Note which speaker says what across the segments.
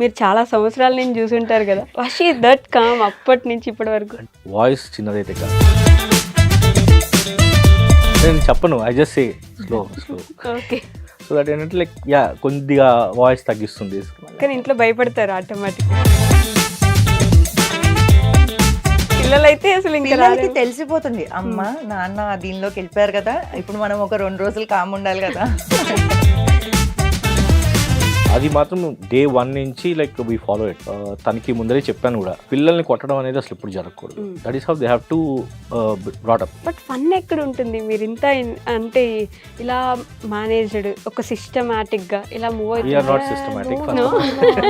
Speaker 1: మీరు చాలా సంవత్సరాల నుంచి చూసుంటారు కదా, వాట్ ఈస్ దట్ కామ్ అప్పటి నుంచి ఇప్పటి వరకు?
Speaker 2: వాయిస్ చిన్నదైతే కాదు, నేను చెప్పను, I just say slow
Speaker 1: okay.
Speaker 2: So that ఏంటంటే లైక్ కొద్దిగా వాయిస్ తగ్గిస్తుంది.
Speaker 1: కానీ ఇంట్లో భయపడతారు ఆటోమేటిక్గా. పిల్లలైతే అసలు ఇంకా
Speaker 3: పిల్లలకి తెలిసిపోతుంది, అమ్మ నాన్న దీనిలోకి వెళ్ళిపోయారు కదా, ఇప్పుడు మనం ఒక 2 రోజులు కామ్ ఉండాలి కదా.
Speaker 2: అది మాత్రం డే 1 నుంచి లైక్ వీ ఫాలో ఇట్. తనకి ముందరే చెప్పాను కూడా, పిల్లల్ని కొట్టడం అనేది అసలు ఎప్పుడు జరగకూడదు. That is how they have to brought up.
Speaker 1: But fun ఎక్కడ ఉంటుంది? మీరు ఇంత అంటే ఇలా మేనేజ్డ్, ఒక సిస్టమాటిక్గా ఇలా move
Speaker 2: We are not systematic.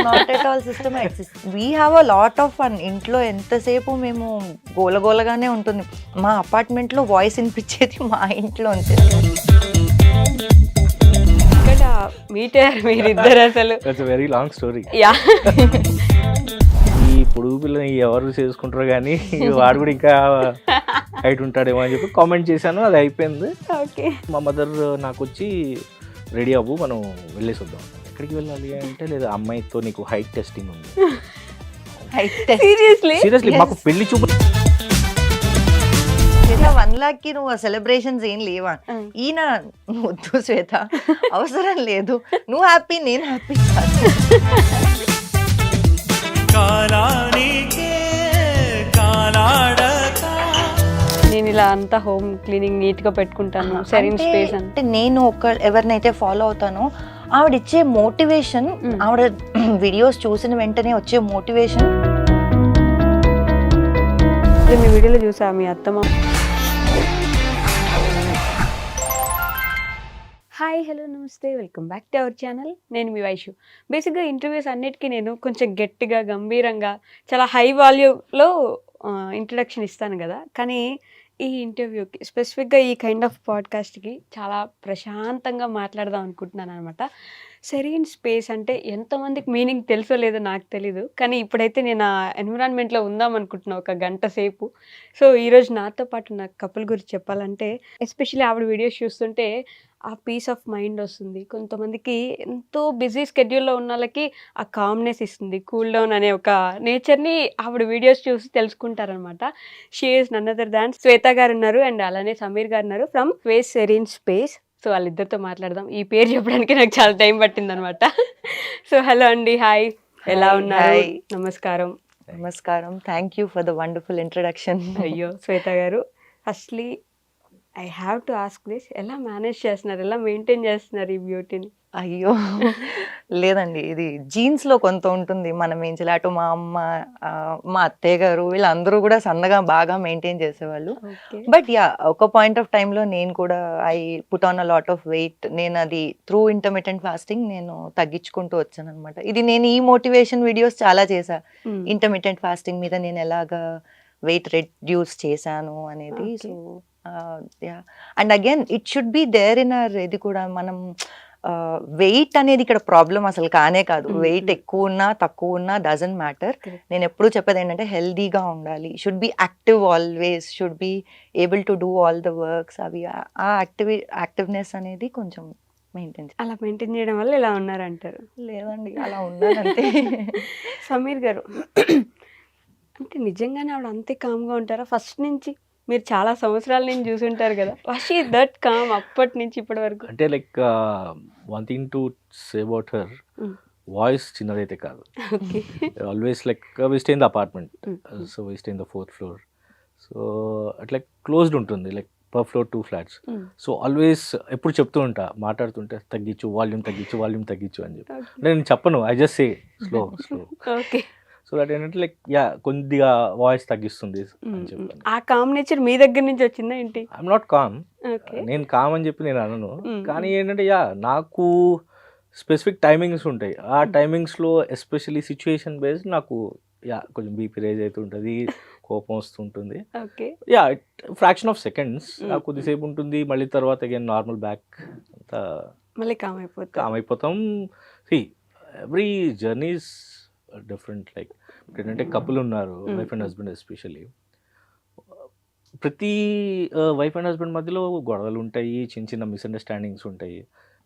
Speaker 3: Not at all systematic. We have a lot of fun. ఇంట్లో ఎంతసేపు మేము గోలగోలగానే ఉంటుంది. మా అపార్ట్మెంట్లో వాయిస్ వినిపించేది మా ఇంట్లో అంతే.
Speaker 1: ఇక్కడ మీట్ అయ్యారు మీరిద్దరు అసలు.
Speaker 2: That's a very long story.
Speaker 1: Yeah.
Speaker 2: ఈ పొడుగు పిల్లని ఎవరు చేసుకుంటారో కానీ వాడు కూడా ఇంకా హైట్ ఉంటాడేమో అని చెప్పి కామెంట్ చేశాను, అది అయిపోయింది.
Speaker 1: ఓకే.
Speaker 2: మా మదర్ నాకు వచ్చి రెడీ అవ్వు మనం వెళ్ళేసి వద్దాం. ఎక్కడికి వెళ్ళాలి అంటే, లేదా అమ్మాయితో నీకు హైట్ టెస్టింగ్ ఉంది. సీరియస్లీ మాకు పెళ్లి చూపు
Speaker 3: 1 lakh నువ్వు సెలబ్రేషన్స్ ఏం లేవా? ఈయన వద్దు శ్వేత, అవసరం లేదు, నువ్వు హ్యాపీ నేను హ్యాపీ.
Speaker 1: నేను ఇలా అంతా హోమ్ క్లీనింగ్ నీట్ గా పెట్టుకుంటాను, సెరీన్ స్పేస్
Speaker 3: అంటే నేను ఎవరినైతే ఫాలో అవుతానో ఆవిడ ఇచ్చే మోటివేషన్, ఆవిడ వీడియోస్ చూసిన వెంటనే వచ్చే మోటివేషన్.
Speaker 1: మీ వీడియోలో చూసా మీ అత్తమ్మ. హాయ్, హలో, నమస్తే, welcome back to our channel. నేను మీ వైషు. బేసిక్గా ఇంటర్వ్యూస్ అన్నిటికీ నేను కొంచెం గట్టిగా, గంభీరంగా, చాలా హై వాల్యూలో ఇంట్రడక్షన్ ఇస్తాను కదా. కానీ ఈ ఇంటర్వ్యూకి స్పెసిఫిక్గా ఈ కైండ్ ఆఫ్ పాడ్కాస్ట్కి చాలా ప్రశాంతంగా మాట్లాడదాం అనుకుంటున్నాను అనమాట. సెరీన్ స్పేస్ అంటే ఎంతమందికి మీనింగ్ తెలుసో లేదో నాకు తెలీదు, కానీ ఇప్పుడైతే నేను ఆ ఎన్విరాన్మెంట్లో ఉందాం అనుకుంటున్నాను ఒక గంట సేపు. సో ఈరోజు నాతో పాటు నా కపుల్ గురించి చెప్పాలంటే, ఎస్పెషల్లీ ఆవిడ వీడియోస్ చూస్తుంటే ఆ పీస్ ఆఫ్ మైండ్ వస్తుంది. కొంతమందికి ఎంతో బిజీ స్కెడ్యూల్లో ఉన్న వాళ్ళకి ఆ కామ్నెస్ ఇస్తుంది, కూల్ డౌన్ అనే ఒక నేచర్ని ఆవిడ వీడియోస్ చూసి తెలుసుకుంటారనమాట. She is none other than Shweta garu ఉన్నారు, అండ్ అలానే సమీర్ గారు ఉన్నారు ఫ్రమ్ సెరీన్ స్పేస్. సో వాళ్ళిద్దరితో మాట్లాడదాం. ఈ పేరు చెప్పడానికి నాకు చాలా టైం పట్టింది అనమాట. సో హలో అండి, హాయ్, ఎలా ఉన్నారు? నమస్కారం.
Speaker 3: నమస్కారం, thank you for the wonderful introduction.
Speaker 1: అయ్యో శ్వేత గారు, firstly I have to ask this, ఎలా మేనేజ్ చేస్తున్నారు, ఎలా మెయింటైన్ చేస్తున్నారు ఈ బ్యూటీని?
Speaker 3: అయ్యో లేదండి, ఇది జీన్స్లో కొంత ఉంటుంది, మనం ఏం చేయాలి. అటు మా అమ్మ, మా అత్తయ్య గారు, వీళ్ళందరూ కూడా సన్నగా బాగా మెయింటైన్ చేసేవాళ్ళు. బట్ ఒక పాయింట్ ఆఫ్ టైంలో నేను కూడా I put on a lot of weight. నేను అది త్రూ ఇంటర్మిటెంట్ ఫాస్టింగ్ నేను తగ్గించుకుంటూ వచ్చాను అనమాట. ఇది నేను ఈ మోటివేషన్ వీడియోస్ చాలా చేశా, ఇంటర్మిటెంట్ ఫాస్టింగ్ మీద నేను ఎలాగా వెయిట్ రెడ్యూస్ చేశాను అనేది. So and again it should be there in our. ఇది కూడా మనం వెయిట్ అనేది ఇక్కడ ప్రాబ్లం అసలు కానే కాదు. వెయిట్ ఎక్కువ ఉన్నా తక్కువ ఉన్నా డజంట్ మ్యాటర్. నేను ఎప్పుడూ చెప్పేది ఏంటంటే హెల్దీగా ఉండాలి, should be active always, should be able to do all the works. అవి ఆ యాక్టివ్నెస్ అనేది కొంచెం మెయింటైన్.
Speaker 1: అలా మెయింటైన్ చేయడం వల్ల ఇలా ఉన్నారంటారు?
Speaker 3: లేదండి, అలా ఉన్నారంటే.
Speaker 1: సమీర్ గారు, అంటే నిజంగానే ఆవిడ అంతే కామ్గా ఉంటారా ఫస్ట్ నుంచి? మీరు చాలా సంవత్సరాల నుంచి చూసుంటారు కదా, వాట్ ఈస్ దట్ కామ్ అప్పటి నుంచి ఇప్పటి వరకు?
Speaker 2: అంటే like one thing to say about her, voice చిన్నదైతే కాదు. Always like we stay in the apartment, so we stay in the 4th floor. So అట్లా క్లోజ్డ్ ఉంటుంది, like per floor 2 flats. So always ఎప్పుడు చెప్తూ ఉంటా, మాట్లాడుతుంటే తగ్గించు, వాల్యూమ్ తగ్గించు అని చెప్పి. నేను చెప్పను, I just say slow.
Speaker 1: Okay.
Speaker 2: So that ఏంటంటే లైక్ కొద్దిగా వాయిస్ తగ్గిస్తుంది అని చెప్పాను.
Speaker 1: ఆ కామ్ నేచర్ మీ దగ్గర నుంచి వచ్చిందా ఏంటి?
Speaker 2: ఐఎమ్ నాట్ కామ్, నేను కామ్ అని చెప్పి నేను అనను. కానీ ఏంటంటే నాకు స్పెసిఫిక్ టైమింగ్స్ ఉంటాయి. ఆ టైమింగ్స్లో ఎస్పెషల్లీ సిచ్యుయేషన్ బేస్డ్ నాకు కొంచెం బీపీ రేజ్ అవుతుంటుంది, కోపం వస్తుంటుంది. ఫ్రాక్షన్ ఆఫ్ సెకండ్స్ కొద్దిసేపు ఉంటుంది, మళ్ళీ తర్వాత అగైన్ నార్మల్ బ్యాక్ అంతా
Speaker 1: మళ్ళీ కామ్
Speaker 2: అయిపోతాం. Every journeys different. లైక్ ఏంటంటే కపుల్ ఉన్నారు, వైఫ్ అండ్ హస్బెండ్ ఎస్పెషల్లీ. ప్రతి వైఫ్ అండ్ హస్బెండ్ మధ్యలో గొడవలు ఉంటాయి, చిన్న చిన్న మిస్అండర్స్టాండింగ్స్ ఉంటాయి.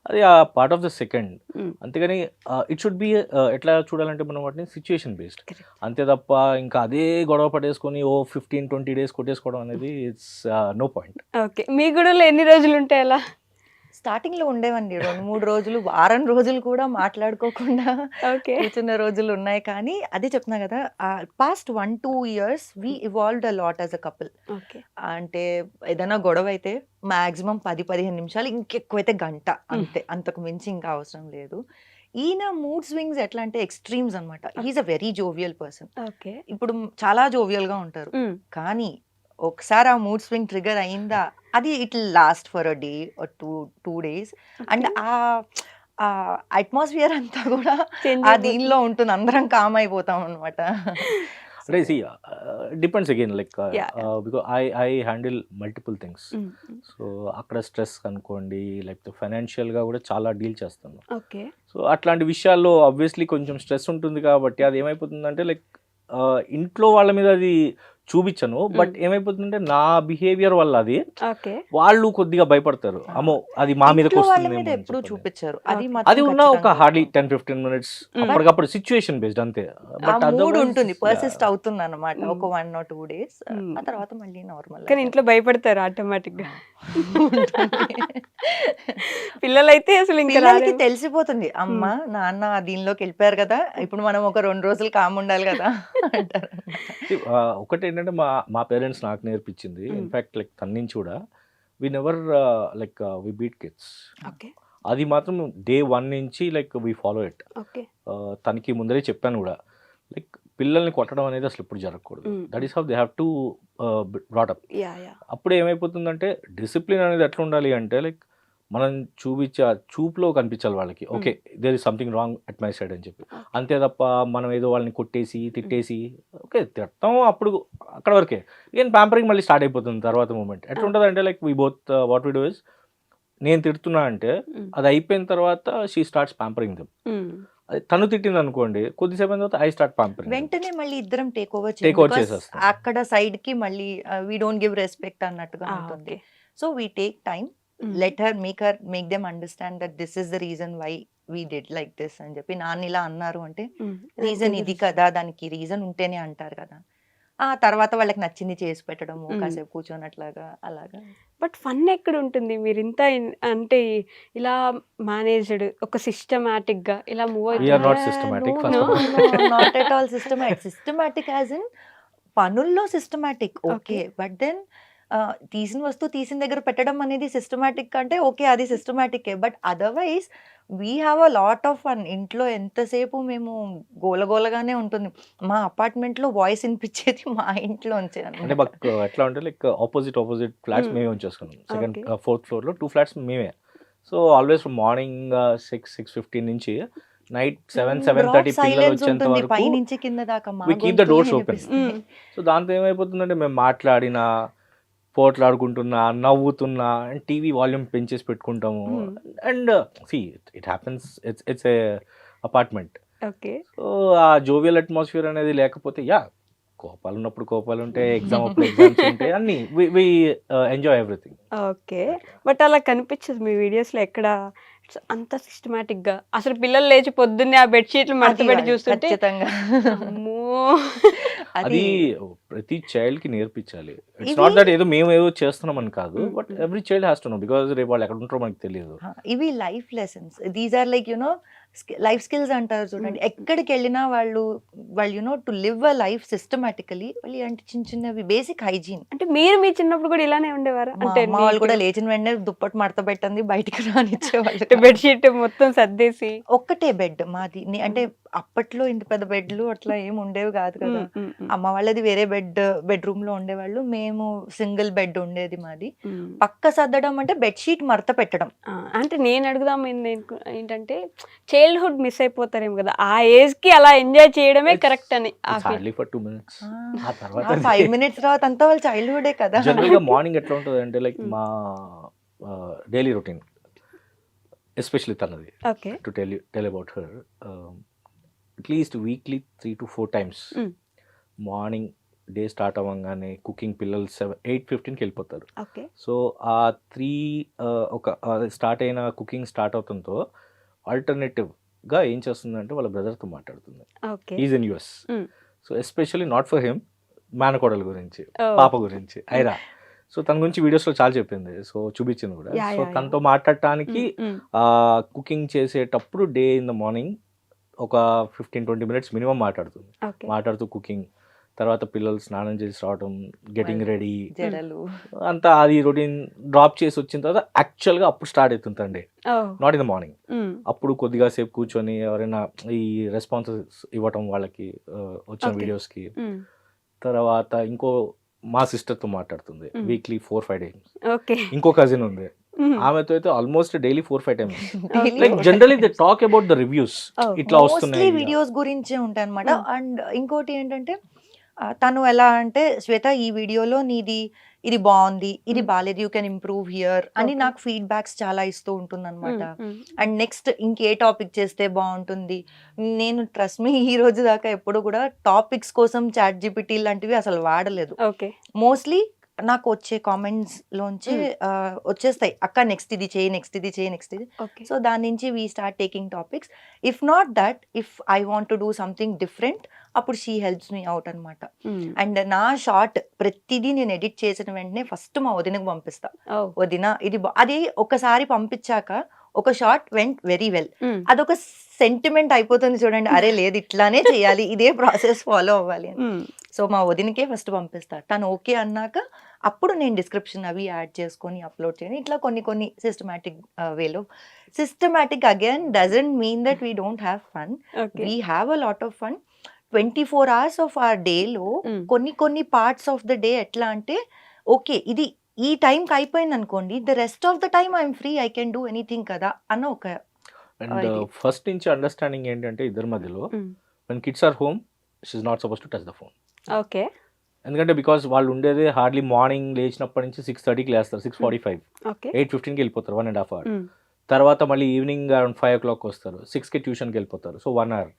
Speaker 2: అది ఆ పార్ట్ ఆఫ్ ద సెకండ్. అంతేగాని ఇట్ షుడ్ బి ఎట్లా చూడాలంటే మనం వాటిని సిచ్యుయేషన్ బేస్డ్. అంతే తప్ప ఇంకా అదే గొడవ పడేసుకొని 15-20 డేస్ కొట్టేసుకోవడం అనేది ఇట్స్ నో పాయింట్.
Speaker 1: ఓకే. మీ గొడవలు ఎన్ని రోజులు ఉంటాయి అలా?
Speaker 3: స్టార్టింగ్ లో ఉండేవండి 2-3 రోజులు, వారం రోజులు కూడా మాట్లాడుకోకుండా
Speaker 1: ఓకే.
Speaker 3: కూర్చున్న రోజులు ఉన్నాయి. కానీ అదే చెప్తున్నా కదా, past 1-2 years we evolved a lot as a couple.
Speaker 1: Okay.
Speaker 3: అంటే ఏదైనా గొడవ అయితే మాక్సిమం 10-15 నిమిషాలు, ఇంకెక్కువైతే గంట, అంతే. అంతకు మించి ఇంకా అవసరం లేదు. ఈయన మూడ్ స్వింగ్స్ ఎట్లా అంటే ఎక్స్ట్రీమ్స్ అనమాట. He is a very jovial person.
Speaker 1: Okay.
Speaker 3: ఇప్పుడు చాలా జోవియల్ గా ఉంటారు, కానీ ఒకసారి ఆ మూడ్ స్వింగ్ ట్రిగర్ అయిందా, అది it last for a day or two days. And ఆ అట్మాస్ఫియర్ అంతా కూడా ఆ దీనిలో ఉంటుంది, అందరం కామ్ అయిపోతాం అనమాట.
Speaker 2: అంటే see depends again like
Speaker 1: Yeah.
Speaker 2: Because I handle multiple things. So అక్కడ స్ట్రెస్ అనుకోండి, లేకపోతే ఫైనాన్షియల్గా కూడా చాలా డీల్ చేస్తాను.
Speaker 1: ఓకే.
Speaker 2: సో అట్లాంటి విషయాల్లో ఆబ్వియస్లీ కొంచెం స్ట్రెస్ ఉంటుంది కాబట్టి అది ఏమైపోతుందంటే లైక్ ఇంట్లో వాళ్ళ మీద అది చూపించను, బట్ ఏమైపోతుందంటే నా బిహేవియర్ వల్ల అది
Speaker 1: ఓకే.
Speaker 2: వాళ్ళు కొద్దిగా భయపడతారు. అమ్మో అది మా మీదకి
Speaker 3: ఇంట్లో వాళ్ళ
Speaker 2: వస్తుందేమో
Speaker 3: మీద
Speaker 2: అని
Speaker 3: ఎప్పుడు
Speaker 2: చెప్పని.
Speaker 3: చూపించారు,
Speaker 1: Okay.
Speaker 3: అది
Speaker 2: అది ఉన్న ఒక
Speaker 3: ఖచ్చితంగా
Speaker 2: హార్డ్లీ 10-15 minutes అప్పటికప్పుడు సిచ్యుయేషన్ బేస్డ్ అంతే.
Speaker 3: ఆ
Speaker 2: బట్
Speaker 3: మూడ్ ఉంటుంది, పర్సిస్ట్ అవుతుంది అనమాట ఒక 1 or 2 days.
Speaker 1: Mm.
Speaker 3: ఆ తర్వాత మళ్ళీ నార్మల్.
Speaker 1: కానీ ఇంట్లో భయపడతారు ఆటోమేటిక్ గా. పిల్లలైతే అసలు ఇంకా
Speaker 3: పిల్లలకి
Speaker 1: రాలేరు.
Speaker 3: తెలిసిపోతుంది, అమ్మ నాన్న దీనిలోకి వెళ్ళిపోయారు కదా, ఇప్పుడు మనం ఒక 2 రోజులు కామ్ ఉండాలి కదా అంటారు.
Speaker 2: ఒకటి ఏంటంటే మా పేరెంట్స్ నాకు నేర్పించింది. ఇన్ఫాక్ట్ లైక్ తన నుంచి కూడా we never like we beat kids.
Speaker 1: Okay.
Speaker 2: అది మాత్రం డే 1 నుంచి like we follow it.
Speaker 1: Okay.
Speaker 2: తనకి ముందరే చెప్పాను కూడా, లైక్ పిల్లల్ని కొట్టడం అనేది అసలు ఎప్పుడు జరగకూడదు. That is how they have to brought up.
Speaker 1: Yeah yeah.
Speaker 2: అప్పుడు ఏమైపోతుందంటే డిసిప్లిన్ అనేది ఎట్లా ఉండాలి అంటే లైక్ మనం చూపించే ఆ చూపులో కనిపించాలి వాళ్ళకి, okay there is something wrong at my side అని చెప్పి. అంతే తప్ప మనం ఏదో వాళ్ళని కొట్టేసి తిట్టేసి, ఓకే తిడతాం అప్పుడు అక్కడ వరకే, ఈయన ప్యాంపరింగ్ మళ్ళీ స్టార్ట్ అయిపోతుంది తర్వాత మూమెంట్. ఎట్లా ఉంటుంది అంటే like we both what we do is, నేను తిడుతున్నా అంటే అది అయిపోయిన తర్వాత షీ స్టార్ట్స్ ప్యాంపరింగ్ దెమ్. అది తను తిట్టింది అనుకోండి, కొద్దిసేపు అయిన తర్వాత ఐ స్టార్ట్ ప్యాంపరింగ్.
Speaker 3: వెంటనే మళ్ళీ ఇద్దరం టేక్ ఓవర్
Speaker 2: చేసేస్తాం.
Speaker 3: అక్కడ సైడ్ కి మళ్ళీ వీ డోంట్ గివ్ రెస్పెక్ట్ అన్నట్టుగా ఉంటుంది. So we take time, let her make them understand that this is the reason why we did like this అని చెప్పి. నాన్న ఇలా అన్నారు అంటే రీజన్ ఇది కదా, దానికి రీజన్ ఉంటేనే అంటారు కదా. ఆ తర్వాత వాళ్ళకి నచ్చింది చేసి పెట్టడము, కాసేపు కూర్చోనట్లాగా అలాగా.
Speaker 1: బట్ ఫన్ ఎక్కడ ఉంటుంది? మీరు ఇంత అంటే ఇలా మేనేజ్డ్ ఒక సిస్టమాటిక్ గా ఇలా move
Speaker 2: We are not systematic, first of all.
Speaker 3: Not at all systematic as in పనుల్లో సిస్టమాటిక్, ఓకే. బట్ దెన్ తీసిన వస్తువు తీసిన దగ్గర పెట్టడం అనేది సిస్టమాటిక్ అంటే ఓకే, అది సిస్టమాటికే. But otherwise we have a lot of fun. ఇంట్లో ఎంతసేపు మేము గోలగోలగానే ఉంటుంది. మా అపార్ట్మెంట్ లో వాయిస్ వినిపించేది మా ఇంట్లోంచే
Speaker 2: అంటే
Speaker 3: అన్నమాట.
Speaker 2: మాకు ఎట్లా అంటే లైక్ ఆపోజిట్ ఫ్లాట్స్ మేమే ఉంచేసుకున్నాం. సెకండ్ 4th floor లో 2 flats మేమే. సో ఆల్వేస్ మార్నింగ్ 6-6:15 నుంచి నైట్ 7-7:30 పిల్లలు
Speaker 3: సైలెన్స్
Speaker 2: వచ్చేంత
Speaker 3: ఉంటుంది
Speaker 2: వరకు
Speaker 3: పైనుంచి కింద దాకా. మా
Speaker 2: we keep the doors
Speaker 3: గొంతులే
Speaker 2: open.
Speaker 3: వినిపిస్తాయి.
Speaker 2: సో దాంతో ఏమైపోతుందంటే మేము మాట్లాడినా, పోట్లాడుకుంటున్నా, నవ్వుతున్నా, అండ్ టీవీ వాల్యూమ్ పెంచేసి పెట్టుకుంటాము. And see it happens, it's a apartment.
Speaker 1: Okay.
Speaker 2: So ఆ జోవియల్ అట్మాస్ఫియర్ అనేది లేకపోతే యా కోపాలు ఉన్నప్పుడు కోపాలు ఉంటాయి, ఎగ్జామ్ అప్పుడు ఎగ్జామ్స్ ఉంటాయి, అన్ని we enjoy everything.
Speaker 1: Okay. But అలా కనిపించదు మీ వీడియోస్ లో ఎక్కడ అంత సిస్టమాటిక్ గా. అసలు పిల్లలు లేచి పొద్దున్నే ఆ బెడ్షీట్లు మడత
Speaker 3: అది
Speaker 1: పెట్టి చూస్తుంటే
Speaker 3: ఖచ్చితంగా
Speaker 1: అమ్మో.
Speaker 2: అది ప్రతి చైల్డ్ కి నేర్పించాలి. ఇట్స్
Speaker 3: ఇవి-
Speaker 2: నాట్ దట్ ఏదో మేము ఏదో చేస్తున్నాం అని కాదు, but every child has to know, because రేపు వాళ్ళు ఎక్కడ ఉంటారో మనకి తెలియదు.
Speaker 3: ఇవి life lessons. These are like you know life skills అంటారు చూడండి. ఎక్కడికి వెళ్ళినా వాళ్ళు you know to live a life systematically, వాళ్ళు అంటే చిన్న చిన్నవి బేసిక్ హైజీన్.
Speaker 1: అంటే మీరు మీ చిన్నప్పుడు కూడా ఇలానే ఉండేవారా? అంటే
Speaker 3: మా వాళ్ళు కూడా లేచిన వెంటనే దుప్పటి మడత పెట్టండి బయటికి రానిచ్చేవాళ్ళు.
Speaker 1: బెడ్షీట్ మొత్తం సర్దేసి.
Speaker 3: ఒక్కటే బెడ్ మాది. అంటే అప్పట్లో ఇంత పెద్ద బెడ్లు అట్లా ఏమి ఉండేవి కాదు కదా. అమ్మ వాళ్ళది వేరే బెడ్రూమ్ లో ఉండేవాళ్ళు, మేము సింగిల్ బెడ్ ఉండేది మాది. పక్క సర్దడం అంటే బెడ్షీట్ మడత పెట్టడం.
Speaker 1: అంటే నేను అడుగుదాం ఏంటంటే చైల్డ్హుడ్ మిస్ అయిపోతారేమో కదా, ఆ ఏజ్ కి అలా ఎంజాయ్ చేయడమే కరెక్ట్ అని.
Speaker 2: Hardly for 2 minutes. ఆ తర్వాత
Speaker 3: 5 minutes తర్వాత అంతా వాళ్ళ చైల్డ్హుడే కదా.
Speaker 2: జనరల్ గా మార్నింగ్ ఎట్లా ఉంటుంది అంటే లైక్ మా డైలీ రొటీన్, ఎస్పెషల్లీ తనది,
Speaker 1: okay.
Speaker 2: To tell about her, at least weekly 3 to 4 times morning day start అవ్వగానే కుకింగ్ పిల్లలు 8:15కి వెళ్ళిపోతారు.
Speaker 1: ఓకే.
Speaker 2: సో ఆ 3 ఒక స్టార్ట్ అయిన కుకింగ్ స్టార్ట్ అవుతుందో ఆల్టర్నేటివ్గా ఏం చేస్తుందంటే వాళ్ళ బ్రదర్తో మాట్లాడుతుంది.
Speaker 1: Okay.
Speaker 2: Is in US.
Speaker 1: Mm.
Speaker 2: So especially not for him, మేనకోడల గురించి,
Speaker 1: Oh.
Speaker 2: పాప గురించి, ఐరా. సో తన గురించి వీడియోస్లో చాలా చెప్పింది, సో చూపించింది కూడా.
Speaker 1: Yeah,
Speaker 2: సో
Speaker 1: yeah,
Speaker 2: తనతో మాట్లాడటానికి
Speaker 1: Mm.
Speaker 2: కుకింగ్ చేసేటప్పుడు డే ఇన్ ద మార్నింగ్ ఒక 15-20 మినిట్స్ మినిమం మాట్లాడుతుంది.
Speaker 1: ఓకే.
Speaker 2: మాట్లాడుతూ కుకింగ్, తర్వాత పిల్లలు స్నానం చేసి రావడం, గెటింగ్ రెడీ,
Speaker 3: జడలు
Speaker 2: అంతా అది రొటీన్ డ్రాప్ చేసి వచ్చిన తర్వాత యాక్చువల్గా అప్పుడు స్టార్ట్ అవుతుందండి,
Speaker 1: Oh.
Speaker 2: Not in the morning.
Speaker 1: Mm.
Speaker 2: అప్పుడు కొద్దిగా సేపు కూర్చొని ఎవరైనా ఈ రెస్పాన్సెస్ ఇవ్వటం వాళ్ళకి వచ్చిన
Speaker 1: Okay.
Speaker 2: వీడియోస్కి.
Speaker 1: Mm.
Speaker 2: తర్వాత ఇంకో మా సిస్టర్తో మాట్లాడుతుంది వీక్లీ 4-5 టైమ్స్.
Speaker 1: ఓకే.
Speaker 2: ఇంకో కజిన్ ఉంది,
Speaker 1: Mm.
Speaker 2: ఆమెతో అయితే almost daily 4-5 times.
Speaker 3: Daily
Speaker 2: like generally they talk about the reviews,
Speaker 1: Oh.
Speaker 2: ఇట్లా
Speaker 3: మోస్ట్లీ
Speaker 2: వస్తున్నాయి.
Speaker 3: వీడియోస్ గురించే ఉంటాయి అనమాట.
Speaker 1: Mm.
Speaker 3: అండ్ ఇంకోటి ఏంటంటే తను ఎలా అంటే, శ్వేత ఈ వీడియోలో నీది ఇది బాగుంది, ఇది
Speaker 1: Mm.
Speaker 3: బాగాలేదు, యూ కెన్ ఇంప్రూవ్ హియర్ అని
Speaker 1: Okay.
Speaker 3: నాకు ఫీడ్బ్యాక్స్ చాలా ఇస్తూ ఉంటుంది అనమాట.
Speaker 1: Mm. Mm.
Speaker 3: అండ్ నెక్స్ట్ ఇంకే టాపిక్ చేస్తే బాగుంటుంది. నేను ట్రస్ట్ మీ ఈ రోజు దాకా ఎప్పుడు కూడా టాపిక్స్ కోసం చాట్ జీపీటీ లాంటివి అసలు వాడలేదు.
Speaker 1: ఓకే.
Speaker 3: మోస్ట్లీ నాకు వచ్చే కామెంట్స్ లోంచి వచ్చేస్తాయి, అక్క నెక్స్ట్ ఇది చేయి, నెక్స్ట్ ఇది చేయి, నెక్స్ట్ ఇది.
Speaker 1: ఓకే.
Speaker 3: సో దాని నుంచి we start taking topics. If not that, if I want to do something different, అప్పుడు షీ హెల్ప్స్ మీ అవుట్ అనమాట.
Speaker 1: Mm.
Speaker 3: అండ్ నా షార్ట్ ప్రతిదీ నేను ఎడిట్ చేసిన వెంటనే ఫస్ట్ మా వదినకు పంపిస్తా.
Speaker 1: Oh.
Speaker 3: వదిన ఇది అది ఒకసారి పంపించాక ఒక short went very well,
Speaker 1: Mm.
Speaker 3: అదొక సెంటిమెంట్ అయిపోతుంది చూడండి, అరే లేదు ఇట్లానే చేయాలి, ఇదే ప్రాసెస్ ఫాలో అవ్వాలి అని.
Speaker 1: Mm.
Speaker 3: సో మా వదినకే ఫస్ట్ పంపిస్తా, తను ఓకే అన్నాక అప్పుడు నేను డిస్క్రిప్షన్ అవి యాడ్ చేసుకొని అప్లోడ్ చేయను. ఇట్లా కొన్ని సిస్టమాటిక్ వేలో. Systematic again doesn't mean that we don't have fun.
Speaker 1: Okay.
Speaker 3: We have a lot of fun. 24 hours of our డేలో
Speaker 1: Mm.
Speaker 3: కొన్ని పార్ట్స్ ఆఫ్ ద డే ఎట్లా అంటే, ఓకే ఇది ఈ టైంకి అయిపోయింది అనుకోండి, the rest of the time I'm free, I can do anything కదా అన్న ఒక
Speaker 2: అండ్
Speaker 3: ఇది.
Speaker 2: ఫస్ట్ నుంచి అండర్స్టాండింగ్ ఏంటంటే ఇద్దరి మధ్యలో,
Speaker 1: Mm.
Speaker 2: when kids are home, she's not supposed to touch the phone.
Speaker 1: Okay.
Speaker 2: ఎందుకంటే బికాస్ వాళ్ళు ఉండేది హార్డ్లీ మార్నింగ్ లేచినప్పటి నుంచి 6:30కి లేస్తారు, 6:45,
Speaker 1: ఓకే.
Speaker 2: 8:15కి వెళ్ళిపోతారు, 1.5 hour.
Speaker 1: Mm.
Speaker 2: తర్వాత మళ్ళీ ఈవినింగ్ అరౌండ్ 5 o'clock వస్తారు, 6కి ట్యూషన్కి వెళ్ళిపోతారు, సో 1 hour.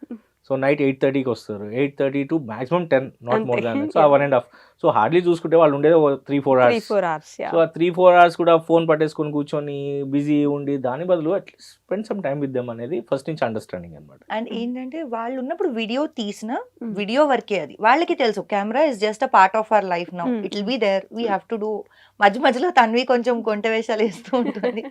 Speaker 2: సో నైట్ 8:30కి వస్తారు, 8:30 to maximum 10, not more than. So 1.5. So hardly చూసుకుంటే వాళ్ళు ఉండేది 3-4 hours.
Speaker 1: 3-4 hours. Yeah.
Speaker 2: సో ఆ 3-4 hours కూడా ఫోన్ పట్టేసుకొని కూర్చొని బిజీ ఉండి దాని బదులు at least spend some time with them అనేది ఫస్ట్ నుంచి అండర్స్టాండింగ్ అనమాట.
Speaker 3: అండ్ ఏంటంటే వాళ్ళు ఉన్నప్పుడు వీడియో తీసిన
Speaker 1: Mm.
Speaker 3: వీడియో వరకే, అది వాళ్ళకి తెలుసు camera is just a part of our life now,
Speaker 1: Mm.
Speaker 3: It will be there, we have to do. మధ్యలో తన్వి కొంచెం కొంట వేషాలు వేస్తూ ఉంటుంది,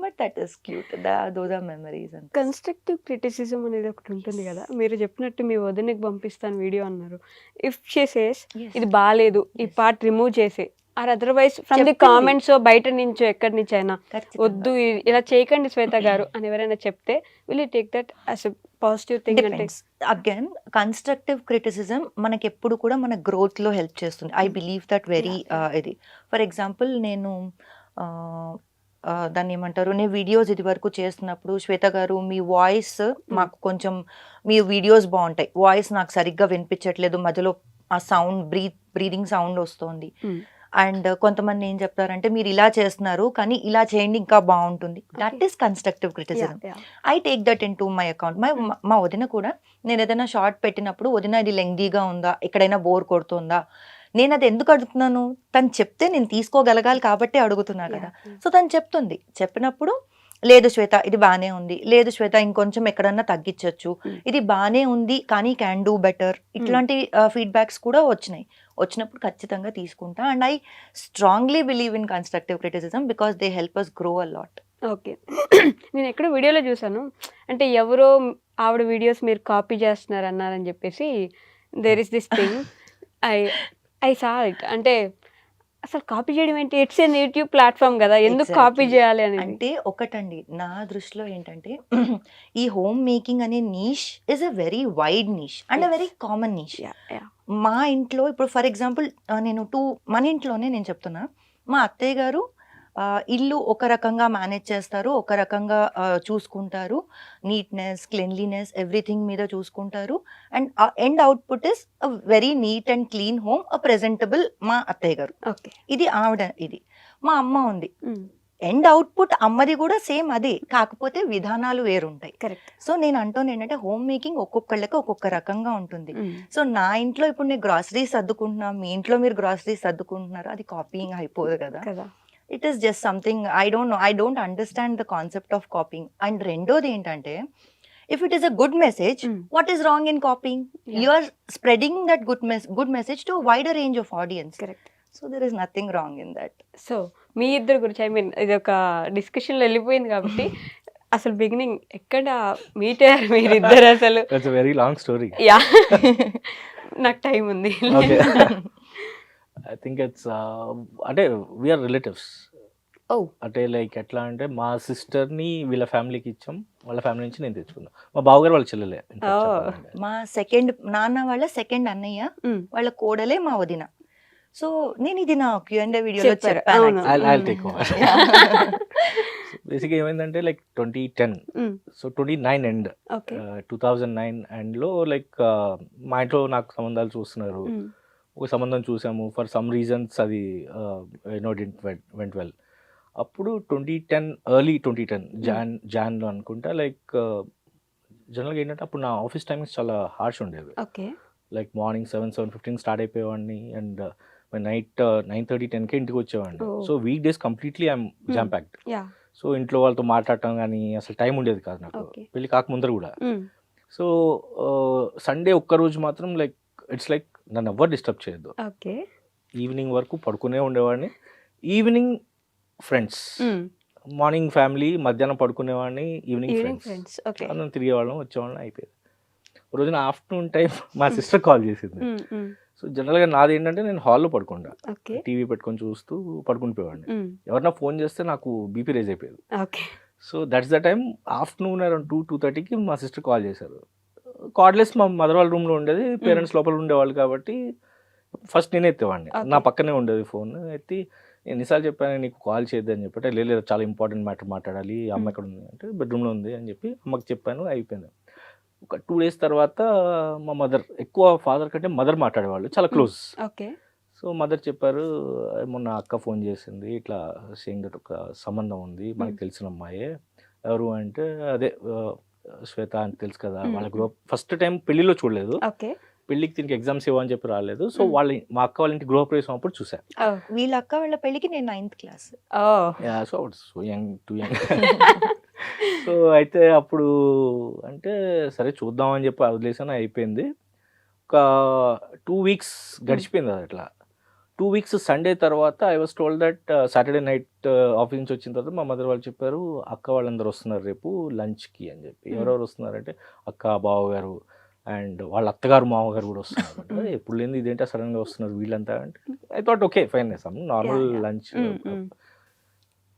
Speaker 3: but that is cute, those are memories.
Speaker 1: Constructive criticism అనేది ఒకటి ఉంటుంది కదా, మీరు చెప్పినట్టు మీ వదినకి పంపిస్తాను వీడియో అన్నారు. ఇఫ్ షీ సేస్ ఇది బాగాలేదు, ఈ పార్ట్ రిమూవ్ చేసే, ఆర్ అదర్వైజ్ ఫ్రమ్ ది
Speaker 3: చెప్పింది.
Speaker 1: కామెంట్స్ బయట నుంచో ఎక్కడి నుంచి అయినా వద్దు ఇలా చేయకండి శ్వేత గారు అని ఎవరైనా చెప్తే, will you take that as a positive thing? అంటే
Speaker 3: అగైన్ కన్స్ట్రక్టివ్ క్రిటిసిజం మనకి ఎప్పుడు కూడా మన గ్రోత్ లో హెల్ప్ చేస్తుంది. I believe that very. ఇది ఫర్ ఎగ్జాంపుల్ నేను దాన్ని ఏమంటారు, నేను వీడియోస్ ఇది వరకు చేస్తున్నప్పుడు, శ్వేత గారు మీ వాయిస్ మాకు కొంచెం, మీ వీడియోస్ బాగుంటాయి, వాయిస్ నాకు సరిగ్గా వినిపించట్లేదు, మధ్యలో ఆ సౌండ్ బ్రీదింగ్ సౌండ్ వస్తుంది. అండ్ కొంతమంది ఏం చెప్తారంటే, మీరు ఇలా చేస్తున్నారు కానీ ఇలా చేయండి ఇంకా బాగుంటుంది. That is constructive criticism. I take that in to my account. మా వదిన కూడా నేను ఏదైనా షార్ట్ పెట్టినప్పుడు, వదిన ఇది లెంగ్దీగా ఉందా, ఎక్కడైనా బోర్ కొడుతుందా, నేను అది ఎందుకు అడుగుతున్నాను, తను చెప్తే నేను తీసుకోగలగాలి కాబట్టి అడుగుతున్నా కదా. సో తను చెప్తుంది, చెప్పినప్పుడు లేదు శ్వేత ఇది బాగానే ఉంది, లేదు శ్వేత ఇంకొంచెం ఎక్కడన్నా తగ్గించవచ్చు, ఇది బాగానే ఉంది కానీ క్యాన్ డూ బెటర్, ఇట్లాంటి ఫీడ్బ్యాక్స్ కూడా వచ్చినప్పుడు ఖచ్చితంగా తీసుకుంటా. And I strongly believe in constructive criticism because they help us grow a lot.
Speaker 1: Okay. నేను ఎక్కడో వీడియోలో చూసాను, అంటే ఎవరో ఆవిడ వీడియోస్ మీరు కాపీ చేస్తున్నారు అన్నారని చెప్పేసి, there is this thing I saw it. అంటే అసలు కాపీ చేయడం ఏంటి, ఇట్స్ ఎన్ యూట్యూబ్ ప్లాట్ఫామ్ కదా, ఎందుకు కాపీ చేయాలి అనేది.
Speaker 3: అంటే ఒకటండి, నా దృష్టిలో ఏంటంటే ఈ హోమ్ మేకింగ్ అనే niche is a very wide niche and a very common niche. మా ఇంట్లో ఇప్పుడు ఫర్ ఎగ్జాంపుల్ నేను మన ఇంట్లోనే నేను చెప్తున్నా, మా అత్తయ్య గారు ఇల్లు ఒక రకంగా మేనేజ్ చేస్తారు, ఒక రకంగా చూసుకుంటారు, నీట్నెస్ క్లెన్లీనెస్ ఎవ్రీథింగ్ మీద చూసుకుంటారు. And end output is a very neat and clean home, a presentable. మా అత్తయ్య గారు ఇది ఆవిడ. ఇది మా అమ్మ ఉంది, ఎండ్ అవుట్పుట్ అమ్మది కూడా సేమ్ అదే, కాకపోతే విధానాలు వేరుంటాయి.
Speaker 1: కరెక్ట్.
Speaker 3: సో నేను అంటోంది ఏంటంటే హోమ్ మేకింగ్ ఒక్కొక్కళ్ళకి ఒక్కొక్క రకంగా ఉంటుంది. సో నా ఇంట్లో ఇప్పుడు నేను గ్రాసరీస్ సర్దుకుంటున్నా, మీ ఇంట్లో మీరు గ్రాసరీస్ సర్దుకుంటున్నారు, అది కాపీయింగ్ అయిపోదు కదా.
Speaker 1: కదా.
Speaker 3: It is just something I don't no, I don't understand the concept of copying. And రెండోది ఏంటంటే, if it is a good message, what is wrong in copying?
Speaker 1: Yeah.
Speaker 3: You are spreading that good message to a wider range of audience.
Speaker 1: Correct.
Speaker 3: So there is nothing wrong in that.
Speaker 1: So మీ ఇద్దరు గురించి ఇది ఒక డిస్కషన్లో వెళ్ళిపోయింది కాబట్టి అసలు beginning ఎక్కడ మీట్ అయ్యారు మీరిద్దరు అసలు?
Speaker 2: That's very long story.
Speaker 1: Yeah, నాకు టైం ఉంది.
Speaker 2: ఓకే, ఐ థింక్ ఇట్స్ అంటే వీఆర్ రిలేటివ్స్.
Speaker 1: ఓ,
Speaker 2: అంటే లైక్ ఎట్లా అంటే మా సిస్టర్ని వీళ్ళ ఫ్యామిలీకి ఇచ్చాం, వాళ్ళ ఫ్యామిలీ నుంచి నేను తెచ్చుకున్నాను. మా బావగారు వాళ్ళ చెల్లెలే. in fact
Speaker 1: Oh.
Speaker 2: చెప్పాలంటే.
Speaker 3: మా నాన్న వాళ్ళ సెకండ్ అన్నయ్య, వాళ్ళ కోడలే మా వదిన. సో నేను ఇది నా Q&A వీడియోలో
Speaker 1: చెప్పారు.
Speaker 3: చెప్పాను.
Speaker 1: అవును.
Speaker 2: I'll take over. బేసిక్గా ఏమైందంటే లైక్ 2010, సో 29 ఎండ్,
Speaker 1: ఓకే.
Speaker 2: 2009 ఎండ్లో లైక్ మా ఇంట్లో నాకు సంబంధాలు చూస్తున్నారు. ఒక సంబంధం చూసాము, ఫర్ సమ్ రీజన్స్ అది వెంట్ వెల్. అప్పుడు 2010 ఎర్లీ 2010 జాన్లో అనుకుంటా, లైక్ జనరల్గా ఏంటంటే అప్పుడు నా ఆఫీస్ టైమింగ్స్ చాలా హార్ష్ ఉండేవి.
Speaker 1: ఓకే.
Speaker 2: లైక్ మార్నింగ్ 7:15 స్టార్ట్ అయిపోయేవాడిని, అండ్ నైట్ 9:30, 10కే ఇంటికి వచ్చేవాడిని.
Speaker 1: Oh.
Speaker 2: So week days completely I'm jam packed.
Speaker 1: Yeah.
Speaker 2: So ఇంట్లో వాళ్ళతో మాట్లాడటం కానీ అసలు టైం ఉండేది కాదు నాకు,
Speaker 1: Okay.
Speaker 2: పెళ్ళి కాకముందర కూడా. సో సండే ఒక్కరోజు మాత్రం లైక్ ఇట్స్ లైక్ నన్ను ఎవ్వరు డిస్టర్బ్ చేయొద్దు.
Speaker 1: ఓకే.
Speaker 2: ఈవినింగ్ వరకు పడుకునే ఉండేవాడిని. ఈవినింగ్ ఫ్రెండ్స్, మార్నింగ్ ఫ్యామిలీ, మధ్యాహ్నం పడుకునేవాడిని, evening
Speaker 1: evening
Speaker 2: friends.
Speaker 1: Friends. Okay.
Speaker 2: అందరం తిరిగేవాళ్ళం, వచ్చేవాళ్ళం, అయిపోయేది. ఒక రోజున ఆఫ్టర్నూన్ టైం మా సిస్టర్ కాల్ చేసింది. సో జనరల్గా నాది ఏంటంటే నేను హాల్లో పడుకుంటా,
Speaker 1: ఓకే.
Speaker 2: టీవీ పెట్టుకొని చూస్తూ పడుకుని పోయేవాడిని. ఎవరన్నా ఫోన్ చేస్తే నాకు బీపీ రేజ్ అయిపోయేది.
Speaker 1: Okay.
Speaker 2: So that's the time afternoon around 2:30కి మా సిస్టర్ కాల్ చేశారు. కార్డ్లెస్ మా మదర్ వాళ్ళ రూమ్లో ఉండేది, పేరెంట్స్ లోపల ఉండేవాళ్ళు కాబట్టి ఫస్ట్ నేనే ఎత్తేవాడిని.
Speaker 1: Okay.
Speaker 2: నా పక్కనే ఉండేది ఫోన్. ఎత్తి ఎన్నిసార్లు చెప్పాను నీకు కాల్ చేయొద్దని చెప్పంటే, లేదు చాలా ఇంపార్టెంట్ మ్యాటర్ మాట్లాడాలి, అమ్మ ఎక్కడ ఉంది అంటే బెడ్రూమ్లో ఉంది అని చెప్పి అమ్మకి చెప్పాను, అయిపోయింది. ఒక 2 days తర్వాత మా మదర్, ఎక్కువ ఫాదర్ కంటే మదర్ మాట్లాడేవాళ్ళు, చాలా క్లోజ్.
Speaker 1: ఓకే.
Speaker 2: సో మదర్ చెప్పారు, మొన్న అక్క ఫోన్ చేసింది, ఇట్లా సేయింగ్ దట్ ఒక సంబంధం ఉంది, మనకు తెలిసిన అమ్మాయే. ఎవరు అంటే అదే శ్వేత అని తెలుసు కదా, వాళ్ళ గ్రూప్ ఫస్ట్ టైం పెళ్లిలో చూడలేదు,
Speaker 1: ఓకే.
Speaker 2: పెళ్లికి దీనికి ఎగ్జామ్స్ ఇవ్వని చెప్పి రాలేదు. సో మా అక్క వాళ్ళ ఇంటి గృహప్రవేశం అప్పుడు చూసా.
Speaker 3: వీళ్ళ అక్క వాళ్ళ పెళ్ళికి నేను 9th class.
Speaker 2: So young, two young. So అయితే అప్పుడు అంటే సరే చూద్దామని చెప్పి వదిలేసాను, అయిపోయింది. ఒక 2 weeks గడిచిపోయింది అది అట్లా. 2 weeks సండే తర్వాత I was told that Saturday night office నుంచి వచ్చిన తర్వాత మా మదర్ వాళ్ళు చెప్పారు, అక్క వాళ్ళందరూ వస్తున్నారు రేపు లంచ్కి అని చెప్పి. ఎవరెవరు వస్తున్నారంటే అక్క, బావగారు అండ్ వాళ్ళ అత్తగారు, మామగారు కూడా వస్తున్నారు. అంటే ఎప్పుడు లేని ఇదేంటో సడన్గా వస్తున్నారు వీళ్ళంతా అంటే, I thought okay fine, normal lunch.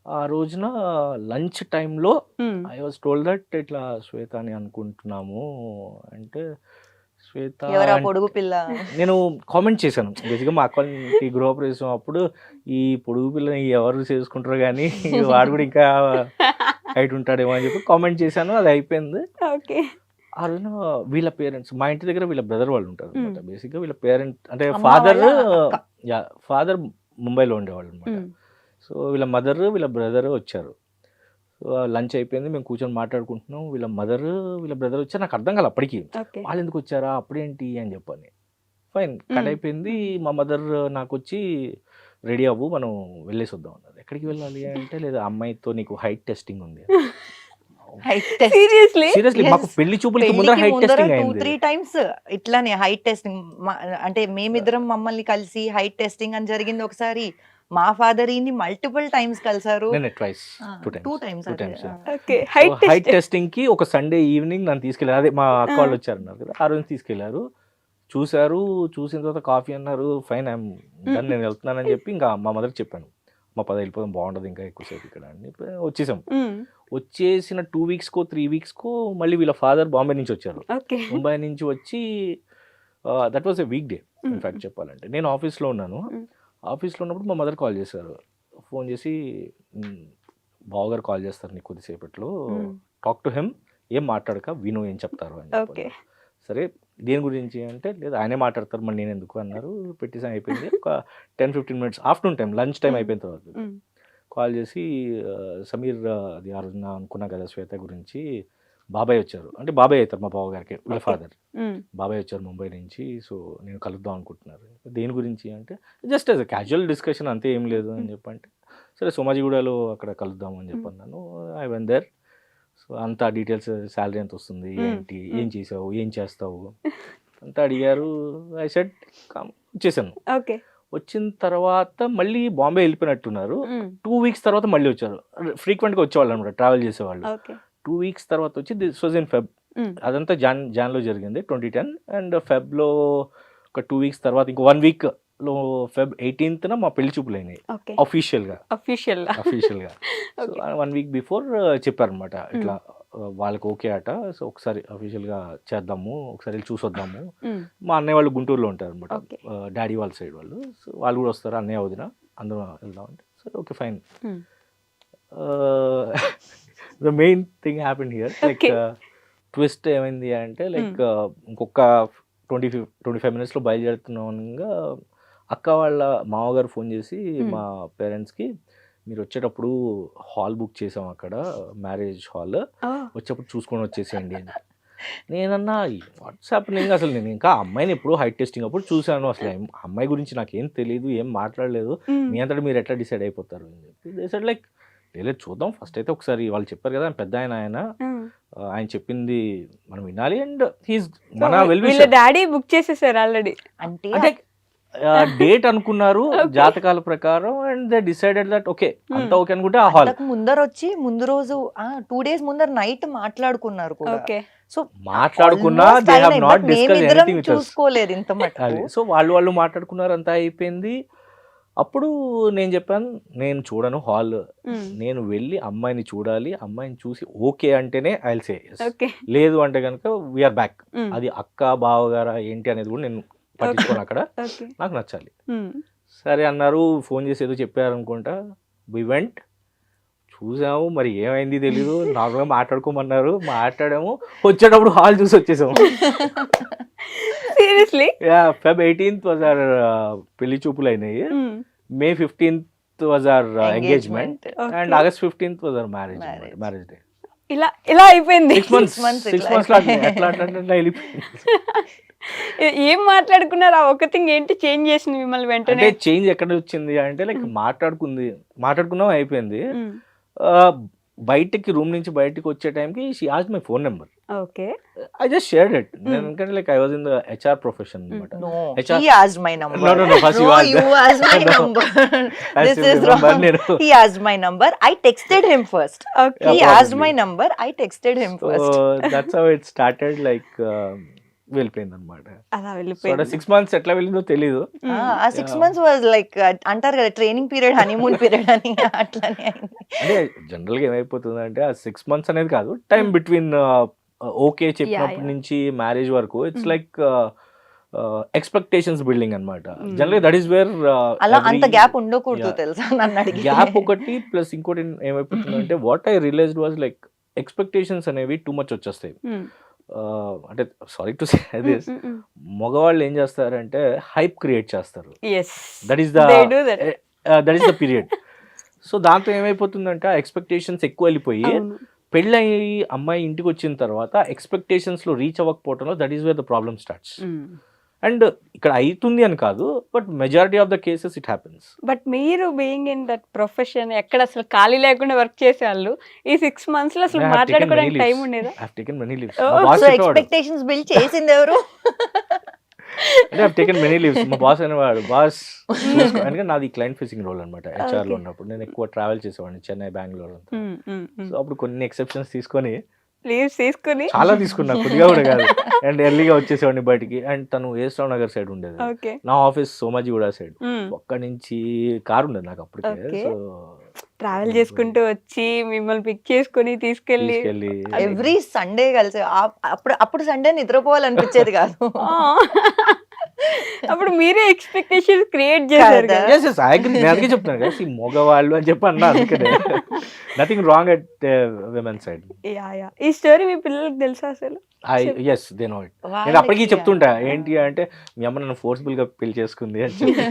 Speaker 2: ఆ రోజున లంచ్ టైంలో ఐ వాజ్ టోల్డ్ దట్ ఇట్లా శ్వేత అని అనుకుంటున్నాము అంటే, శ్వేత
Speaker 3: ఎవరా పొడుగు పిల్ల?
Speaker 2: నేను కామెంట్ చేశాను బేసిక్గా మా అక్క ఈ గృహప్రవేశం అప్పుడు, ఈ పొడుగు పిల్లని ఎవరు చేసుకుంటారు కానీ వాడు కూడా ఇంకా హైట్ ఉంటాడేమో అని చెప్పి కామెంట్ చేశాను, అది అయిపోయింది.
Speaker 1: ఓకే.
Speaker 3: ఆ
Speaker 2: రోజున వీళ్ళ పేరెంట్స్, మా ఇంటి దగ్గర వీళ్ళ బ్రదర్ వాళ్ళు ఉంటారు అనమాట. బేసిక్గా వీళ్ళ పేరెంట్ అంటే
Speaker 3: అమ్మ
Speaker 2: ఫాదర్,
Speaker 3: వాళ్ళ అక్క.
Speaker 2: ఫాదర్ ముంబైలో ఉండేవాళ్ళు అనమాట. సో వీళ్ళ మదర్, వీళ్ళ బ్రదర్ వచ్చారు. సో లంచ్ అయిపోయింది, మేము కూర్చొని మాట్లాడుకుంటున్నాం. వీళ్ళ మదర్, వీళ్ళ బ్రదర్ వచ్చారు. నాకు అర్థం కాదు అప్పటికి,
Speaker 1: ఓకే.
Speaker 2: వాళ్ళు ఎందుకు వచ్చారా, అప్పుడేంటి అని చెప్పని. ఫైన్, కట్ అయిపోయింది. మా మదర్ నాకు వచ్చి రెడీ అవ్వు మనం వెళ్ళేసి వద్దాం అన్నారు. ఎక్కడికి వెళ్ళాలి అంటే, లేదా అమ్మాయితో నీకు హైట్ టెస్టింగ్ ఉంది.
Speaker 1: సీరియస్లీ?
Speaker 2: సీరియస్లీ మాకు పెళ్లి చూపులకి ముందర హైట్ టెస్టింగ్ అయింది.
Speaker 3: 2-3 times ఇట్లానే హైట్ టెస్టింగ్. అంటే మేమిద్దరం మమ్మల్ని కలిసి హైట్ టెస్టింగ్ అని జరిగింది ఒకసారి. మా ఫాదర్ ఈని మల్టిపుల్ టైమ్స్ కలిసారు.
Speaker 2: Twice, 2
Speaker 3: times.
Speaker 1: Okay.
Speaker 2: Height testing కి ఒక సండే ఈవినింగ్ నన్ను తీసుకెళ్ళారు. అదే మా అక్క వాళ్ళు వచ్చారన్నారు కదా, ఆ రోజు తీసుకెళ్లారు. చూసారు, చూసిన తర్వాత కాఫీ అన్నారు, ఫైన్ ఐఎమ్ డన్, నేను వెళ్తున్నానని చెప్పి ఇంకా మా మదర్కి చెప్పాను, మా పద వెళ్ళిపోదాం, బాగుంటుంది ఇంకా ఎక్కువసేపు ఇక్కడ అని చెప్పి వచ్చేసాం. వచ్చేసిన 2 weeksకో 3 weeksకో మళ్ళీ వీళ్ళ ఫాదర్ బాంబే నుంచి వచ్చారు.
Speaker 1: ఓకే.
Speaker 2: ముంబై నుంచి వచ్చి, that was a week day in fact చెప్పాలంటే. నేను ఆఫీస్లో ఉన్నాను. ఆఫీస్లో ఉన్నప్పుడు మా మదర్ కాల్ చేశారు, ఫోన్ చేసి బావగారు కాల్ చేస్తారు నీకు కొద్దిసేపట్లో, టాక్ టు హిమ్, ఏం మాట్లాడక విను ఏం చెప్తారు అని చెప్పారు. సరే దేని గురించి అంటే, లేదు ఆయనే మాట్లాడతారు మరి నేను ఎందుకు అన్నారు. పెట్టేసాం, అయిపోయింది. ఒక 10-15 minutes afternoon time, lunch time అయిపోయిన తర్వాత కాల్ చేసి సమీర్ అది ఆ రోజున అనుకున్నా కదా శ్వేత గురించి, బాబాయ్ వచ్చారు, అంటే బాబాయ్ అవుతారు మా బావ గారికి, వీళ్ళ ఫాదర్. బాబాయ్ వచ్చారు ముంబై నుంచి, సో నేను కలుద్దాం అనుకుంటున్నారు. దేని గురించి అంటే జస్ట్ యాజ్ క్యాజువల్ డిస్కషన్, అంతే, ఏం లేదు అని చెప్పంటే, సరే సోమాజిగూడలో అక్కడ కలుద్దాం అని చెప్పన్నాను. I went there. సో అంతా డీటెయిల్స్, శాలరీ ఎంత వస్తుంది, ఏంటి, ఏం చేసావు, ఏం చేస్తావు అంతా అడిగారు. ఐ సెడ్ వచ్చేసాను.
Speaker 1: ఓకే.
Speaker 2: వచ్చిన తర్వాత మళ్ళీ బాంబే వెళ్ళిపోయినట్టున్నారు. 2 వీక్స్ తర్వాత మళ్ళీ వచ్చారు. ఫ్రీక్వెంట్గా వచ్చేవాళ్ళు అనమాట, ట్రావెల్ చేసేవాళ్ళు. 2 వీక్స్ తర్వాత వచ్చి దిస్ వాజ్ ఇన్ ఫెబ్. అదంతా జాన్లో జరిగింది 2010. అండ్ ఫెబ్లో ఒక 2 వీక్స్ తర్వాత ఇంకో 1 వీక్లో ఫెబ్ 18th మా పెళ్లి చూపులు అయినాయి అఫీషియల్గా. సో 1 వీక్ బిఫోర్ చెప్పారనమాట, ఇట్లా వాళ్ళకి ఓకే అట, సో ఒకసారి అఫీషియల్గా చేద్దాము, ఒకసారి వెళ్ళి చూసొద్దాము. మా అన్నయ్య వాళ్ళు గుంటూరులో ఉంటారు అనమాట, డాడీ వాళ్ళ సైడ్ వాళ్ళు. సో వాళ్ళు కూడా వస్తారు, అన్నయ్య వదిన, అందరూ వెళ్దాం అంటే సరే okay fine. The main thing happened here, like twist ఏమైంది అంటే, లైక్ ఇంకొక 25 minutesలో బయలుదేరుతున్నాగా అక్క వాళ్ళ మామగారు ఫోన్ చేసి మా పేరెంట్స్కి, మీరు వచ్చేటప్పుడు హాల్ బుక్ చేసాం అక్కడ, మ్యారేజ్ హాల్, వచ్చేటప్పుడు చూసుకొని వచ్చేసేయండి అని. నేనన్నా వాట్సాప్ నేను అసలు నేను ఇంకా అమ్మాయిని ఎప్పుడు హైట్ టెస్టింగ్ అప్పుడు చూశాను, అసలు అమ్మాయి గురించి నాకు ఏం తెలియదు, ఏం మాట్లాడలేదు, మీ అంతటా మీరు ఎట్లా డిసైడ్ అయిపోతారు అని చెప్పి. దే సెడ్ లైక్ లేదు చూద్దాం, ఫస్ట్ అయితే ఒకసారి వాళ్ళు చెప్పారు కదా పెద్ద ఆయన చెప్పింది మనం వినాలి. అండ్ హీస్ మన వెల్ విషర్.
Speaker 1: డాడీ బుక్ చేసేసారు ఆల్రెడీ,
Speaker 3: అంటే
Speaker 2: డేట్ అనుకున్నారు జాతకాల ప్రకారం. And they decided that okay, అంతా ఓకే అనుకుంటే ఆ హాల్
Speaker 3: ముందు రోజు 2 days ముందర నైట్ మాట్లాడుకున్నారు కూడా. సో
Speaker 2: మాట్లాడుకున్నా they have not discussed anything with us.
Speaker 3: చూసుకోలేదు ఇంత మటుకు.
Speaker 2: సో వాళ్ళు మాట్లాడుకున్నారు, అంతా అయిపోయింది. అప్పుడు నేను చెప్పాను, నేను చూడను హాల్, నేను వెళ్ళి అమ్మాయిని చూడాలి, అమ్మాయిని చూసి ఓకే అంటేనే ఐ విల్ సే yes, లేదు అంటే కనుక వీఆర్ బ్యాక్. అది అక్క బావగారా ఏంటి అనేది కూడా నేను పట్టించుకోను, అక్కడ నాకు నచ్చాలి. సరే అన్నారు, ఫోన్ చేసి ఏదో చెప్పారు అనుకుంటా. వి వెంట్, చూసాము, మరి ఏమైంది తెలీదు, నార్మల్గా మాట్లాడుకోమన్నారు, మాట్లాడాము, వచ్చేటప్పుడు హాల్ చూసి వచ్చేసాము.
Speaker 1: Seriously?
Speaker 2: Feb 18th was our పెళ్లి చూపులు అయినాయి. May 15th was our engagement. And August 15th was our marriage day.
Speaker 1: ఇలా అయిపోయింది.
Speaker 2: 6 months ఎట్లా అంటే
Speaker 1: ఏం మాట్లాడుకున్నారు? ఆ ఒక థింగ్ ఏంటి చేంజ్ చేసింది మిమ్మల్ని వెంటనే?
Speaker 2: చేంజ్ ఎక్కడ వచ్చింది అంటే, లైక్ మాట్లాడుకున్నాం అయిపోయింది. బయటికి రూమ్ నుంచి బయటికి వచ్చే టైంకి she asked my phone number.
Speaker 1: Okay.
Speaker 2: I just shared it. ఎందుకంటే like I was in the HR profession అన్నమాట.
Speaker 3: No,
Speaker 2: HR...
Speaker 3: he asked my number.
Speaker 2: No, first
Speaker 3: no, you asked my number. This is wrong. He asked my number. I texted him first. Okay. He asked my number. I texted him first.
Speaker 2: So that's how it started. Like వెళ్ళిపోయింది అనమాట.
Speaker 1: అలా వెళ్ళిపోయింది.
Speaker 2: 6 months ఎట్లా వెళ్ళిందో తెలీదు.
Speaker 3: ఆ 6 months was like అంటారు కదా ట్రైనింగ్ పీరియడ్, హనీమూన్ పీరియడ్ అని, అట్లానే అయింది.
Speaker 2: అంటే జనరల్ గా ఏమైపోతుంది అంటే ఆ 6 months అనేది కాదు, టైం బిట్వీన్ ఓకే చెప్పినప్పటి నుంచి మ్యారేజ్ వరకు ఇట్స్ లైక్ ఎక్స్పెక్టేషన్స్ బిల్డింగ్ అనమాట. జనరల్ దట్ ఈస్ వేర్
Speaker 3: అలా అంత గ్యాప్ ఉండకూడదు తెలుసా నన్ను అడిగి.
Speaker 2: గ్యాప్ ఒకటి ప్లస్ ఇంకోటి ఏమైపోతుంది అంటే, what I realized was like expectations అనేవి టూ మచ్ వచ్చేస్తాయి. అంటే సారీ టు సే దిస్, మగవాళ్ళు ఏం చేస్తారంటే హైప్ క్రియేట్ చేస్తారు. That is the period. So దాంతో ఏమైపోతుందంటే ఆ ఎక్స్పెక్టేషన్స్ ఎక్కువ వెళ్ళిపోయి పెళ్ళయి అమ్మాయి ఇంటికి వచ్చిన తర్వాత ఎక్స్పెక్టేషన్స్ లో రీచ్ అవ్వకపోవడంలో that is where the problem starts. And ఇక్కడ అవుతుంది అని కాదు, but majority of the cases it happens.
Speaker 1: But మీరు బీయింగ్ ఇన్ దట్ ప్రొఫెషన్, ఎక్కడ అసలు ఖాళీ లేకుండా వర్క్ చేసే వాళ్ళు, ఈ 6 months లో అసలు మాట్లాడుకోవడానికి టైం ఉండేదా?
Speaker 2: I've taken many leaves.
Speaker 3: So expectations build చేసింది ఎవరు?
Speaker 2: అంటే I've taken many leaves. మా బాస్ అనేవాడు, బాస్ ఎందుకంటే నాది క్లయింట్ ఫేసింగ్ రోల్ అనమాట. HR లో ఉన్నప్పుడు నేను ఎక్కువ ట్రావెల్ చేసేవాడిని, చెన్నై, బెంగళూరు అంతా. సో అప్పుడు కొన్ని ఎక్సెప్షన్స్ తీసుకొని
Speaker 1: లీవ్స్ తీసుకుని
Speaker 2: చాలా తీసుకున్నా, కొద్దిగా కూడా కాదు. అండ్ ఎర్లీగా వచ్చేసేవాడిని బయటికి. అండ్ తను ఏస్రావు నగర్ సైడ్ ఉండేది, నా ఆఫీస్ సోమాజిగూడ సైడ్. ఒక్క నుంచి కారు ఉండేది నాకు అప్పటికే. సో
Speaker 1: ట్రావెల్ చేసుకుంటూ వచ్చి మిమ్మల్ని పిక్ చేసుకుని తీసుకెళ్ళి
Speaker 3: ఎవ్రీ సండే కలిసి, అప్పుడు సండే నిద్రపోవాలనిపించేది కాదు.
Speaker 1: అప్పుడు మీరే ఎక్స్పెక్టేషన్స్ క్రియేట్ చేశారు.
Speaker 2: అందుకే చెప్తాను కదా, ఈ మగవాళ్ళు అని చెప్పి అన్నా, అందుకనే nothing wrong at women side.
Speaker 1: ఈ స్టోరీ మీ పిల్లలకు తెలుసా అసలు?
Speaker 2: Yes, they know it. నేను అప్పటికీ చెప్తుంటా, ఏంటి అంటే మీ అమ్మ నన్ను ఫోర్స్ఫుల్ గా పెళ్లి చేసుకుంది అని చెప్పి.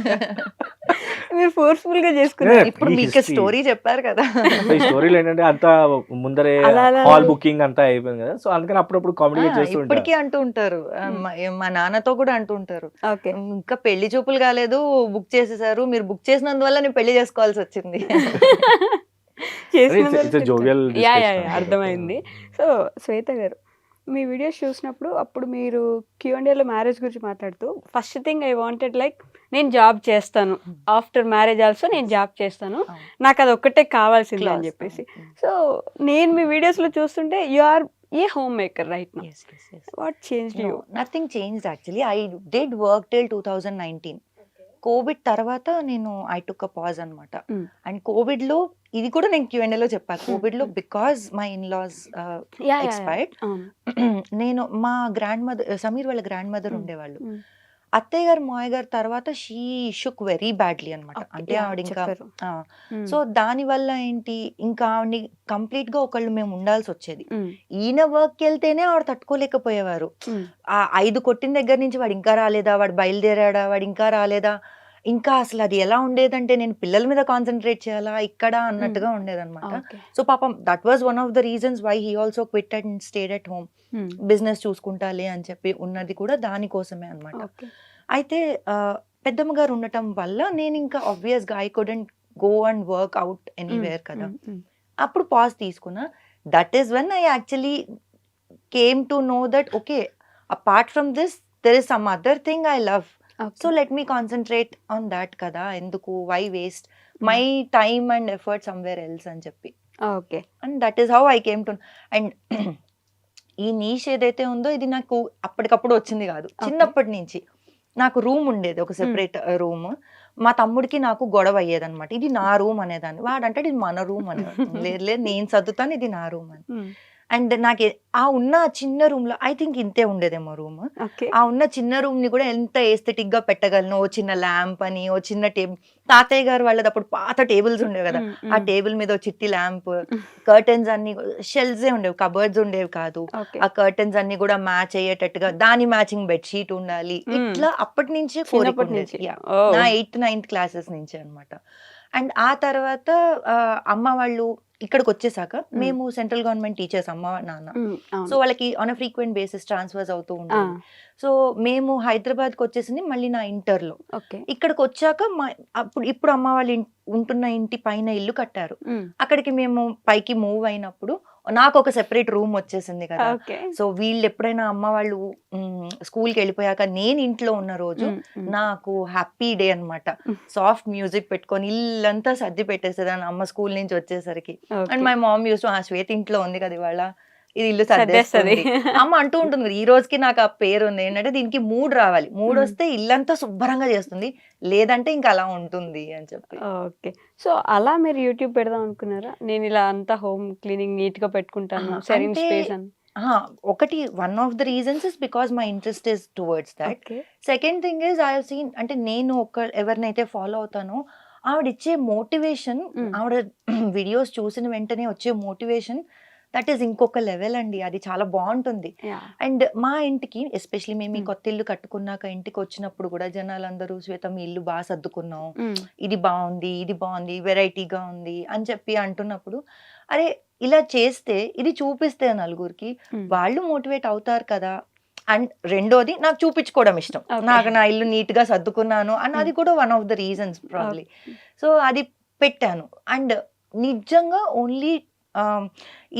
Speaker 1: మీరు ఫోర్స్ఫుల్ గా చేసుకున్నారు.
Speaker 3: ఇప్పుడు మీకు
Speaker 2: history.
Speaker 3: స్టోరీ చెప్పారు కదా.
Speaker 2: ఈ స్టోరీలు ఏంటంటే అంతా ముందరే
Speaker 1: అలా అలా
Speaker 2: హాల్
Speaker 1: అలా.
Speaker 2: బుకింగ్ అంతా అయిపోయింది కదా, సో అందుకని అప్పుడప్పుడు కామెడీ చేస్తూ ఉంటారు.
Speaker 3: ఇప్పటికీ అంటూ ఉంటారు. మా నాన్నతో కూడా అంటూ ఉంటారు,
Speaker 1: ఓకే.
Speaker 3: ఇంకా పెళ్లి చూపులు కాలేదు, బుక్ చేసేసారు, మీరు బుక్ చేసినందువల్ల నేను పెళ్లి చేసుకోవాల్సి వచ్చింది.
Speaker 2: It's a jovial
Speaker 1: yeah
Speaker 2: discussion.
Speaker 1: అర్థమైంది. సో శ్వేత గారు, మీ వీడియోస్ చూసినప్పుడు అప్పుడు మీరు Q&Aలో మ్యారేజ్ గురించి మాట్లాడుతూ first thing I wanted like నేను జాబ్ చేస్తాను, ఆఫ్టర్ మ్యారేజ్ ఆల్సో నేను జాబ్ చేస్తాను, నాకు అది ఒక్కటే కావాల్సింది అని చెప్పేసి. సో నేను మీ వీడియోస్లో చూస్తుంటే you are a home maker right now. What change you?
Speaker 3: Nothing change actually. I did work till 2019. Covid తర్వాత నేను ఐ టుక్ అ పాజ్ అనమాట. అండ్ కోవిడ్ లో ఇది కూడా నేను Q&Aలో చెప్పాను. కోవిడ్ లో because my in laws expired, నేను మా గ్రాండ్ మదర్, సమీర్ వాళ్ళ గ్రాండ్ మదర్ ఉండేవాళ్ళు, అత్తయ్య గారు మావయ్య గారు తర్వాత షీ షుక్ వెరీ బ్యాడ్లీ అనమాట. అంటే ఆవిడ ఇంకా సో దాని వల్ల ఏంటి, ఇంకా ఆవిడని కంప్లీట్ గా ఒకళ్ళు మేము ఉండాల్సి వచ్చేది. ఈయన వర్క్ వెళ్తేనే ఆవిడ తట్టుకోలేకపోయేవారు. ఆ 5 కొట్టిన దగ్గర నుంచి వాడు ఇంకా రాలేదా, వాడు బయలుదేరాడా, వాడు ఇంకా రాలేదా, ఇంకా అసలు అది ఎలా ఉండేదంటే నేను పిల్లల మీద కాన్సన్ట్రేట్ చేయాలా ఇక్కడ అన్నట్టుగా ఉండేదన్నమాట. సో పాపం that was one of the reasons why he also quit and stayed at home. Business చూసుకుంటాలే అని చెప్పి ఉన్నది కూడా దానికోసమే అనమాట. అయితే పెద్దమ్మ గారు ఉండటం వల్ల నేను ఇంకా ఆబ్వియస్ గా I couldn't go and work out anywhere కదా. అప్పుడు పాజ్ తీసుకున్నా. That is when I actually came to know that okay, apart from this there is some other thing I love. So let me concentrate on that కదా, ఎందుకు why waste my time and effort somewhere else అని చెప్పి.
Speaker 1: Okay.
Speaker 3: And that is how I came to. And ఈ niche ఏదైతే ఉందో ఇది నాకు అప్పటికప్పుడు వచ్చింది కాదు, చిన్నప్పటి నుంచి. నాకు రూమ్ ఉండేది, ఒక సెపరేట్ రూమ్. మా తమ్ముడికి నాకు గొడవ అయ్యేది అనమాట, ఇది నా రూమ్ అనేదాన్ని. వాడంటే ఇది మన రూమ్ అనేవాడు. లేదు లేదు నేను చదువుతాను, ఇది నా రూమ్ అని. అండ్ నాకు ఆ ఉన్న చిన్న రూమ్ లో ఐ థింక్ ఇంతే ఉండేదేమో రూమ్. ఆ ఉన్న చిన్న రూమ్ ని కూడా ఎంత ఎస్థెటిక్ గా పెట్టగలను, ఓ చిన్న ల్యాంప్ అని, ఓ చిన్న టేబుల్, తాతయ్య గారు వాళ్ళది అప్పుడు పాత టేబుల్స్ ఉండేవి కదా, ఆ టేబుల్ మీద ఓ చిట్టి ల్యాంప్, కర్టెన్స్ అన్ని షెల్ఫ్స్ ఉండేవి, కబర్డ్స్ ఉండేవి కాదు. ఆ కర్టెన్స్ అన్ని కూడా మ్యాచ్ అయ్యేటట్టుగా దాని మ్యాచింగ్ బెడ్షీట్ ఉండాలి. ఇట్లా అప్పటి నుంచే కోరిక ఉండేది. నా 8th 9th క్లాసెస్ నుంచి అనమాట. అండ్ ఆ తర్వాత అమ్మ వాళ్ళు ఇక్కడికి వచ్చేసాక, మేము సెంట్రల్ గవర్నమెంట్ టీచర్స్ అమ్మ నాన్న, సో వాళ్ళకి on a frequent basis transfers అవుతూ ఉంటాయి. సో మేము హైదరాబాద్కి వచ్చేసింది మళ్ళీ నా ఇంటర్లో. ఇక్కడికి వచ్చాక ఇప్పుడు అమ్మ వాళ్ళు ఉంటున్న ఇంటి పైన ఇల్లు కట్టారు. అక్కడికి మేము పైకి మూవ్ అయినప్పుడు నాకు ఒక సెపరేట్ రూమ్ వచ్చేసింది కదా. సో వీళ్ళు ఎప్పుడైనా అమ్మ వాళ్ళు స్కూల్కి వెళ్ళిపోయాక నేను ఇంట్లో ఉన్న రోజు నాకు హ్యాపీ డే అనమాట. సాఫ్ట్ మ్యూజిక్ పెట్టుకొని ఇల్లంతా సర్ది పెట్టేసేదాన్ని అమ్మ స్కూల్ నుంచి వచ్చేసరికి. And my mom use to, ఆ శ్వేత ఇంట్లో ఉంది కదా ఇవాళ, ఇది ఇల్లు సర్దేస్తుంది అమ్మ అంటూ ఉంటుంది. ఈ రోజుకి నాకు ఆ పేరు ఉంది ఏంటంటే, దీనికి మూడ్ రావాలి, మూడ్ వస్తే ఇల్లంతా శుభ్రంగా చేస్తుంది, లేదంటే ఇంకా అలా ఉంటుంది అని చెప్పి.
Speaker 1: ఓకే. సో అలా మీరు యూట్యూబ్ పెడదాం అనుకున్నారా? నేను ఇలా అంతా హోమ్ క్లీనింగ్ నీట్ గా పెట్టుకుంటాను, సెరింగ్ స్పేస్ అని.
Speaker 3: ఒకటి one of the reasons is because my interest is towards that. Second thing is I have seen, అంటే నేను ఎవరినైతే ఫాలో అవుతానో ఆవిడ ఇచ్చే మోటివేషన్, ఆవిడ వీడియోస్ చూసిన వెంటనే వచ్చే మోటివేషన్, దట్ ఈస్ ఇంకొక లెవెల్ అండి. అది చాలా బాగుంటుంది. అండ్ మా ఇంటికి ఎస్పెషలీ మేము ఈ కొత్త ఇల్లు కట్టుకున్నాక ఇంటికి వచ్చినప్పుడు కూడా జనాలందరూ శ్వేత మీ ఇల్లు బాగా సర్దుకున్నాం, ఇది బాగుంది, ఇది బాగుంది, వెరైటీగా ఉంది అని చెప్పి అంటున్నప్పుడు, అరే ఇలా చేస్తే, ఇది చూపిస్తే నలుగురికి, వాళ్ళు మోటివేట్ అవుతారు కదా. అండ్ రెండోది నాకు చూపించుకోవడం ఇష్టం, నాకు నా ఇల్లు నీట్ గా సర్దుకున్నాను అన్నది కూడా one of the reasons probably. So అది పెట్టాను. అండ్ నిజంగా ఓన్లీ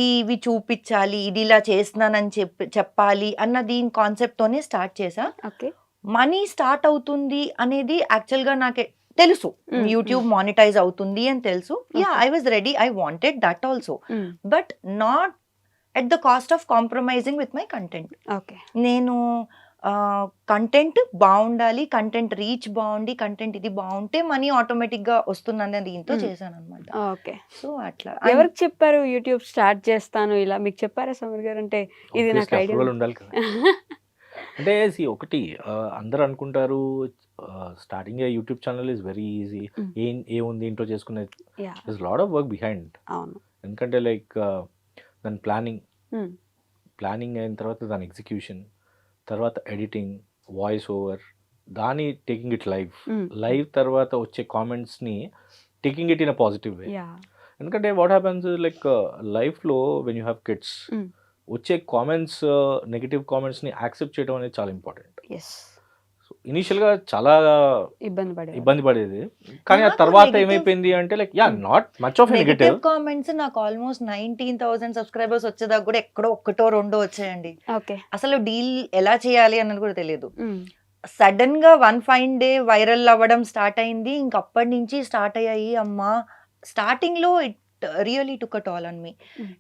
Speaker 3: ఇవి చూపించాలి, ఇది ఇలా చేస్తున్నానని చెప్పాలి అన్న దీని కాన్సెప్ట్ తోనే స్టార్ట్ చేసా. మనీ స్టార్ట్ అవుతుంది అనేది యాక్చువల్ గా నాకు తెలుసు, యూట్యూబ్ మానిటైజ్ అవుతుంది అని తెలుసు. I was ready, I wanted that also, but not at the cost of compromising with my content. నేను కంటెంట్ బాగుండాలి, కంటెంట్ రీచ్ బాగుండి, కంటెంట్ ఇది బాగుంటే మనీ ఆటోమేటిక్ గా వస్తుందని దీంతో చేశాను అనమాట.
Speaker 1: ఓకే.
Speaker 3: సో అట్లా.
Speaker 1: ఎవరికి చెప్పారు యూట్యూబ్ స్టార్ట్ చేస్తాను ఇలా? మీకు చెప్పారా సమీర్ గారు? అంటే ఇది నాకు ఐడియా
Speaker 2: ఉండాలి కదా. అంటే ఒకటి అందరూ అనుకుంటారు starting YouTube channel is very easy, ఏముంది ఇంట్లో చేసుకునేది. This lot of work behind. ఎందుకంటే లైక్ దాని ప్లానింగ్ అయిన తర్వాత దాని ఎగ్జిక్యూషన్, తర్వాత ఎడిటింగ్, వాయిస్ ఓవర్, దాని taking it live
Speaker 1: Mm.
Speaker 2: Live తర్వాత వచ్చే కామెంట్స్ని taking it in a positive way.
Speaker 1: Yeah
Speaker 2: ఎందుకంటే వాట్ హ్యాపెన్స్ లైక్ లైఫ్లో when you have kids
Speaker 1: Mm.
Speaker 2: వచ్చే కామెంట్స్ నెగిటివ్ కామెంట్స్ని యాక్సెప్ట్ చేయడం అనేది చాలా ఇంపార్టెంట్.
Speaker 1: ఎస్
Speaker 2: సో ఇనీషియల్గా చాలా
Speaker 1: ఇబ్బంది
Speaker 2: పడేది, కానీ ఆ
Speaker 3: నాకు
Speaker 2: తర్వాత
Speaker 3: negative-
Speaker 2: ఏమైపోయింది అంటే like yeah not much of negative.
Speaker 3: Negative comments నాకు ఆల్మోస్ట్ 19,000 సబ్స్క్రైబర్స్ వచ్చేదాకా కూడా ఎక్కడో ఒకటో రెండో వచ్చాయండి.
Speaker 1: ఓకే
Speaker 3: అసలు డీల్ ఎలా చేయాలి అన్నది కూడా తెలియదు. సడన్ గా వన్ ఫైన్ డే వైరల్ అవ్వడం స్టార్ట్ అయింది. ఇంక అప్పటి నుంచి స్టార్ట్ అయ్యాయి. అమ్మా స్టార్టింగ్ లో it really took a toll on me.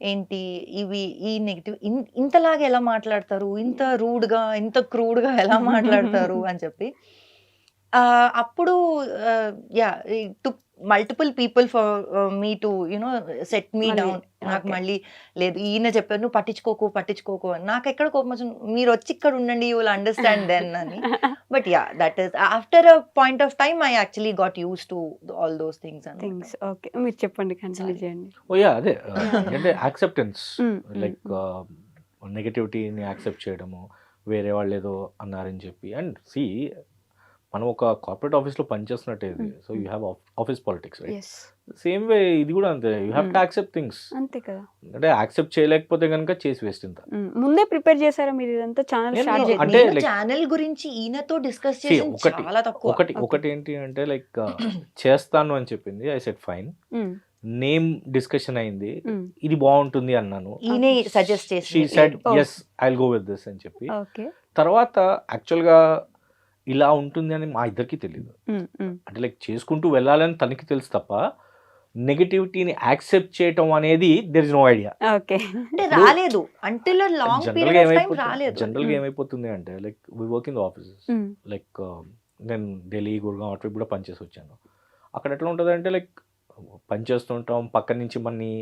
Speaker 3: ఏంటి ఇవి ఈ నెగిటివ్ ఇంతలాగా ఎలా మాట్లాడతారు, ఇంత రూడ్ గా ఇంత క్రూడ్ గా ఎలా మాట్లాడతారు అని చెప్పి అప్పుడు yeah took multiple people for me to you know set me
Speaker 1: మళ్ళీ,
Speaker 3: డౌన్. నాకు
Speaker 1: okay.
Speaker 3: మళ్ళీ లేదు ఈయన చెప్పారు నువ్వు పట్టించుకోకు అని. నాకు ఎక్కడ కోపం వచ్చింది, మీరు వచ్చి ఇక్కడ ఉండండి యూ విల్ అండర్స్టాండ్ దెన్ అని. But yeah that is after a point of time I actually got use to all those things.
Speaker 1: Things okay మీరు చెప్పండి కంటిన్యూ చేయండి.
Speaker 2: ఓ యా అదే అంటే యాక్సెప్టెన్స్
Speaker 1: Mm,
Speaker 2: లైక్ నెగటివిటీని యాక్సెప్ట్ చేయడము, వేరే వాళ్ళు ఏదో అన్నారని చెప్పి. అండ్ సి మనం ఒక కార్పొరేట్ ఆఫీస్లో పనిచేస్తున్నట్టే ఇది.
Speaker 1: Mm.
Speaker 2: So you have office politics right.
Speaker 1: Yes
Speaker 2: same way ఇది కూడా అంతే, you have to accept things.
Speaker 1: అంతే కదా.
Speaker 2: అంటే యాక్సెప్ట్ చేయలేకపోతే కనుక చేసి వేస్ట్ ఇంత.
Speaker 1: ముందే ప్రిపేర్ చేశారా మీరు ఇదంతా ఛానల్
Speaker 2: నేను
Speaker 1: స్టార్ట్ చేసి?
Speaker 2: అంటే like-
Speaker 3: ఛానల్ గురించి ఈయనతో డిస్కస్
Speaker 2: See,
Speaker 3: చేసి
Speaker 2: ఒకటి-
Speaker 3: చాలా తక్కువ.
Speaker 2: ఒకటి ఏంటి అంటే లైక్ చేస్తాను అని చెప్పింది, I said fine. Name discussion అయింది, ఇది బాగుంటుంది అన్నాను.
Speaker 3: ఈయనే సజెస్ట్
Speaker 2: షీ
Speaker 3: చేసి
Speaker 2: said
Speaker 1: Oh.
Speaker 2: Yes I will go with this అని చెప్పి.
Speaker 1: ఓకే
Speaker 2: తర్వాత యాక్చువల్గా ఇలా ఉంటుంది అని మా ఇద్దరికి తెలియదు. అంటే లైక్ చేసుకుంటూ వెళ్ళాలని తనకి తెలుసు తప్ప నెగటివిటీని యాక్సెప్ట్ చేయటం అనేది there is no idea.
Speaker 1: Okay
Speaker 3: అంటే రాలేదు అంటిల్ లాంగ్
Speaker 2: జనరల్గా
Speaker 3: పీరియడ్ ఆఫ్ టైం రాలేదు.
Speaker 2: జనరల్గా ఏమైపోతుంది అంటే like we work in the offices. Like నేను ఢిల్లీ, గుర్గాం అటువైపు కూడా పనిచేసి వచ్చాను. అక్కడ ఎట్లా ఉంటుంది అంటే లైక్ పని చేస్తుంటాం, పక్క నుంచి మనని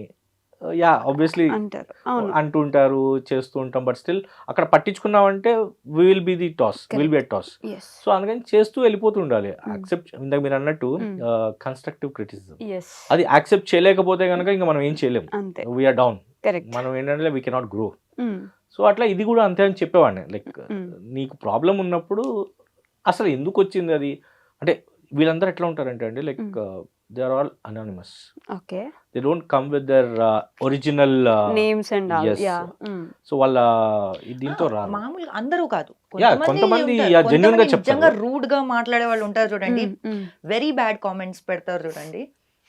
Speaker 2: యా ఆబ్వియస్లీ
Speaker 1: అంటారు. అవును
Speaker 2: అంటుంటారు, చేస్తూ ఉంటాం. బట్ స్టిల్ అక్కడ పట్టించుకున్నామంటే we will be the toss, will be a toss.
Speaker 1: Yes
Speaker 2: so అందుకని చేస్తూ వెళ్ళిపోతూ ఉండాలి. యాక్సెప్ట్ ఇందాక మీరు అన్నట్టు కన్స్ట్రక్టివ్ క్రిటిసిజం,
Speaker 1: ఎస్
Speaker 2: అది యాక్సెప్ట్ చేయలేకపోతే కనుక ఇంకా మనం ఏం చేయలేము,
Speaker 1: అంతే
Speaker 2: వీఆర్ డౌన్.
Speaker 1: కరెక్ట్.
Speaker 2: మనం ఏంటంటే వీ కెనాట్ గ్రో. సో అట్లా ఇది కూడా అంతే అని చెప్పేవాడిని. లైక్ నీకు ప్రాబ్లం ఉన్నప్పుడు అసలు ఎందుకు వచ్చింది అది అంటే వీళ్ళందరూ ఎట్లా ఉంటారంటే అండి like they are all anonymous.
Speaker 1: Okay
Speaker 2: they don't come with their original
Speaker 1: names and all.
Speaker 2: yes.
Speaker 1: Yeah
Speaker 2: so వాళ్ళ దీంతో రారు.
Speaker 3: మామూలుగా అందరూ కాదు,
Speaker 2: కొంతమంది
Speaker 3: ఉంటారు.
Speaker 2: yeah, genuine గా
Speaker 3: కొంతమంది
Speaker 2: చెప్తారు.
Speaker 3: నిజంగా రూడ్ గా మాట్లాడే వాళ్ళు ఉంటారు చూడండి, వెరీ బ్యాడ్ కామెంట్స్ పెడతారు చూడండి.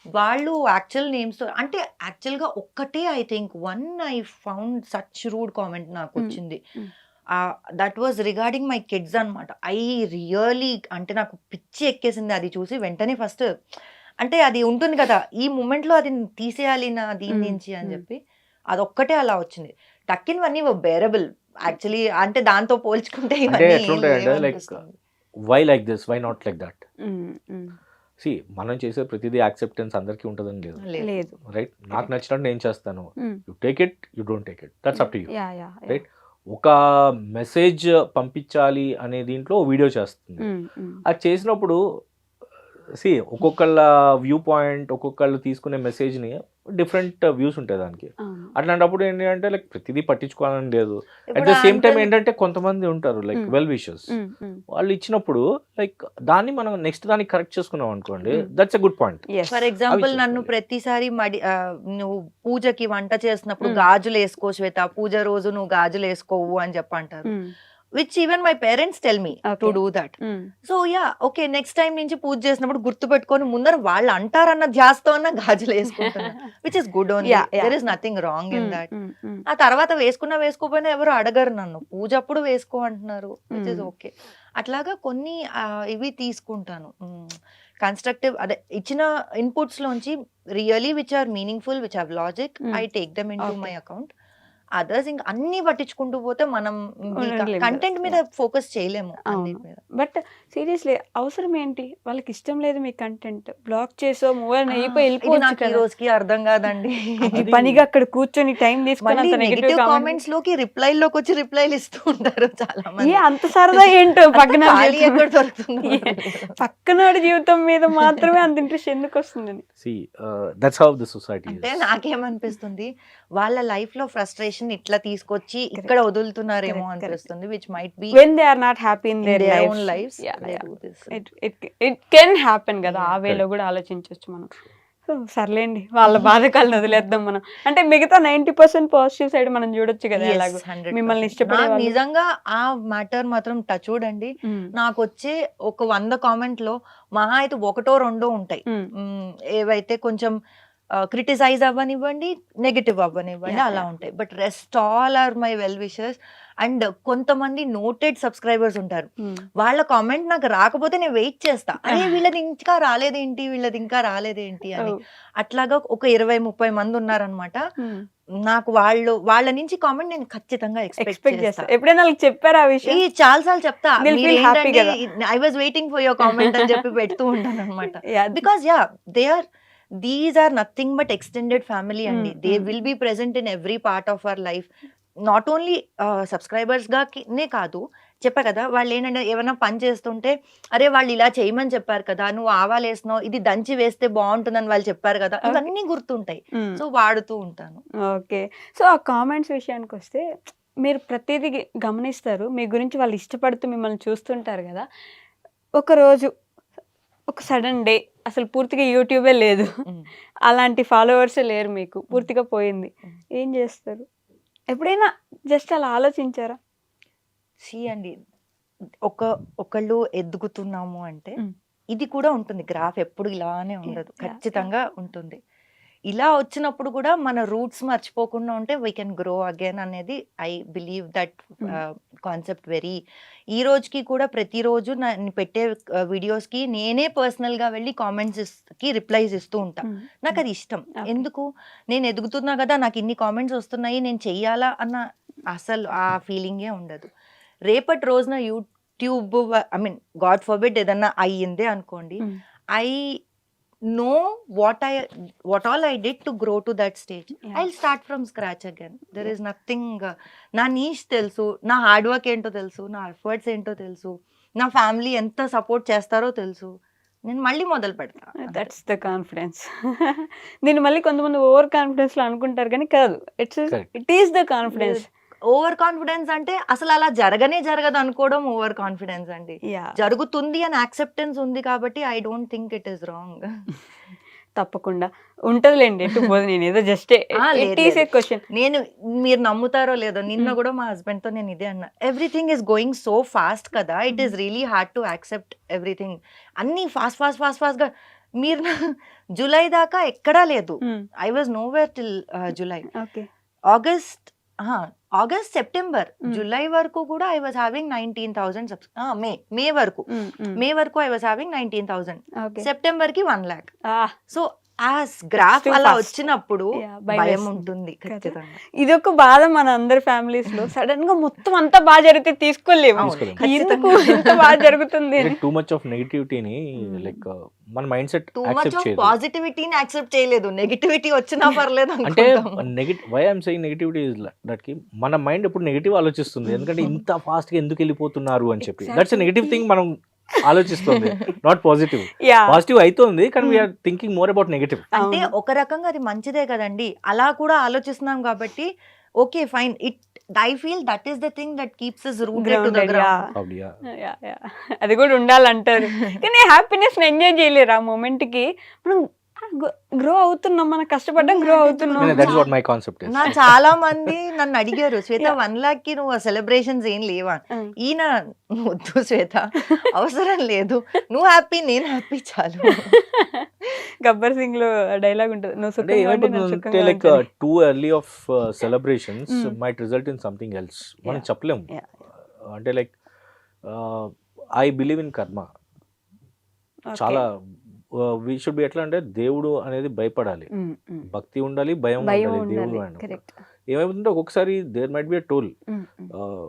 Speaker 3: వాళ్ళు యాక్చువల్ నేమ్స్ అంటే యాక్చువల్ గా ఒక్కటే I think one I found such rude comment నాకు వచ్చింది. That was regarding my kids అనమాట. ఐ రియలీ అంటే నాకు పిచ్చి ఎక్కేసింది అది చూసి. వెంటనే ఫస్ట్ అంటే అది ఉంటుంది కదా ఈ మూమెంట్ లో అది తీసేయాలి నా దీని నుంచి అని చెప్పి అదొక్కటే అలా వచ్చింది. టక్కినవన్నీ బేరబుల్ యాక్చువల్లీ. అంటే దాంతో పోల్చుకుంటే
Speaker 2: అంటే
Speaker 3: ఇవన్నీ
Speaker 2: ఎట్లుంటాయంటే లైక్
Speaker 3: ఏమనిపిస్తుంది?
Speaker 2: Why like this, why not like that. See మనం చేసే ప్రతిదీ యాక్సెప్టెన్స్ అందరికీ ఉంటుందని లేదు,
Speaker 3: లేదు.
Speaker 1: లేదు.
Speaker 2: రైట్. నాకు నచ్చినట్టు నేను చేస్తాను, you take it, you don't take it, that's up to you.
Speaker 1: Yeah yeah
Speaker 2: right. ఒక మెసేజ్ పంపించాలి అనే దీంట్లో వీడియో చేస్తుంది. అది చేసినప్పుడు సి ఒక్కొక్కళ్ళ వ్యూ పాయింట్, ఒక్కొక్కళ్ళు తీసుకునే మెసేజ్ని డిఫరెంట్ వ్యూస్ ఉంటాయి దానికి. అట్లాంటప్పుడు ఏంటి అంటే లైక్ ప్రతిదీ పట్టించుకోవాలని లేదు. అట్ ద
Speaker 3: ఇప్పుడు
Speaker 2: సేమ్ టైం
Speaker 3: అంతే-
Speaker 2: ఏంటంటే కొంతమంది ఉంటారు లైక్ వెల్ విషర్స్, వాళ్ళు ఇచ్చినప్పుడు లైక్ దాన్ని మనం నెక్స్ట్ దాన్ని కరెక్ట్ చేసుకున్నాం అనుకోండి, that's a good point.
Speaker 3: For example
Speaker 2: అవి
Speaker 3: నన్ను
Speaker 2: చూసుకోవాలి.
Speaker 3: ప్రతిసారి నువ్వు పూజకి వంట చేసినప్పుడు గాజులు వేసుకో శ్వేత, పూజ రోజు నువ్వు గాజులు వేసుకోవు అని చెప్పంటారు. Which even my parents tell me to
Speaker 1: Okay.
Speaker 3: Do that. So yeah okay next time నుంచి పూజ చేసినప్పుడు గుర్తు పెట్టుకొని ముందర వాళ్ళు అంటారన్న ధ్యాసతో అన్న గాజులు వేసుకుంటున్నా, which is good only.
Speaker 1: Yeah, yeah.
Speaker 3: There is nothing wrong in that. ఆ తర్వాత వేసుకోపోయినా ఎవరు అడగరు నన్ను, పూజ అప్పుడు వేసుకో అంటున్నారు, విచ్ ఇస్ ఓకే. అట్లాగా కొన్ని ఇవి తీసుకుంటాను కన్స్ట్రక్టివ్, అదే ఇచ్చిన ఇన్పుట్స్ లోంచి really which are meaningful, which have logic, I take them in to my account. Others ఇంకా అన్ని పట్టించుకుంటూ పోతే మనం
Speaker 1: ఉండలేము.
Speaker 3: కంటెంట్ మీద ఫోకస్ చేయలేము. అన్నిటి మీద.
Speaker 1: బట్ సీరియస్లీ అవసరం ఏంటి? వాళ్ళకి ఇష్టం లేదు మీ కంటెంట్, బ్లాక్ చేసో మూవ్ అని అయిపోయి
Speaker 3: ఇది
Speaker 1: వెళ్ళిపోవచ్చు
Speaker 3: నాకు ఈ
Speaker 1: కదా.
Speaker 3: రోజుకి అర్థం కాదండి.
Speaker 1: ఈ పనిగా అక్కడ కూర్చొని టైం తీసుకొని
Speaker 3: మళ్ళీ
Speaker 1: అంత
Speaker 3: నెగిటివ్
Speaker 1: నెగిటివ్
Speaker 3: కామెంట్స్ లోకి రిప్లై లోకి వచ్చి రిప్లైలు ఇస్తూ ఉంటారు చాలా మంది.
Speaker 1: ఏ అంత సరదా ఏంటో పక్కన
Speaker 3: ఖాళీ ఎక్కడ దొరుకుతుందో.
Speaker 1: పక్కనోడి జీవితం మీద మాత్రమే అంత ఇంట్రెస్ట్ ఎందుకు వస్తుందని.
Speaker 2: See that's how the society
Speaker 3: అంటే నాకేమనిపిస్తుంది, వాళ్ళ లైఫ్ లో ఫ్రస్ట్రేషన్ జనరేషన్ ఇట్లా తీసుకొచ్చి ఇక్కడ వదులుతున్నారేమో
Speaker 1: Correct,
Speaker 3: అనిపిస్తుంది, which might be
Speaker 1: when they are not happy in their lives,
Speaker 3: own lives.
Speaker 1: yeah,
Speaker 3: They
Speaker 1: yeah.
Speaker 3: do this.
Speaker 1: it can happen కదా, ఆ
Speaker 3: Yeah.
Speaker 1: వేలో కూడా ఆలోచించవచ్చు మనం. సో సర్లేండి, వాళ్ళ బాధకాలను వదిలేద్దాం మనం. అంటే మిగతా 90% పాజిటివ్ సైడ్ మనం చూడొచ్చు కదా.
Speaker 3: Yes,
Speaker 1: ఎలాగో
Speaker 3: 100%.
Speaker 1: మిమ్మల్ని ఇష్టపడే
Speaker 3: నాకు
Speaker 1: వాళ్ళు.
Speaker 3: నిజంగా ఆ మ్యాటర్ మాత్రం టచ్ చూడండి, నాకు వచ్చే ఒక 100 కామెంట్ లో మహా అయితే ఒకటో రెండో ఉంటాయి. ఏవైతే కొంచెం క్రిటిసైజ్ అవ్వనివ్వండి, నెగటివ్ అవ్వనివ్వండి,
Speaker 1: Yeah,
Speaker 3: అలా
Speaker 1: yeah.
Speaker 3: ఉంటాయి. But rest all are my well wishers. And కొంతమంది నోటెడ్ సబ్స్క్రైబర్స్ ఉంటారు, వాళ్ళ కామెంట్ నాకు రాకపోతే నేను వెయిట్ చేస్తా, అరే వీళ్ళది ఇంకా రాలేదేంటి, వీళ్ళది ఇంకా రాలేదేంటి అని. అట్లాగా ఒక 20-30 మంది ఉన్నారనమాట. నాకు వాళ్ళ నుంచి కామెంట్ నేను ఖచ్చితంగా
Speaker 1: ఎక్స్పెక్ట్
Speaker 3: ఎక్స్పెక్ట్
Speaker 1: చేస్తా.
Speaker 3: చేస్తా.
Speaker 1: ఎప్పుడైనా వాళ్ళకి చెప్పారా ఆ విషయం?
Speaker 3: చాలా సార్లు చెప్తా,
Speaker 1: They'll feel happy కదా.
Speaker 3: I was waiting for your comment అని చెప్పి పెడుతూ ఉంటాను అనమాట.
Speaker 1: Yeah.
Speaker 3: Because these are nothing but extended family అండి. They will be present in every part of our life. Not only subscribers గానే కాదు, చెప్పా కదా, వాళ్ళు ఏంటంటే ఏమైనా పని చేస్తుంటే అరే వాళ్ళు ఇలా చేయమని చెప్పారు కదా, నువ్వు ఆవాలు వేసినావు, ఇది దంచి వేస్తే బాగుంటుందని వాళ్ళు చెప్పారు కదా, ఇవన్నీ గుర్తుంటాయి. సో వాడుతూ ఉంటాను.
Speaker 1: ఓకే. సో ఆ కామెంట్స్ విషయానికి వస్తే, మీరు ప్రతిదీ గమనిస్తారు, మీ గురించి వాళ్ళు ఇష్టపడుతూ మిమ్మల్ని చూస్తుంటారు కదా. ఒకరోజు ఒక సడన్ డే అసలు పూర్తిగా యూట్యూబే లేదు, అలాంటి ఫాలోవర్సే లేరు, మీకు పూర్తిగా పోయింది, ఏం చేస్తారు? ఎప్పుడైనా జస్ట్ అలా ఆలోచించారా?
Speaker 3: అండి, ఒకళ్ళు ఎదుగుతున్నాము అంటే ఇది కూడా ఉంటుంది, గ్రాఫ్ ఎప్పుడు ఇలానే ఉండదు, ఖచ్చితంగా ఉంటుంది. ఇలా వచ్చినప్పుడు కూడా మన రూట్స్ మర్చిపోకుండా ఉంటే వీ కెన్ గ్రో అగైన్ అనేది I believe that concept very. ఈ రోజుకి కూడా ప్రతిరోజు నేను పెట్టే వీడియోస్కి నేనే పర్సనల్గా వెళ్ళి కామెంట్స్కి రిప్లైస్ ఇస్తూ ఉంటాను. నాకు అది ఇష్టం. ఎందుకు, నేను ఎదుగుతున్నా కదా, నాకు ఇన్ని కామెంట్స్ వస్తున్నాయి, నేను చెయ్యాలా అన్న అసలు ఆ ఫీలింగే ఉండదు. రేపటి రోజున యూట్యూబ్ గాడ్ ఫర్బిడ్ ఏదన్నా అయ్యిందే అనుకోండి, I know what all I did to grow to that stage. I'll start from scratch again. There is nothing. నా నీష్ తెలుసు, నా హార్డ్ వర్క్ ఏంటో తెలుసు, నా ఎఫర్ట్స్ ఏంటో తెలుసు, నా ఫ్యామిలీ ఎంత సపోర్ట్ చేస్తారో తెలుసు, నేను మళ్ళీ మొదలు పెడతా.
Speaker 1: That's the confidence. దీన్ని మళ్ళీ కొంతమంది ఓవర్ కాన్ఫిడెన్స్ లో అనుకుంటారు, కానీ కాదు, it is the confidence.
Speaker 3: Over confidence అంటే అసలు అలా జరగదు అనుకోవడం ఓవర్ కాన్ఫిడెన్స్ అండి. జరుగుతుంది అని యాక్సెప్టెన్స్ ఉంది కాబట్టి I don't think it is wrong.
Speaker 1: తప్పకుండా ఉంటదిలేండి, ఎటు పోదు. నేను ఏదో జస్ట్ క్వశ్చన్.
Speaker 3: నేను, మీరు నమ్ముతారో లేదో, నిన్న కూడా మా హస్బెండ్ తో నేను ఇదే అన్నా, everything is going so fast కదా, it is really hard to accept everything. అన్ని ఫాస్ట్ గా. మీరు జూలై దాకా ఎక్కడా లేదు, I was nowhere till July. August September July వరకు కూడా ఐ వాజ్ హ్యావింగ్ 19,000 మే వరకు ఐ వాజ్ హ్యావింగ్ 19,000. సెప్టెంబర్ కి 1 lakh. సో యాస్ గ్రాఫ్ అలా వచ్చినప్పుడు భయం ఉంటుంది ఖచ్చితంగా.
Speaker 1: ఇదొక బాధ మన అందరి ఫ్యామిలీస్ లో. సడన్ గా మొత్తం అంతా బాగా జరిగితే తీసుకోలేము, ఎందుకు ఎంత బాగా జరుగుతుంది.
Speaker 2: టూ మచ్ ఆఫ్ నెగటివిటీని లైక్ మన mindset
Speaker 3: too much of పాజిటివిటీని యాక్సెప్ట్ చేయలేదు, నెగటివిటీ వచ్చినా పర్లేదు
Speaker 2: అంటే why I'm saying negativity is that కి మన మైండ్ ఎప్పుడు నెగటివ్ ఆలోచిస్తుంది, ఎందుకంటే ఇంత ఫాస్ట్ గా ఎందుకు వెళ్ళిపోతున్నారు అని చెప్పి. దట్స్ ఎ నెగటివ్ థింగ్ మనం ఆలోచిస్తుంది, నాట్ పాజిటివ్. పాజిటివ్ అవుతుంది కానీ we are thinking more about negative.
Speaker 3: అంటే ఒక రకంగా అది మంచిదే కదండి, అలా కూడా ఆలోచిస్తున్నాం కాబట్టి okay fine. I feel that is the thing that keeps us rooted to the ground.
Speaker 1: అది కూడా ఉండాలంటారు, కానీ హ్యాపీనెస్ ని ఎంజాయ్ చేయలేరు ఆ మూమెంట్ కి. మనం గ్రో అవుతున్నాం, మనం కష్టపడ్డం గ్రో అవుతున్నాం.
Speaker 2: That is what my concept is.
Speaker 3: నా చాలా మంది నన్ను అడిగారు, శ్వేత 1 lakh కి నువ్వు సెలబ్రేషన్స్ ఏం లేవా? ఈయన వద్దు శ్వేత, అవసరం లేదు, నువ్వు హ్యాపీ నేను హ్యాపీ చాలు.
Speaker 1: గబ్బర్ సింగ్ లో డైలాగ్ ఉంటుంది,
Speaker 2: ఏమైపోతుందంటే like too early of celebrations might result in something else. మనం చెప్పలేము. అంటే like I believe in karma. చాలా వీ షుడ్ బి ఎట్లా అంటే, దేవుడు అనేది భయపడాలి, భక్తి ఉండాలి, భయం ఉండాలి దేవుడు అంటే. ఏమైపోతుంటే ఒక్కొక్కసారి there might be a toll.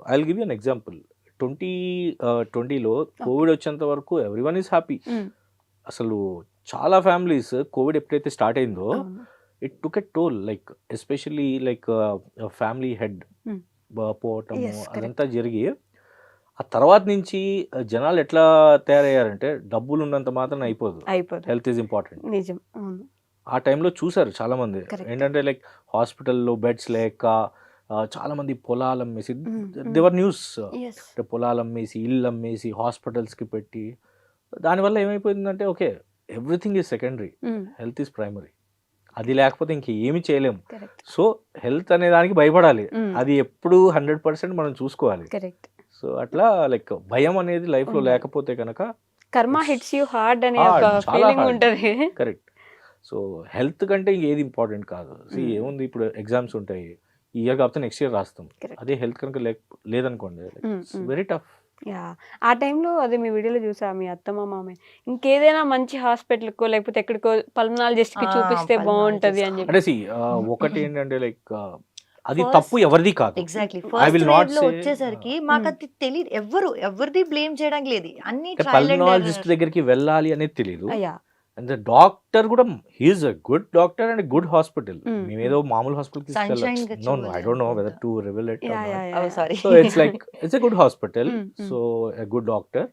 Speaker 2: I will give you an example. 2020లో కోవిడ్ వచ్చేంత వరకు ఎవ్రీవన్ ఈస్ హ్యాపీ. అసలు చాలా ఫ్యామిలీస్ కోవిడ్ ఎప్పుడైతే స్టార్ట్ అయిందో it took a toll, like especially like family head పోవటము అదంతా జరిగి, ఆ తర్వాత నుంచి జనాలు ఎట్లా తయారయ్యారంటే డబ్బులు ఉన్నంత మాత్రం అయిపోదు, హెల్త్ ఈజ్ ఇంపార్టెంట్. ఆ టైంలో చూసారు చాలా మంది ఏంటంటే లైక్ హాస్పిటల్లో బెడ్స్ లేక చాలా మంది పొలాలు అమ్మేసి దేవర్ న్యూస్
Speaker 1: Yes.
Speaker 2: పొలాలు అమ్మేసి ఇల్లు అమ్మేసి హాస్పిటల్స్కి పెట్టి దానివల్ల ఏమైపోయిందంటే okay everything is secondary, health is primary. అది లేకపోతే ఇంక ఏమి చేయలేము.
Speaker 1: Correct.
Speaker 2: సో హెల్త్ అనే దానికి భయపడాలి,
Speaker 1: Mm.
Speaker 2: అది ఎప్పుడు 100% మనం చూసుకోవాలి.
Speaker 1: Correct.
Speaker 2: సో అట్లా లైక్ భయం అనేది లైఫ్లో
Speaker 1: ఉండాలి.
Speaker 2: లేకపోతే కనుక
Speaker 1: కర్మ హిట్స్ యూ హార్డ్ అనే
Speaker 2: Hard,
Speaker 1: ఒక
Speaker 2: చాలా
Speaker 1: ఫీలింగ్
Speaker 2: hard.
Speaker 1: ఉంటది.
Speaker 2: కరెక్ట్. సో హెల్త్ కంటే ఏది ఇంపార్టెంట్ కాదు. ఏముంది ఇప్పుడు ఎగ్జామ్స్ ఉంటాయి, ఈ ఇయర్ కాకపోతే నెక్స్ట్ ఇయర్ రాస్తాం.
Speaker 1: Correct.
Speaker 2: అదే హెల్త్ కనుక లేదనుకోండి వెరీ టఫ్.
Speaker 1: యా, ఆ టైంలో అదే మీ వీడియోలో చూసా మీ అత్తమ్మ మామయ్య ఇంకేదైనా మంచి హాస్పిటల్కో లేకపోతే ఎక్కడికో పల్మనాలజిస్ట్కి చూపిస్తే బాగుంటది అని చెప్పి.
Speaker 2: అంటే ఒకటి ఏంటంటే లైక్ అది
Speaker 3: First-
Speaker 2: తప్పు ఎవరిది కాదు.
Speaker 3: Exactly
Speaker 2: I
Speaker 3: first
Speaker 2: will not
Speaker 3: wave లో
Speaker 2: say-
Speaker 3: వచ్చేసరికి మాకు అది తెలియదు, ఎవరిది బ్లేమ్ చేయడానికి లేదు, అన్ని
Speaker 2: పల్మనాలజిస్ట్ దగ్గరికి వెళ్ళాలి అనేది తెలియదు.
Speaker 1: అయ్యా,
Speaker 2: అండ్ డాక్టర్ కూడా he is a good doctor and good hospital.
Speaker 1: Mm.
Speaker 2: మేమేదో మామూలు హాస్పిటల్
Speaker 3: Sunshine కి
Speaker 2: no I don't know whether to reveal it.
Speaker 1: Yeah yeah yeah.
Speaker 3: Sorry
Speaker 2: so it's like it's a good hospital,
Speaker 1: Mm, mm.
Speaker 2: So a good doctor.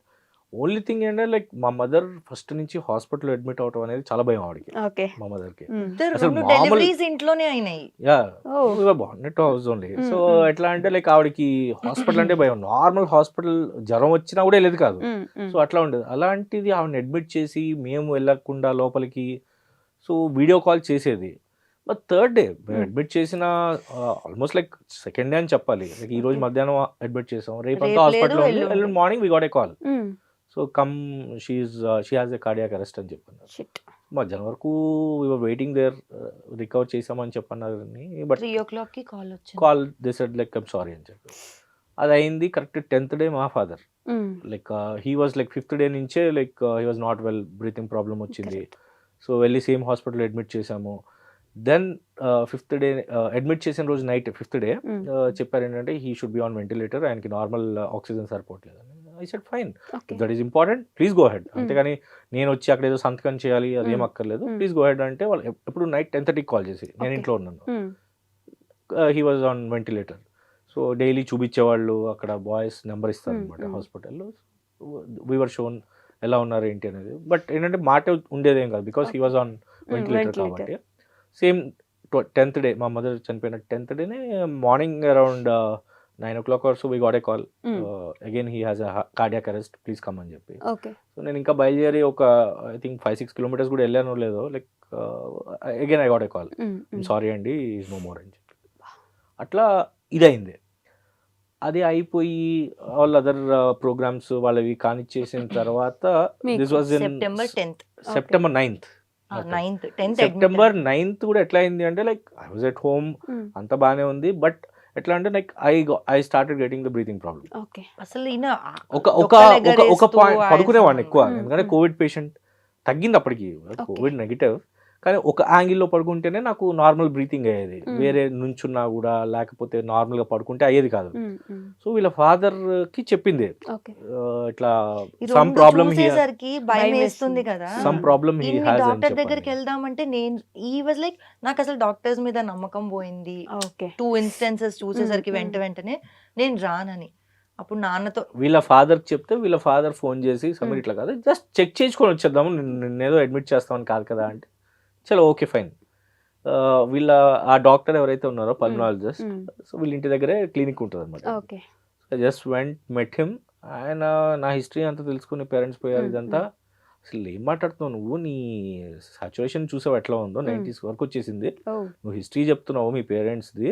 Speaker 2: Only thing ఏంటంటే like మా mother first నుంచి hospital admit అవడం అనేది చాలా భయం ఆవిడకి,
Speaker 1: okay.
Speaker 2: మా మదర్కి. అసలు
Speaker 3: రెండు
Speaker 2: మామూలు-
Speaker 3: డెలివరీస్ ఇంట్లోనే అయినాయి.
Speaker 2: Yeah
Speaker 1: oh.
Speaker 2: బాగున్నట్టు house only.
Speaker 1: Mm,
Speaker 2: so
Speaker 1: mm.
Speaker 2: ఎట్లా అంటే లైక్ ఆవిడకి హాస్పిటల్ అంటే భయం. నార్మల్ హాస్పిటల్ జ్వరం వచ్చినా కూడా వెళ్ళేది కాదు. సో అట్లా ఉండేది. అలాంటిది ఆవిడని అడ్మిట్ చేసి మేము వెళ్ళకుండా లోపలికి సో వీడియో కాల్ చేసేది. బట్ థర్డ్ డే మేము అడ్మిట్ చేసిన ఆల్మోస్ట్ లైక్ సెకండ్ డే అని చెప్పాలి. లైక్ ఈ రోజు మధ్యాహ్నం అడ్మిట్ చేసాం, రేపంతా
Speaker 3: రేపు లేదు,
Speaker 2: హాస్పిటల్
Speaker 3: ఎల్లుండి.
Speaker 2: ఎల్లుండి morning we got a call. So come she has a cardiac arrest అని చెప్పన్నారు.
Speaker 1: షిట్.
Speaker 2: మధ్యాహ్నం వరకు వీఆర్ వెయిటింగ్ దేర్, రికవర్ చేసామని చెప్పన్నారు. బట్
Speaker 3: 3 o'clock కి కాల్ వచ్చింది.
Speaker 2: Call they said like I'm sorry అని చెప్పి. అది అయింది కరెక్ట్ 10th డే. మా father like he was like 5th day నుంచే like he was not well, breathing problem వచ్చింది. సో వెళ్ళి సేమ్ హాస్పిటల్ అడ్మిట్ చేసాము. దెన్ 5th డే అడ్మిట్ చేసిన రోజు నైట్ 5th డే చెప్పారు ఏంటంటే he should be on ventilator, ఆయనకి నార్మల్ ఆక్సిజన్ సరిపోవట్లేదు. I said fine, that is important, please go ahead. అంతేగాని నేను వచ్చి అక్కడ ఏదో సంతకం చేయాలి అదేం అక్కర్లేదు, ప్లీజ్ గో హెడ్ అంటే వాళ్ళు ఎప్పుడు నైట్ 10:30 కాల్ చేసి నేను ఇంట్లో ఉన్నాను. He was on ventilator. So daily చూపించేవాళ్ళు, అక్కడ బాయ్స్ నెంబర్ ఇస్తారు అనమాట హాస్పిటల్లో. వీవర్ షోన్ ఎలా ఉన్నారు ఏంటి అనేది. బట్ ఏంటంటే మాట ఉండేదేం కాదు, because he was on ventilator కాబట్టి. సేమ్ 10th డే, మా మదర్ చనిపోయిన 10th డేనే morning around 9 o'clock or so we got a call. Again he has a cardiac arrest, please come అని చెప్పి.
Speaker 1: ఓకే.
Speaker 2: సో నేను ఇంకా బయలుదేరి ఒక ఐ థింక్ 5-6 kilometers కూడా వెళ్ళానో లేదో like again I got a call, sorry అండి ఈజ్ నో మోర్ అని చెప్పి. అట్లా ఇదైంది. అది అయిపోయి ఆల్ అదర్ ప్రోగ్రామ్స్ వాళ్ళవి కానిచ్చేసిన తర్వాత this was in September 9th.
Speaker 3: 10th
Speaker 2: September 9th కూడా ఎట్లా అయింది అంటే like I was at home, అంత బాగానే ఉంది. బట్ ఎట్లా అంటే like I started getting the breathing problem.
Speaker 1: Okay.
Speaker 3: అసలు
Speaker 2: ఒక పాయింట్ పడుకునేవాడిని ఎక్కువ, ఎందుకంటే కోవిడ్ పేషెంట్ తగ్గింది అప్పటికి, కోవిడ్ నెగిటివ్. కానీ ఒక యాంగిల్లో పడుకుంటేనే నాకు నార్మల్ బ్రీతింగ్ అయ్యేది, వేరే నుంచున్నా కూడా లేకపోతే నార్మల్గా పడుకుంటే అయ్యేది కాదు. సో వీళ్ళ ఫాదర్ కి చెప్పింది ఇట్లా సమ్ ప్రాబ్లమ్
Speaker 3: భయం వేస్తుంది కదా,
Speaker 2: సమ్ ప్రాబ్లమ్ హీ హాస్ అని
Speaker 3: డాక్టర్ దగ్గరికి వెళ్దామంటే నేను ఈ వాజ్ లైక్ నాకు అసలు డాక్టర్స్ మీద నమ్మకం పోయింది. 2 instances చూసేసరికి వెంటనే నేను రానని. అప్పుడు నాన్నతో
Speaker 2: వీళ్ళ ఫాదర్ చెప్తే వీళ్ళ ఫాదర్ ఫోన్ చేసి సమీర్ ఇట్లా కాదు, జస్ట్ చెక్ చేసుకొని వచ్చేద్దాము, నిన్నేదో అడ్మిట్ చేస్తామని కాదు కదా అంటే చలో ఓకే ఫైన్. వీళ్ళ ఆ డాక్టర్ ఎవరైతే ఉన్నారో పల్మనాలజిస్ట్, సో వీళ్ళ ఇంటి దగ్గరే క్లినిక్ ఉంటుంది అనమాట. Just went met him. ఆయన నా హిస్టరీ అంతా తెలుసుకుని పేరెంట్స్ పోయారు ఇదంతా. అసలు ఏం మాట్లాడుతున్నావు నువ్వు, నీ సాచురేషన్ చూసావు ఎట్లా ఉందో, 90s వరకు వచ్చేసింది, నువ్వు హిస్టరీ చెప్తున్నావు మీ పేరెంట్స్ది,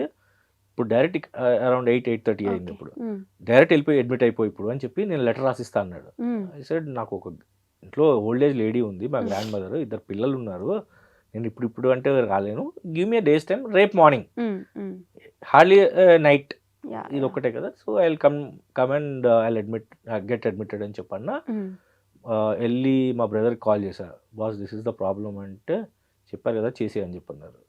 Speaker 2: ఇప్పుడు డైరెక్ట్ అరౌండ్ 8-8:30 అయింది, ఇప్పుడు డైరెక్ట్ వెళ్ళిపోయి అడ్మిట్ అయిపోయి ఇప్పుడు అని చెప్పి నేను లెటర్ రాసిస్తా అన్నాడు. ఐ సెడ్ నాకు ఒక ఇంట్లో ఓల్డ్ ఏజ్ లేడీ ఉంది, మా గ్రాండ్ మదర్, 2 పిల్లలు ఉన్నారు, నేను ఇప్పుడు అంటే రాలేను, గివ్ మీ డేస్ టైం, రేపు మార్నింగ్, హార్డ్లీ నైట్, ఇది ఒక్కటే కదా. So I will come and I get admitted అని చెప్పన్నా. వెళ్ళి మా బ్రదర్కి కాల్ చేశా, boss this is the problem అంటే చెప్పారు కదా చేసే అని చెప్పన్నారు.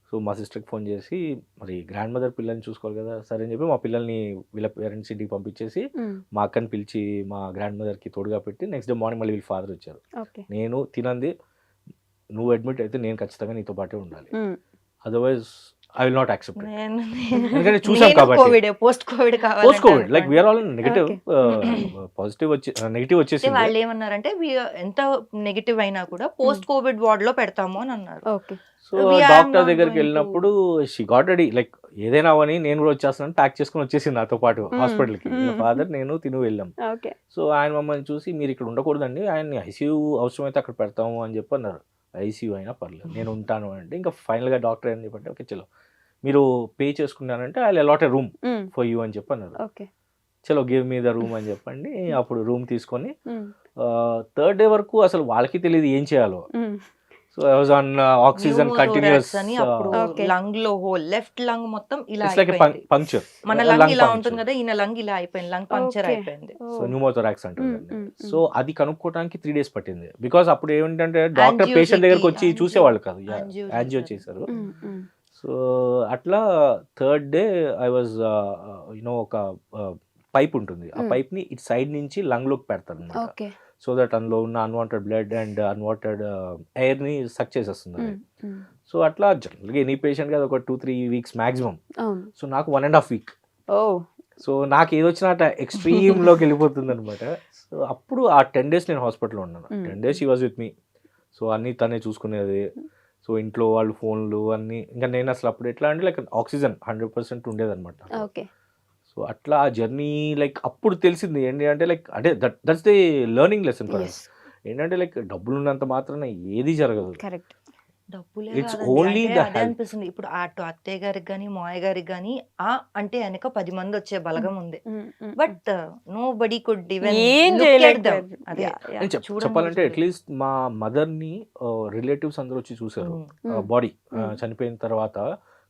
Speaker 2: సో మా సిస్టర్కి ఫోన్ చేసి మరి గ్రాండ్ మదర్ పిల్లల్ని చూసుకోవాలి కదా, సరే అని చెప్పి మా పిల్లల్ని వీళ్ళ పేరెంట్స్ ఇంటికి పంపించేసి మా అక్కని పిలిచి మా గ్రాండ్ మదర్కి తోడుగా పెట్టి నెక్స్ట్ డే మార్నింగ్ మళ్ళీ వీళ్ళ ఫాదర్ వచ్చారు. నేను తినంది, నువ్వు అడ్మిట్ అయితే నేను ఖచ్చితంగా నీతో పాటే ఉండాలి, otherwise I will not accept. ఎందుకంటే చూసాం కాబట్టి
Speaker 3: post Covid
Speaker 2: like we are all negative, positive negative వచ్చేసి
Speaker 3: వాళ్ళు ఏమన్నారంటే ఎంత నెగిటివ్ అయినా కూడా పోస్ట్ కోవిడ్ వార్డ్ లో పెడతాము అని అన్నారు.
Speaker 2: సో డాక్టర్ దగ్గరికి వెళ్ళినప్పుడు షీ గాట్ రెడీ, లైక్ ఏదైనా అవని నేను కూడా వచ్చేస్తాను ప్యాక్ చేసుకుని వచ్చేసింది నాతో పాటు హాస్పిటల్కి. ఫాదర్ నేను తిను వెళ్ళాం.
Speaker 1: ఓకే.
Speaker 2: సో ఆయన మమ్మల్ని చూసి మీరు ఇక్కడ ఉండకూడదండి, ఆయన్ని ఐసీయూ అవసరమైతే అక్కడ పెడతాము అని చెప్పి అన్నారు. ఐసీయూ అయినా పర్లేదు నేను ఉంటాను అంటే, ఇంకా ఫైనల్గా డాక్టర్ ఏం చెప్పంటే ఓకే చలో మీరు పే చేసుకున్నానంటే I allot a room for you అని చెప్పి అన్నారు.
Speaker 1: ఓకే.
Speaker 2: చలో గివ్ మీ ద రూమ్ అని చెప్పండి. అప్పుడు రూమ్ తీసుకొని థర్డ్ డే వరకు అసలు వాళ్ళకి తెలియదు ఏం చేయాలో. So I was on oxygen continuous.
Speaker 3: అని అప్పుడు
Speaker 1: Okay.
Speaker 3: లంగ్ లో హోల్ లెఫ్ట్ లంగ్ మొత్తం ఇలా
Speaker 2: ఇట్స్ లైక్
Speaker 3: అయిపోయింది.
Speaker 2: పంక్చర్.
Speaker 3: మన లంగ్ ఇలా ఉంటుంది కదా, ఈయన లంగ్ ఇలా అయిపోయింది, లంగ్ పంక్చర్
Speaker 1: Okay.
Speaker 3: అయిపోయింది.
Speaker 2: సో న్యూమోథొరాక్స్ అంటారు.
Speaker 1: Mm.
Speaker 2: సో అది కనుక్కోవడానికి 3 days పట్టింది. బికాస్ అప్పుడు ఏంటంటే డాక్టర్
Speaker 3: Angiosity,
Speaker 2: పేషెంట్ దగ్గరకు వచ్చి
Speaker 3: angio-
Speaker 2: చూసేవాళ్ళు కాదు.
Speaker 3: angio
Speaker 2: యాంజియో
Speaker 3: చేశారు.
Speaker 2: చేశారు. సో అట్లా third day I was you know ఒక పైప్ ఉంటుంది, ఆ పైప్ ని ఇటు సైడ్ నుంచి లంగ్ లోకి పెడతారు అనమాట.
Speaker 1: ఓకే.
Speaker 2: సో దట్ అందులో ఉన్న unwanted blood and unwanted air ని సక్ చేసేస్తుంది అది. సో అట్లా జనరల్గా ఎనీ పేషెంట్ కదా ఒక 2-3 weeks మాక్సిమం.
Speaker 1: అవును.
Speaker 2: సో నాకు 1.5 week.
Speaker 1: ఓ.
Speaker 2: సో నాకు ఏదొచ్చినా ఎక్స్ట్రీమ్ లోకి వెళ్ళిపోతుంది అనమాట. సో అప్పుడు ఆ 10 days నేను హాస్పిటల్లో ఉన్నాను. 10 days she was with me. So అన్నీ తనే చూసుకునేది. సో ఇంట్లో వాళ్ళు ఫోన్లు అన్నీ, ఇంకా నేను అసలు అప్పుడు ఎట్లా అంటే లైక్ ఆక్సిజన్ 100% ఉండేదన్నమాట.
Speaker 1: ఓకే.
Speaker 2: సో అట్లా ఆ జర్నీ లైక్ అప్పుడు తెలిసింది ఏంటి అంటే లైక్ అంటే that's the learning lesson for us. ఏంటంటే లైక్ డబ్బులు ఉన్నంత మాత్రాన ఏది జరగదు.
Speaker 1: కరెక్ట్.
Speaker 3: డబ్బులే
Speaker 2: It's
Speaker 3: కాదండి,
Speaker 2: only
Speaker 3: అంటే
Speaker 2: the
Speaker 3: అదే
Speaker 2: help.
Speaker 3: అనిపిస్తుంది. ఇప్పుడు అటు అత్తయ్య గారికి కానీ మాయ గారికి కానీ అంటే వెనక 10 మంది వచ్చే బలగం ఉంది. But nobody could even
Speaker 1: ఏం
Speaker 3: look at them.
Speaker 1: చేయలేకపోయారు.
Speaker 3: అదే
Speaker 2: అని
Speaker 3: చూడండి
Speaker 2: చెప్పాలంటే
Speaker 3: చూడండి.
Speaker 2: అట్లీస్ట్ మా మదర్ని రిలేటివ్స్ అందరూ వచ్చి చూసారు. బాడీ చనిపోయిన తర్వాత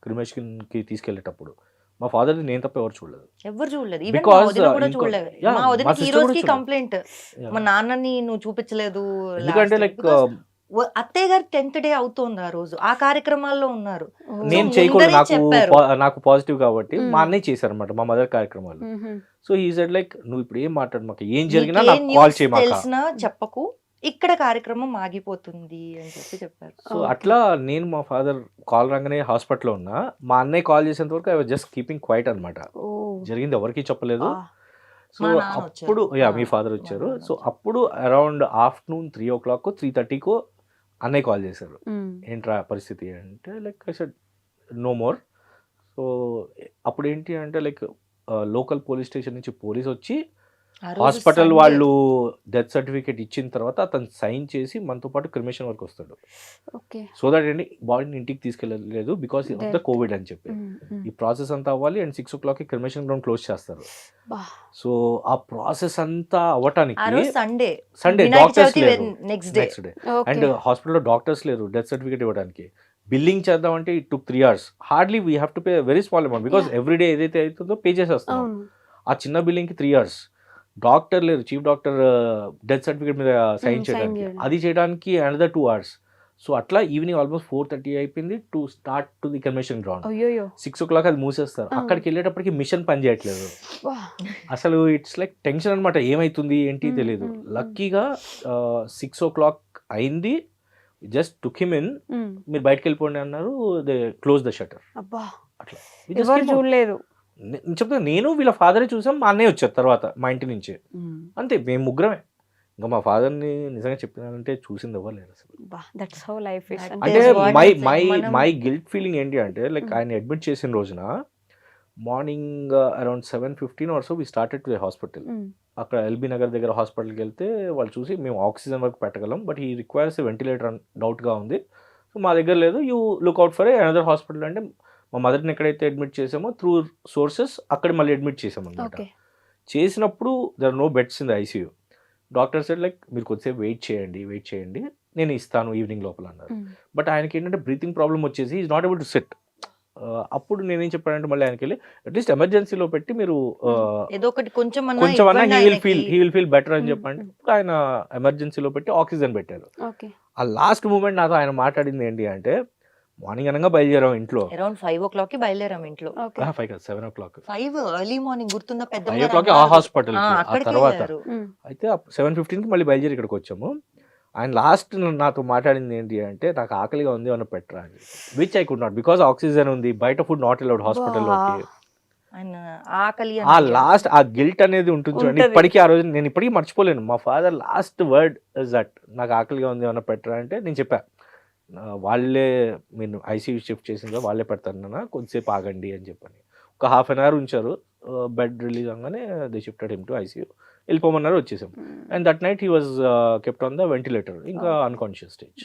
Speaker 2: క్రిమేషన్కి తీసుకెళ్లేటప్పుడు మా ఫాదర్ నేను తప్ప ఎవరు చూడలేదు.
Speaker 3: ఎవరు చూడలేదు, ఈవెన్ మా
Speaker 2: Because,
Speaker 3: వదిన కూడా
Speaker 2: ఇంకో-
Speaker 3: చూడలేదు.
Speaker 2: yeah,
Speaker 3: మా
Speaker 2: మా
Speaker 3: వదినకి ఈ
Speaker 2: sister
Speaker 3: రోజుకి
Speaker 2: కూడా చూడలేదు.
Speaker 3: Complaint,
Speaker 2: Yeah.
Speaker 3: మా నాన్నని నువ్వు చూపించలేదు.
Speaker 2: ఎందుకంటే
Speaker 3: last
Speaker 2: లైక్
Speaker 3: because అత్తయ్య గారి 10th day అవుతోంది ఆ రోజు, ఆ కార్యక్రమాల్లో ఉన్నారు.
Speaker 2: నేను
Speaker 3: So,
Speaker 2: చేయకూడదు,
Speaker 3: ముందరే చెప్పారు.
Speaker 2: నాకు పాజిటివ్ కాబట్టి మా అన్నయ్య చేశారనమాట మా మదర్ కార్యక్రమాలు. సో ఈ సెడ్ లైక్ నువ్వు ఇప్పుడు ఏం మాట్లాడు, మాకు ఏం జరిగినా
Speaker 3: నీకే
Speaker 2: నాకు కాల్
Speaker 3: news
Speaker 2: చేయమాక.
Speaker 3: తెలిసినా చెప్పకు, ఇక్కడ కార్యక్రమం ఆగిపోతుంది అని చెప్పారు.
Speaker 2: సో అట్లా నేను మా ఫాదర్ కాల్ రాగానే హాస్పిటల్లో ఉన్నా, మా అన్నయ్య కాల్ చేసేంత వరకు I was just keeping quiet అనమాట. జరిగింది ఎవరికి చెప్పలేదు. సో
Speaker 3: మా నాన్న
Speaker 2: అప్పుడు
Speaker 3: వచ్చారు.
Speaker 2: మీ ఫాదర్ వచ్చారు. సో అప్పుడు అరౌండ్ ఆఫ్టర్నూన్ 3 o'clock 3:30 అన్నయ్య కాల్ చేశారు. ఏంట్రా పరిస్థితి అంటే like I said no more. So అప్పుడు ఏంటి అంటే లైక్ లోకల్ పోలీస్ స్టేషన్ నుంచి పోలీస్ వచ్చి
Speaker 3: ఆ రోజు
Speaker 2: హాస్పిటల్
Speaker 3: Sunday.
Speaker 2: వాళ్ళు డెత్ సర్టిఫికేట్ ఇచ్చిన తర్వాత అతను సైన్ చేసి మనతో పాటు క్రిమేషన్ వరకు వస్తాడు.
Speaker 1: ఓకే.
Speaker 2: సో దట్ ఏంటి బాడీని ఇంటికి తీసుకెళ్ళలేదు బికాస్ ఆఫ్ ద కోవిడ్ అని చెప్పి. ఈ ప్రాసెస్ అంతా అవ్వాలి and 6 o'clock cremation ground close చేస్తారు. సో ఆ ప్రాసెస్ అంతా
Speaker 3: ఆ
Speaker 2: అవ్వటానికి
Speaker 3: రోజు సండే
Speaker 2: సండే డాక్టర్స్ లేరు
Speaker 3: next day.
Speaker 2: Next day and హాస్పిటల్లో డాక్టర్స్ లేరు డెత్ సర్టిఫికేట్ ఇవ్వడానికి. బిల్లింగ్ చేద్దామంటే it took 3 hours. Hardly we have to pay very small amount because every day ఏదైతే అవుతుందో పే చేసేస్తాం. ఆ చిన్న బిల్లింగ్కి 3 hours. డాక్టర్ లేరు, చీఫ్ డాక్టర్ డెత్ సర్టిఫికేట్ మీద సైన్ చేయడానికి, అది చేయడానికి అనదర్ 2 hours. సో అట్లా ఈవినింగ్ ఆల్మోస్ట్ 4:30 అయిపోయింది to start to the convention ground. 6 o'clock అది మూసేస్తారు. అక్కడికి వెళ్ళేటప్పటికి మిషన్ పని చేయట్లేదు అసలు. ఇట్స్ లైక్ టెన్షన్ అనమాట, ఏమైతుంది ఏంటి తెలియదు. లక్కీగా 6 o'clock అయింది. జస్ట్ టుక్ హిమ్ ఇన్, మీరు బయటకు వెళ్ళిపోండి అన్నారు. They close the shutter. అట్లా
Speaker 1: చూడలేదు.
Speaker 2: నేను చెప్తాను, నేను వీళ్ళ ఫాదరే చూసాం, మా అన్నయ్య వచ్చారు తర్వాత మా ఇంటి నుంచి. అంతే, మేము ముగ్గురమే. ఇంకా మా ఫాదర్ని నిజంగా చెప్పినానంటే చూసింది ఎవరు లేరు అసలు.
Speaker 1: That's how life is.
Speaker 2: అంటే
Speaker 3: That's what
Speaker 2: my
Speaker 3: I said.
Speaker 2: My
Speaker 3: మనం-
Speaker 2: మై గిల్ట్ ఫీలింగ్ ఏంటి అంటే లైక్ ఆయన అడ్మిట్ చేసిన రోజున morning around 7:15 or so we started to the hospital. అక్కడ ఎల్బీ నగర్ దగ్గర హాస్పిటల్కి వెళ్తే వాళ్ళు చూసి మేము ఆక్సిజన్ వరకు పెట్టగలం బట్ ఈ రిక్వైర్స్ వెంటిలేటర్ డౌట్గా ఉంది. సో మా దగ్గర లేదు, you look out for another hospital అంటే మా మదర్ని ఎక్కడైతే అడ్మిట్ చేసామో త్రూ సోర్సెస్ అక్కడ మళ్ళీ అడ్మిట్ చేసాం అనమాట. చేసినప్పుడు there no beds in the ICU. Doctor said like మీరు కొద్దిసేపు వెయిట్ చేయండి నేను ఇస్తాను ఈవినింగ్ లోపల అన్నారు. బట్ ఆయనకి ఏంటంటే బ్రీతింగ్ ప్రాబ్లం వచ్చేసి is not able to set. అప్పుడు నేనేం చెప్పానంటే మళ్ళీ ఆయనకి వెళ్ళి అట్లీస్ట్ ఎమర్జెన్సీలో పెట్టి మీరు
Speaker 3: ఏదో ఒకటి కొంచెం
Speaker 2: హీ విల్ ఫీల్ బెటర్ అని చెప్పండి. ఆయన ఎమర్జెన్సీలో పెట్టి ఆక్సిజన్ పెట్టారు. ఆ లాస్ట్ మూమెంట్ నాతో ఆయన మాట్లాడింది ఏంటి అంటే మార్నింగ్ అనగా బయలుదేరాం ఇంట్లో.
Speaker 3: అరౌండ్ 5 o'clock కి బయలుదేరాం ఇంట్లో.
Speaker 2: 5 కాదు 7 o'clock.
Speaker 3: 5 ఎర్లీ మార్నింగ్ గుర్తుందా?
Speaker 2: 5 o'clock ఆ హాస్పిటల్ తర్వాత అయితే 7:15 మళ్ళీ బయలుదేరి ఇక్కడికి వచ్చాము. ఆయన లాస్ట్ నాతో మాట్లాడింది ఏంటి అంటే నాకు ఆకలిగా ఉంది ఏమన్నా పెట్టరా అని. Which I could not because oxygen ఉంది, బయట ఫుడ్ నాట్ అలౌడ్ హాస్పిటల్లోకి.
Speaker 3: ఆకలి
Speaker 2: ఆ లాస్ట్ ఆ గిల్ట్ అనేది ఉంటుంది చూడండి. ఇప్పటికీ ఆ రోజు నేను ఇప్పటికీ మర్చిపోలేను. మా father last word is that నాకు ఆకలిగా ఉంది ఏమన్నా పెట్టరా అంటే నేను చెప్పా వాళ్ళే మీరు ఐసీయూ షిఫ్ట్ చేసిందో వాళ్ళే పెడతారు నాన్న, కొద్దిసేపు ఆగండి అని చెప్పని ఒక హాఫ్ అన్ అవర్ ఉంచారు. బెడ్ రిలీజ్ అవగానే they shifted him to ICU, వెళ్ళిపోమన్నారు, వచ్చేసాం. And that night he was kept on the ventilator, ఇంకా అన్కాన్షియస్ స్టేజ్.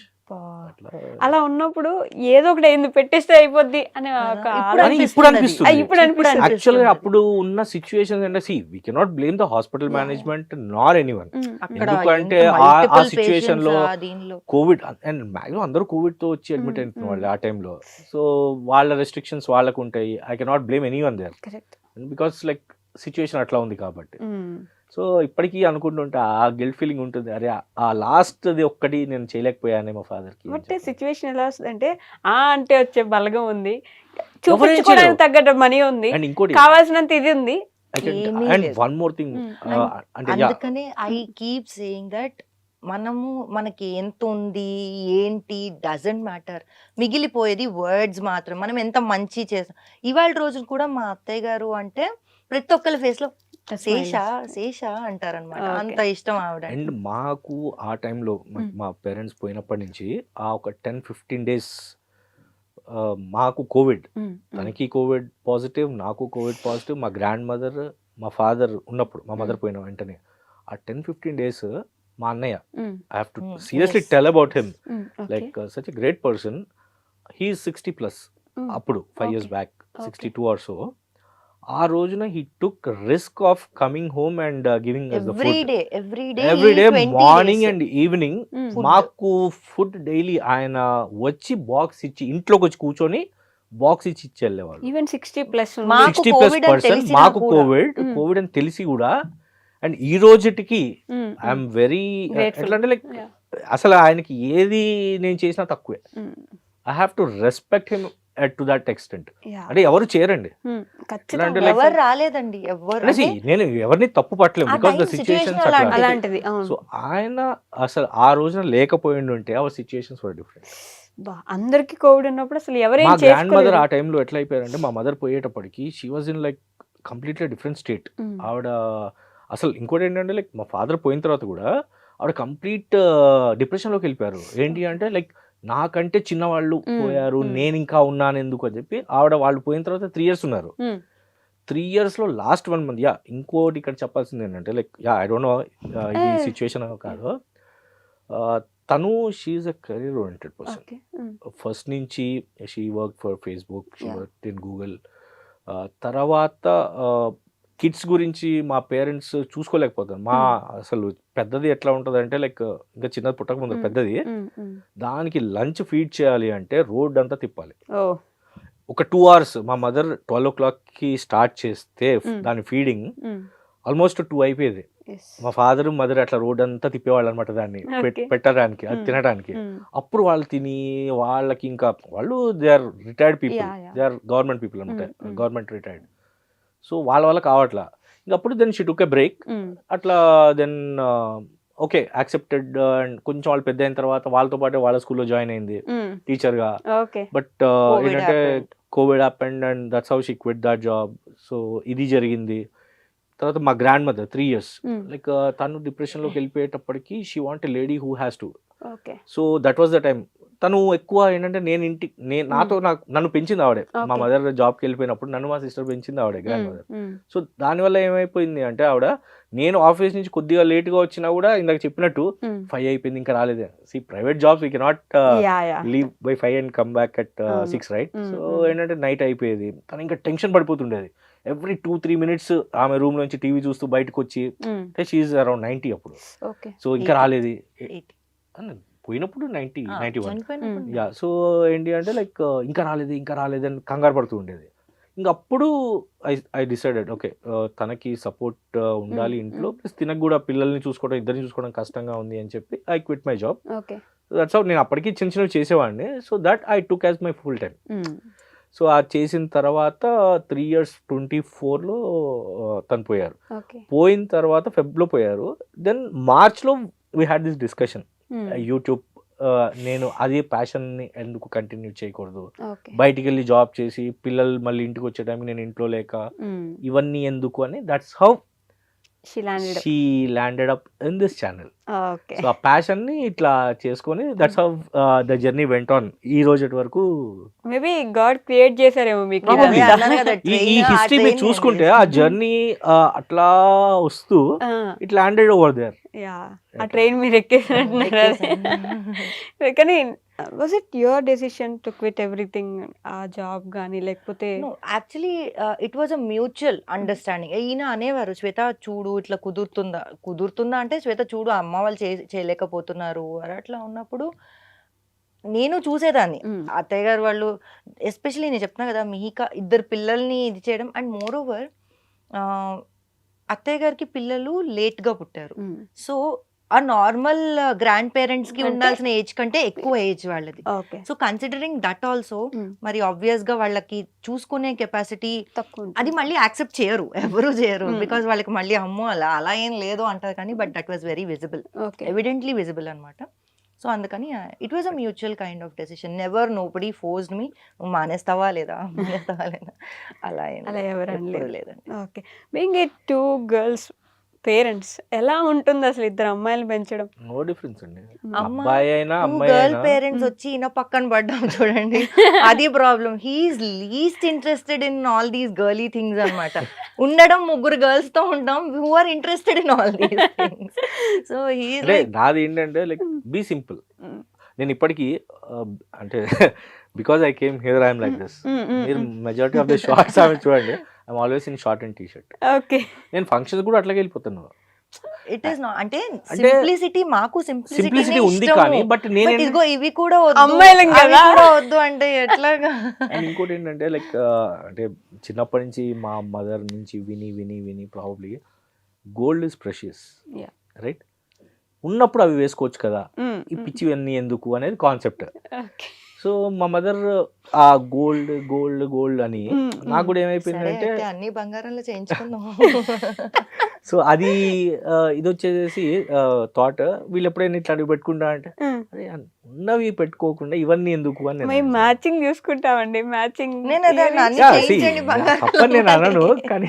Speaker 2: అట్లా
Speaker 1: అలా ఉన్నప్పుడు ఏదో ఒకటి ఏంది పెట్టేస్తే అయిపోద్ది అనే ఒక
Speaker 3: ఇప్పుడు
Speaker 2: అని ఇప్పుడు అనిపిస్తుంది.
Speaker 1: ఇప్పుడు అనిపిస్తుంది.
Speaker 2: యాక్చువల్గా అప్పుడు ఉన్న సిచ్యువేషన్స్ అంటే we cannot blame the hospital management Nar anyone. ఎందుకంటే ఆ సిచ్యువేషన్ లో కోవిడ్ అండ్ మ్యాక్సిమం అందరూ కోవిడ్ తో వచ్చి అడ్మిట్ అయిన వాళ్ళు ఆ టైంలో. సో వాళ్ళ రెస్ట్రిక్షన్స్ వాళ్ళకు ఉంటాయి. I cannot blame anyone there because like situation అట్లా ఉంది కాబట్టి. సో ఇప్పటికీ అనుకుంటుంటే ఆ గిల్ట్ ఫీలింగ్ ఉంటుంది, అరే ఆ లాస్ట్ ది ఒక్కటి నేను చేయలేకపోయానే మా ఫాదర్ కి.
Speaker 1: అంటే సిచ్యువేషన్ ఎలా వస్తుంది అంటే అంటే వచ్చే బలగం ఉంది, చూపించుకోవడానికి తగ్గట్టు మనీ ఉంది,
Speaker 2: అండ్ ఇంకోటి
Speaker 1: కావాల్సినంత ఇది ఉంది.
Speaker 2: అండ్ వన్ మోర్ థింగ్, అంటే
Speaker 3: అందుకనే ఐ కీప్ సేయింగ్ దట్ మనకి ఎంత ఉంది ఏంటి డజంట్ మ్యాటర్, మిగిలిపోయేది వర్డ్స్ మాత్రం. మనం ఎంత మంచి చేసాం. ఇవాళ రోజు కూడా మా అత్తయ్య గారు అంటే ప్రతి ఒక్కరి ఫేస్ లో శేష అంటారనమాట, అంత ఇష్టం ఆవిడ.
Speaker 2: అండ్ మాకు ఆ టైంలో మా పేరెంట్స్ పోయినప్పటి నుంచి ఆ ఒక 10-15 days మాకు కోవిడ్, తనకి కోవిడ్ పాజిటివ్, నాకు కోవిడ్ పాజిటివ్, మా గ్రాండ్ మదర్, మా ఫాదర్ ఉన్నప్పుడు, మా మదర్ పోయిన వెంటనే ఆ 10-15 days మా అన్నయ్య, I have to seriously tell about him, like such a great person. He is 60+, అప్పుడు 5 years బ్యాక్, 62 or so. ఆ రోజున he took risk of coming home and giving us the food every day morning and evening. మాకు food daily ఆయన వచ్చి box ఇచ్చి ఇంట్లోకి వచ్చి కూర్చొని బాక్స్ ఇచ్చి వెళ్ళేవాళ్ళు.
Speaker 1: ఈవెన్ 60+
Speaker 2: 60+% మాకు కోవిడ్ అని తెలిసి కూడా. అండ్ ఈ రోజుటికి ఐఎమ్ వెరీ ఎట్లా అంటే లైక్ అసలు ఆయనకి ఏది నేను చేసినా తక్కువే. I have to respect him to that extent. అంటే ఎవరు చేయరండి,
Speaker 3: ఎవరు రాలేదండి,
Speaker 2: నేను ఎవరిని తప్పు పట్టలేము బికాస్ ద సిచ్యువేషన్స్
Speaker 1: అలాంటిది.
Speaker 2: సో ఆయన అసలు ఆ రోజున లేకపోయిండు ఉంటే అవర్ సిచ్యువేషన్స్ వర్ డిఫరెంట్.
Speaker 1: అందరికి కోవిడ్ ఉన్నప్పుడు అసలు ఎవరైనా
Speaker 2: మా గ్రాండ్ మదర్ ఆ టైంలో ఎట్లా అయిపోయారంటే, మా మదర్ పోయేటప్పటికి she was in like completely different state. ఆవిడ అసలు ఇంకోటి ఏంటంటే లైక్ మా ఫాదర్ పోయిన తర్వాత కూడా ఆవిడ కంప్లీట్ డిప్రెషన్లోకి వెళ్ళిపోయారు. ఏంటి అంటే లైక్ నాకంటే చిన్నవాళ్ళు పోయారు, నేను ఇంకా ఉన్నాను ఎందుకు అని చెప్పి ఆవిడ వాళ్ళు పోయిన తర్వాత 3 years ఉన్నారు. 3 yearsలో లాస్ట్ 1 month ఇంకోటి ఇక్కడ చెప్పాల్సింది ఏంటంటే లైక్ ఐ డోంట్ నో ఇది సిచ్యువేషన్ కాదు, తను she's a career oriented person. First నుంచి she work for Facebook, she work in Google. తర్వాత కిడ్స్ గురించి మా పేరెంట్స్ చూసుకోలేకపోతారు. మా అసలు పెద్దది ఎట్లా ఉంటుంది అంటే లైక్ ఇంకా చిన్నది పుట్టక ముందు పెద్దది, దానికి లంచ్ ఫీడ్ చేయాలి అంటే రోడ్ అంతా తిప్పాలి. ఒక 2 hours మా మదర్ 12 o'clockకి స్టార్ట్ చేస్తే దాని ఫీడింగ్ ఆల్మోస్ట్ 2 అయిపోయేది. మా ఫాదర్ మదర్ అట్లా రోడ్ అంతా తిప్పేవాళ్ళు అనమాట దాన్ని పెట్టడానికి, అది తినడానికి. అప్పుడు వాళ్ళు తిని వాళ్ళకి ఇంకా వాళ్ళు they are retired people, they are government people అనమాట, గవర్నమెంట్ రిటైర్డ్. సో వాళ్ళ వల్ల కావట్లా. ఇంకప్పుడు then she took a break. అట్లా దెన్ ఓకే యాక్సెప్టెడ్. అండ్ కొంచెం వాళ్ళు పెద్ద అయిన తర్వాత వాళ్ళతో పాటు వాళ్ళ స్కూల్లో జాయిన్ అయింది టీచర్గా. బట్ ఏంటంటే Covid happened and that's how she quit that job. So ఇది జరిగింది. తర్వాత మా గ్రాండ్ మదర్ 3 years లైక్ తను డిప్రెషన్లోకి వెళ్ళిపోయేటప్పటికి she want a lady who has to. So that was the time. తను ఎక్కువ ఏంటంటే నన్ను పెంచింది ఆవిడే. మా మదర్ జాబ్కి వెళ్ళిపోయినప్పుడు నన్ను మా సిస్టర్ పెంచింది ఆవిడే, గ్రాండ్ మదర్. సో దానివల్ల ఏమైపోయింది అంటే ఆవిడ నేను ఆఫీస్ నుంచి కొద్దిగా లేట్గా వచ్చినా కూడా ఇందాక చెప్పినట్టు 5 అయిపోయింది ఇంకా రాలేదే. See private jobs we cannot leave by 5 and come back at 6 right. So ఏంటంటే నైట్ అయిపోయేది. తను ఇంకా టెన్షన్ పడిపోతుండేది. ఎవ్రీ 2-3 minutes ఆమె రూమ్ నుంచి టీవీ చూస్తూ బయటకు వచ్చి, షీఈ్ అరౌండ్ 90 అప్పుడు. సో ఇంకా రాలేదు, పోయినప్పుడు 91. సో ఏంటి అంటే లైక్ ఇంకా రాలేదు అని కంగారు పడుతూ ఉండేది. ఇంకప్పుడు ఐ డిసైడెడ్ ఓకే తనకి సపోర్ట్ ఉండాలి ఇంట్లో, ప్లస్ తినకు కూడా పిల్లల్ని చూసుకోవడం, ఇద్దరిని చూసుకోవడం కష్టంగా ఉంది అని చెప్పి I quit my job. That's how. నేను అప్పటికి చిన్న చిన్నవి చేసేవాడిని. So that I took as my full time. So అది చేసిన తర్వాత 3 years 24లో తను పోయారు. పోయిన తర్వాత ఫెబ్లో పోయారు. దెన్ మార్చ్లో we had this discussion. YouTube నేను అదే ప్యాషన్ని ఎందుకు కంటిన్యూ చేయకూడదు, బయటికి వెళ్ళి జాబ్ చేసి పిల్లలు మళ్ళీ ఇంటికి వచ్చే టైంకి నేను ఇంట్లో లేక ఇవన్నీ ఎందుకు అని. That's how she landed up in this channel.
Speaker 1: Okay.
Speaker 2: So ఆ ప్యాషన్ ని ఇట్లా చేసుకొని that's how the journey went on ఈ రోజు వరకు.
Speaker 1: మేబీ గాడ్ క్రియేట్ చేశారేమో మీకు
Speaker 2: Probably.
Speaker 1: ఇదంతా.
Speaker 3: అన్నాను కదా,
Speaker 2: ఈ
Speaker 3: train, ఆ
Speaker 2: హిస్టరీ
Speaker 3: train
Speaker 2: మీరు చూసుకుంటే ఆ జర్నీ అట్లా వస్తూ
Speaker 1: ఆ,
Speaker 2: it landed over there.
Speaker 1: Yeah ఆ ట్రైన్ మీరు ఎక్కేసినట్టున్నారు. కానీ was it your decision to quit everything, ఆ జాబ్ కానీ లేకపోతే?
Speaker 3: Actually it was a mutual understanding. ఈయన అనేవారు, శ్వేత చూడు ఇట్లా కుదురుతుందా అంటే, శ్వేత చూడు అమ్మ వాళ్ళు చేయలేకపోతున్నారు అని అట్లా ఉన్నప్పుడు నేను చూసేదాన్ని. అత్తయ్య గారు వాళ్ళు ఎస్పెషలీ నేను చెప్తున్నా కదా, మీక 2 పిల్లల్ని ఇది చేయడం. అండ్ మోర్ ఓవర్ అత్తయ్య గారికి పిల్లలు లేట్గా పుట్టారు. సో ఆ నార్మల్ గ్రాండ్ పేరెంట్స్ కి
Speaker 1: అంటే?
Speaker 3: ఉండాల్సిన ఏజ్ కంటే ఎక్కువ ఏజ్ వాళ్ళది.
Speaker 1: Okay,
Speaker 3: so considering that also మరి ఆబ్వియస్ గా వాళ్ళకి చూసుకునే కెపాసిటీ
Speaker 1: తక్కువ
Speaker 3: అది మళ్ళీ యాక్సెప్ట్ చేయరు, ఎవరు చేయరు.
Speaker 1: Hmm.
Speaker 3: బికాస్ వాళ్ళకి మళ్ళీ అమ్మో అలా ఏం లేదు అంటారు. కానీ but that was very visible,
Speaker 1: okay.
Speaker 3: Evidently visible అనమాట. సో అందుకని it was a mutual kind of decision. Never nobody forced me, నువ్వు మానేస్తావా లేదా అలా
Speaker 1: అలా ఎవరు
Speaker 3: ఎప్పుడూ
Speaker 1: అనలేదు.
Speaker 3: లేదండి.
Speaker 1: Okay. Being a 2 girls parents ఎలా ఉంటుంది అసలు 2 అమ్మాయిలు పెంచడం?
Speaker 2: నో డిఫరెన్స్ అండి.
Speaker 3: అమ్మ,
Speaker 2: అబ్బాయి అయినా అమ్మాయి
Speaker 3: గర్ల్
Speaker 2: అయినా
Speaker 3: పేరెంట్స్ వచ్చి ఈయన పక్కన పడ్డాం చూడండి, అది problem. He's least interested in all these girly things అన్నమాట. ఉండడం 3 గర్ల్స్ తో ఉంటాం, who are interested in all these things. So he's
Speaker 2: అంటే
Speaker 3: లైక్
Speaker 2: నాది ఏంటంటే లైక్ బీ సింపుల్. నేను ఇప్పటికీ అంటే because I came here I'm like this. మీరు మెజారిటీ ఆఫ్ ద షార్ట్స్ ఆమె చూడండి, I'm always in short and T shirt.
Speaker 1: Okay.
Speaker 2: నేను ఫంక్షన్స్ కూడా అట్లాగే వెళ్ళిపోతున్నాను.
Speaker 3: ఇట్ ఈస్ నాట్ అంటే సింప్లిసిటీ, మాకు
Speaker 2: సింప్లిసిటీ ఉంది కానీ బట్ నేను
Speaker 3: ఇదిగో ఇవి కూడా వద్దు,
Speaker 1: అమ్మాయిలం
Speaker 3: అవి
Speaker 1: కదా.
Speaker 3: కూడా వద్దు అంటే ఎట్లాగా?
Speaker 2: అండ్ ఇంకోటి ఏంటంటే లైక్ అంటే చిన్నప్పటి నుంచి మా మదర్ నుంచి విని విని విని probably gold is precious,
Speaker 1: Yeah.
Speaker 2: Right? ఉన్నప్పుడు అవి వేసుకోవచ్చు కదా, ఈ పిచ్చివన్నీ ఎందుకు అనేది కాన్సెప్ట్.
Speaker 1: ఓకే.
Speaker 2: సో మా మదర్ ఆ గోల్డ్ గోల్డ్ గోల్డ్ అని నాకు కూడా
Speaker 3: సరే
Speaker 2: ఏమైపోయిందంటే
Speaker 3: అయితే అన్ని బంగారంలో చేయించుకుందాం.
Speaker 2: సో అది ఇది వచ్చేసి థాట్, వీళ్ళు ఎప్పుడైనా ఇట్లా అడిగి పెట్టుకుంటా అంటే అరే ఉన్నవి పెట్టుకోకుండా ఇవన్నీ ఎందుకు అని నేను
Speaker 1: మేము
Speaker 2: అన్నాను.
Speaker 1: మ్యాచింగ్ చూసుకుంటామండి, మ్యాచింగ్.
Speaker 3: నేను అదే అన్నా, అన్ని
Speaker 2: Yeah, see,
Speaker 3: చేయించండి బంగారం.
Speaker 2: తప్పని నేను అనను కానీ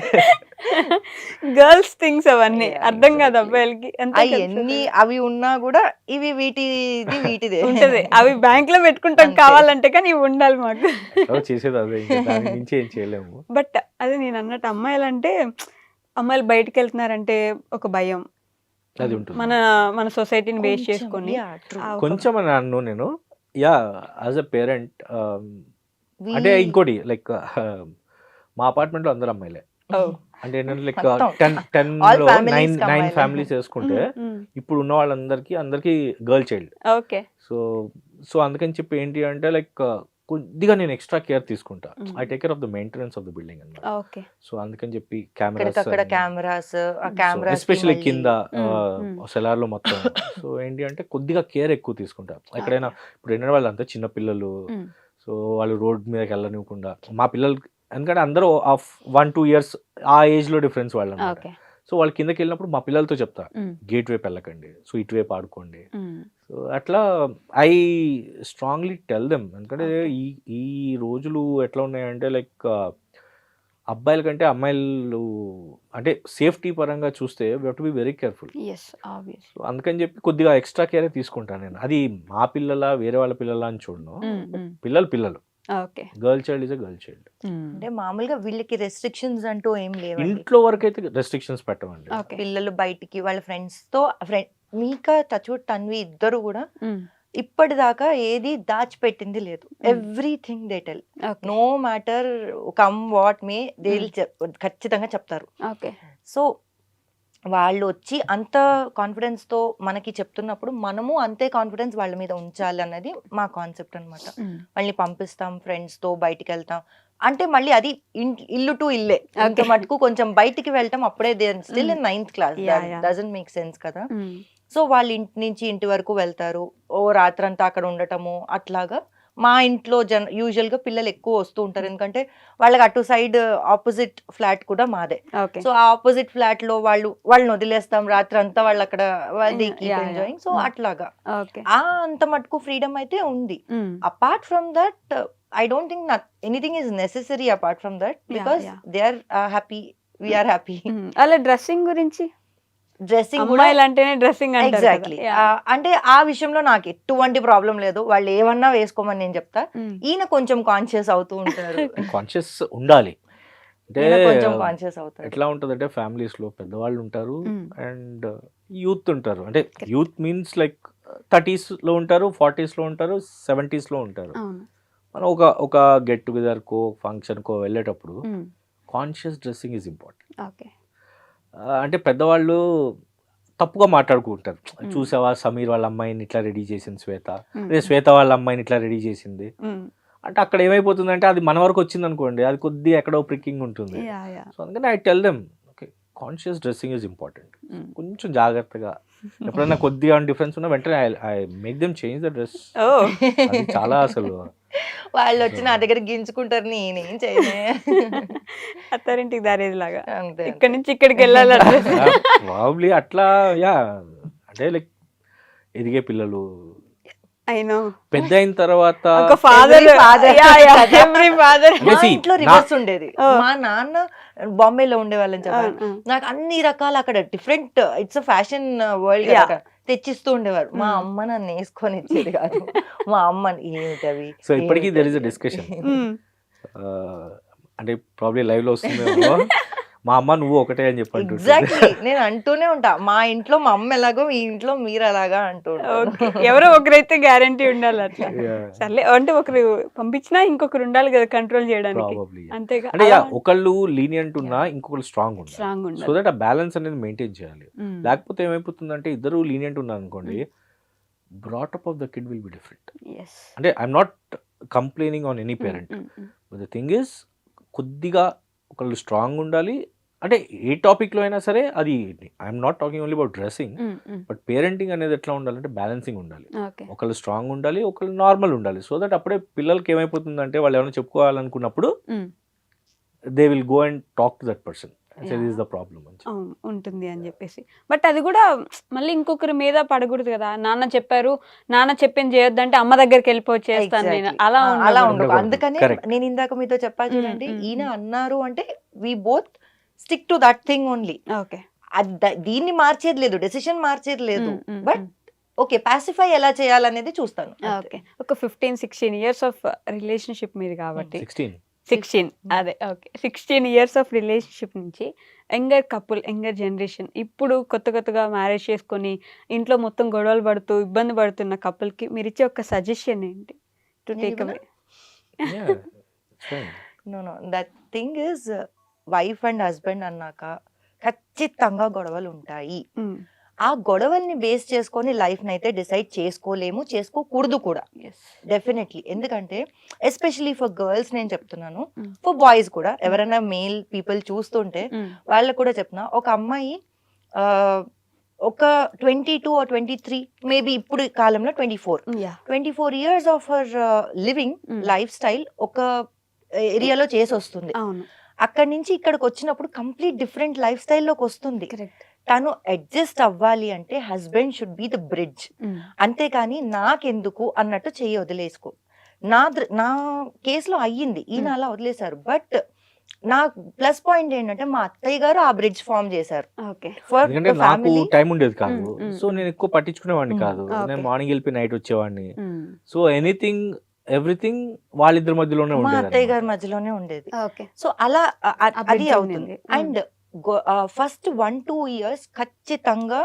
Speaker 1: గర్ల్స్ థింగ్స్ అవన్నీ
Speaker 3: Yeah,
Speaker 1: అర్థం కాదు
Speaker 3: exactly.
Speaker 1: అబ్బాయిలకి. అంతే
Speaker 3: అవి
Speaker 1: కదా
Speaker 3: ఎన్ని
Speaker 1: సార్?
Speaker 3: అవి ఉన్నా కూడా ఇవి వీటిదే
Speaker 1: ఉంటది, అవి బ్యాంక్ లో పెట్టుకుంటాం
Speaker 3: అంతే.
Speaker 1: కావాలంటే, కానీ ఇవి ఉండాలి మాకు.
Speaker 2: ఎట్లా చేసేది అదే, ఇంకా దాని నుంచి ఏం చేయలేము.
Speaker 1: బట్ అదే నేను అన్నట్టు అమ్మాయిలు అంటే, అమ్మాయిలు బయటకు వెళ్తున్నారంటే ఒక భయం,
Speaker 2: అది ఉంటుంది.
Speaker 1: మన మన సొసైటీని బేస్ చేసుకొని
Speaker 3: Yeah, true.
Speaker 1: ఆ ఒక-
Speaker 2: కొంచెం అని అన్ను నేను. యా, యాజ్ అ పేరెంట్ అంటే ఇంకోటి లైక్ మా అపార్ట్మెంట్ లో అందరు అమ్మాయిలే.
Speaker 1: Oh.
Speaker 2: అంటే ఏంటంటే లైక్
Speaker 3: మొత్తం.
Speaker 2: 10
Speaker 3: All
Speaker 2: లో
Speaker 3: families
Speaker 2: 9
Speaker 3: combined.
Speaker 2: ఫ్యామిలీస్ వేసుకుంటే ఇప్పుడు ఉన్న వాళ్ళందరికీ గర్ల్ చైల్డ్.
Speaker 1: ఓకే.
Speaker 2: సో అందుకని చెప్పి ఏంటి అంటే లైక్ కొద్దిగా నేను ఎక్స్ట్రా కేర్ తీసుకుంటా. I take care of the maintenance of the building అన్నమాట.
Speaker 1: ఓకే.
Speaker 2: సో అందుకని చెప్పి
Speaker 3: అక్కడ కెమెరాస్, ఆ కెమెరాస్
Speaker 2: ఎస్పెషల్లీ కింద
Speaker 1: Mm.
Speaker 2: సెలార్ లో మొత్తం. సో ఏంటి అంటే కొద్దిగా కేర్ ఎక్కువ తీసుకుంటా. ఎక్కడైనా ఇప్పుడు ఏంటంటే వాళ్ళంతా చిన్న పిల్లలు, సో వాళ్ళు రోడ్ మీదకి వెళ్ళనివ్వకుండా మా పిల్లలు, ఎందుకంటే అందరూ 1-2 years ఆ ఏజ్ లో డిఫరెన్స్ వాళ్ళు అన్నమాట.
Speaker 1: ఓకే.
Speaker 2: సో వాళ్ళు కిందకి వెళ్ళినప్పుడు మా పిల్లలతో చెప్తా, గేట్ వైపు వెళ్ళకండి, సో ఇటువైపు ఆడుకోండి. సో అట్లా ఐ స్ట్రాంగ్లీ టెల్ దెమ్. ఎందుకంటే ఈ రోజులు ఎట్లా ఉన్నాయంటే లైక్ అబ్బాయిల కంటే అమ్మాయిలు అంటే సేఫ్టీ పరంగా చూస్తే we have to be very careful.
Speaker 1: Yes, obvious.
Speaker 2: So అందుకని చెప్పి కొద్దిగా ఎక్స్ట్రా కేర్ తీసుకుంటాను నేను. అది మా పిల్లల వేరే వాళ్ళ పిల్లల అని చూడను. పిల్లలు
Speaker 1: okay.
Speaker 2: Girl child is a girl child.
Speaker 3: అంటే మామూలుగా వీళ్ళకి రెస్ట్రిక్షన్స్ అంటూ ఏం లేవు.
Speaker 2: ఇంట్లో వరకు అయితే రెస్ట్రిక్షన్స్ పెట్టమండి.
Speaker 1: ఓకే.
Speaker 3: పిల్లలు బయటికి వాళ్ళ ఫ్రెండ్స్ తో మీకా టచ్వుడ్ తన్వి ఇద్దరు కూడా ఇప్పటిదాకా ఏది దాచిపెట్టింది లేదు. Everything they tell, no matter come what may they ఖచ్చితంగా చెప్తారు.
Speaker 1: ఓకే.
Speaker 3: సో వాళ్ళు వచ్చి అంత కాన్ఫిడెన్స్ తో మనకి చెప్తున్నప్పుడు మనము అంతే కాన్ఫిడెన్స్ వాళ్ళ మీద ఉంచాలి అన్నది మా కాన్సెప్ట్ అన్నమాట. వాళ్ళని పంపిస్తాం, ఫ్రెండ్స్ తో బయటికి వెళ్తాం అంటే మళ్ళీ అది ఇల్లు టు ఇల్లే. అంత మటుకు కొంచెం బయటికి వెళ్ళటం అప్పుడే still in 9th class, doesn't make sense కదా. సో వాళ్ళు ఇంటి నుంచి ఇంటి వరకు వెళ్తారు, ఓ రాత్రంతా అక్కడ ఉండటము అట్లాగా. మా ఇంట్లో యూజువల్ గా పిల్లలు ఎక్కువ వస్తూ ఉంటారు, ఎందుకంటే వాళ్ళకి అటు సైడ్ ఆపోజిట్ ఫ్లాట్ కూడా మాదే. సో ఆ ఆపోజిట్ ఫ్లాట్ లో వాళ్ళని వదిలేస్తాం రాత్రంతా, వాళ్ళు అక్కడ ఎంజాయింగ్. సో అట్లాగా అంత మటుకు ఫ్రీడమ్ అయితే ఉంది. Apart from that I don't think anything is necessary apart from that, because they are happy, we are happy.
Speaker 1: అలా డ్రెస్సింగ్ గురించి
Speaker 3: డ్రెస్సింగ్
Speaker 1: అమ్మాయిలు అంటేనే డ్రెస్సింగ్ అంటారు కదా.
Speaker 3: ఎగ్జాక్ట్లీ అంటే ఆ విషయంలో నాకు ఎటువంటి ప్రాబ్లం లేదు, వాళ్ళు ఏమన్నా వేసుకోమని నేను చెప్తా. ఈయన కొంచెం కాన్షియస్ అవుతూ ఉంటారు.
Speaker 2: కాన్షియస్ ఉండాలి అంటే
Speaker 3: ఈయన కొంచెం కాన్షియస్ అవుతారు.
Speaker 2: ఎట్లా ఉంటుంది అంటే ఫ్యామిలీస్ లో పెద్దవాళ్ళు ఉంటారు
Speaker 1: Mm.
Speaker 2: అండ్ యూత్ ఉంటారు. అంటే యూత్ మీన్స్ లైక్ 30s లో ఉంటారు, 40s లో ఉంటారు, 70s లో ఉంటారు.
Speaker 1: అవును.
Speaker 2: మనం ఒక గెట్ టుగెదర్ కో ఫంక్షన్ కో వెళ్ళేటప్పుడు conscious dressing is important.
Speaker 1: Okay.
Speaker 2: అంటే పెద్దవాళ్ళు తప్పుగా మాట్లాడుకుంటారు. చూసావా సమీర్ వాళ్ళ అమ్మాయిని ఇట్లా రెడీ చేసింది శ్వేత, అదే శ్వేత వాళ్ళ అమ్మాయిని ఇట్లా రెడీ చేసింది అంటే అక్కడ ఏమైపోతుందంటే అది మన వరకు వచ్చింది అనుకోండి, అది కొద్దిగా ఎక్కడో ప్రికింగ్ ఉంటుంది. సో అందుకని I tell them okay conscious dressing is important. కొంచెం జాగ్రత్తగా ఎప్పుడైనా కొద్దిగా డిఫరెన్స్ ఉన్నా వెంటనే I make them change the dress. అది చాలా అసలు
Speaker 3: వాళ్ళు వచ్చి నా దగ్గర గించుకుంటారు, నేనేం చేయలే.
Speaker 1: అత్తారింటికి దారేది లాగా
Speaker 3: అంతే
Speaker 1: ఇక్కడ నుంచి ఇక్కడికి వెళ్ళాలి.
Speaker 2: ప్రాబ్లీ అట్లా యా అంటే లైక్ ఎదిగే పిల్లలు
Speaker 1: అయినో
Speaker 2: పెద్ద అయిన తర్వాత
Speaker 1: ఒక father
Speaker 3: Every father.
Speaker 1: Every father
Speaker 3: మా
Speaker 2: see,
Speaker 3: ఇంట్లో రివర్స్ ఉండేది. మా నాన్న బాంబేలో ఉండేవాళ్ళని చెప్పాను, నాకు అన్ని రకాల అక్కడ different it's fashion world
Speaker 1: Yeah.
Speaker 3: తెచ్చిస్తూ ఉండేవారు. మా అమ్మ నన్ను వేసుకొని ఇచ్చేది కాదు. మా అమ్మ ఏమిటవి.
Speaker 2: సో ఇప్పటికీ దెర్ ఇస్ అ డిస్కషన్ అంటే ప్రాబ్లీ లైవ్ లో వస్తుందేమో మా అమ్మ నువ్వు ఒకటే అని చెప్పి అంటుంటుంది.
Speaker 3: ఎగ్జాక్ట్లీ నేను అంటూనే ఉంటా, మా ఇంట్లో మా అమ్మ ఎలాగో మీ ఇంట్లో మీరు అలాగా అంటూ ఉంటారు.
Speaker 1: ఎవరో ఒకరైతే గ్యారంటీ ఉండాలి అట్లా.
Speaker 2: Yeah.
Speaker 1: సర్లే అంటే ఒకరు పంపించినా ఇంకొకరు ఉండాలి కదా కంట్రోల్ చేయడానికి.
Speaker 2: Probably, yeah.
Speaker 1: అంతేగా
Speaker 2: అంటే ఒకళ్ళు లీనియంట్ ఉన్నా ఇంకొకళ్ళు స్ట్రాంగ్ ఉండాలి.
Speaker 1: స్ట్రాంగ్
Speaker 2: సో
Speaker 1: ఉండాలి.
Speaker 2: దట్ ఆ బ్యాలెన్స్ అనేది మెయింటైన్ చేయాలి. లేకపోతే ఏమైపోతుందంటే ఇద్దరు లీనియంట్ ఉన్నారు అనుకోండి, brought up of the kid will be different.
Speaker 1: Yes.
Speaker 2: అంటే I'm not complaining on any parent, but the thing is కొద్దిగా ఒకళ్ళు స్ట్రాంగ్ ఉండాలి. అంటే ఏ టాపిక్లో అయినా సరే అది I'm not talking only about dressing, but parenting అనేది ఎట్లా ఉండాలంటే బ్యాలెన్సింగ్ ఉండాలి.
Speaker 1: ఓకే.
Speaker 2: ఒకళ్ళు స్ట్రాంగ్ ఉండాలి, ఒకళ్ళు నార్మల్ ఉండాలి. సో దట్ అప్పుడే పిల్లలకి ఏమైపోతుందంటే వాళ్ళు ఏమైనా చెప్పుకోవాలనుకున్నప్పుడు they will go and talk to that person, this is the problem అని.
Speaker 1: అవును ఉంటుంది అని చెప్పేసి. బట్ అది కూడా మళ్ళీ ఇంకొకరి మీద పడకూడదు కదా. నాన్న చెప్పారు, నాన్న చెప్పింది చేయొద్దంటే అమ్మ దగ్గరికి వెళ్ళిపోయి చేస్తాను నేను,
Speaker 3: Exactly.
Speaker 1: అలా
Speaker 3: అలా
Speaker 1: ఉండకూడదు.
Speaker 3: ఉండదు. అందుకనే
Speaker 2: Correct.
Speaker 3: నేను ఇందాక మీతో చెప్పాను చూడండి,
Speaker 1: Mm, mm,
Speaker 3: ఈయన
Speaker 1: mm.
Speaker 3: అన్నారు అంటే we both stick to that thing only.
Speaker 1: Okay.
Speaker 3: దీన్ని మార్చేది లేదు, డెసిషన్ మార్చేది లేదు, బట్ ఓకే పాసిఫై ఎలా చేయాలనేది చూస్తాను.
Speaker 1: ఓకే. ఒక 15-16 ఇయర్స్ ఆఫ్ రిలేషన్షిప్ మీది కాబట్టి
Speaker 2: 16
Speaker 1: అదే ఓకే 16 ఇయర్స్ ఆఫ్ రిలేషన్షిప్ నుంచి యంగర్ కపుల్, యంగర్ జనరేషన్, ఇప్పుడు కొత్తగా మ్యారేజ్ చేసుకొని ఇంట్లో మొత్తం గొడవలు పడుతూ ఇబ్బంది పడుతున్న కపుల్కి మీరు ఇచ్చే ఒక సజెషన్ ఏంటి టు
Speaker 3: నేను
Speaker 1: take away?
Speaker 3: Know that thing is wife and husband అన్నాక ఖచ్చితంగా గొడవలు ఉంటాయి. ఆ గొడవల్ని బేస్ చేసుకొని లైఫ్ నైతే డిసైడ్ చేసుకోలేము, చేసుకోకూడదు కూడా డెఫినెట్లీ. ఎందుకంటే ఎస్పెషలీ ఫర్ గర్ల్స్ నేను చెప్తున్నాను, ఫర్ బాయ్స్ కూడా ఎవరైనా మేల్ పీపుల్ చూస్తుంటే వాళ్ళకు కూడా చెప్తున్నా, ఒక అమ్మాయి ఒక 22 or 23 మేబీ ఇప్పుడు కాలంలో 24 years of her living life style ఒక ఏరియాలో చేసి వస్తుంది.
Speaker 1: అవును,
Speaker 3: అక్కడి నుంచి ఇక్కడికి వచ్చినప్పుడు కంప్లీట్ డిఫరెంట్ లైఫ్ స్టైల్లోకి వస్తుంది.
Speaker 1: కరెక్ట్.
Speaker 3: తను అడ్జస్ట్ అవ్వాలి అంటే husband should be the bridge, అంతేకాని నాకెందుకు అన్నట్టు చెయ్యి వదిలేసుకో. నా కేసులో అయ్యింది, ఈయన అలా వదిలేశారు. బట్ నా ప్లస్ పాయింట్ ఏంటంటే మా అత్తయ్య గారు ఆ బ్రిడ్జ్ ఫార్మ్ చేశారు.
Speaker 2: ఎందుకంటే నాకు టైం ఉండేది కాదు, సో నేను ఎక్కువ పట్టించుకునేవాడిని కాదు. నేను మార్నింగ్ వెళ్ళి నైట్ వచ్చేవాడిని. సో ఎనీథింగ్ ఎవ్రీథింగ్ వాళ్ళిద్దరి మధ్యలోనే
Speaker 3: మా
Speaker 2: ఉండేది.
Speaker 3: అత్తయ్య గారి మధ్యలోనే ఉండేది.
Speaker 1: ఓకే.
Speaker 3: సో అలా అది
Speaker 1: bridge
Speaker 3: అవుతుంది.
Speaker 1: ఉంది.
Speaker 3: అండ్ ఫస్ట్ 1-2 ఇయర్స్ ఖచ్చితంగా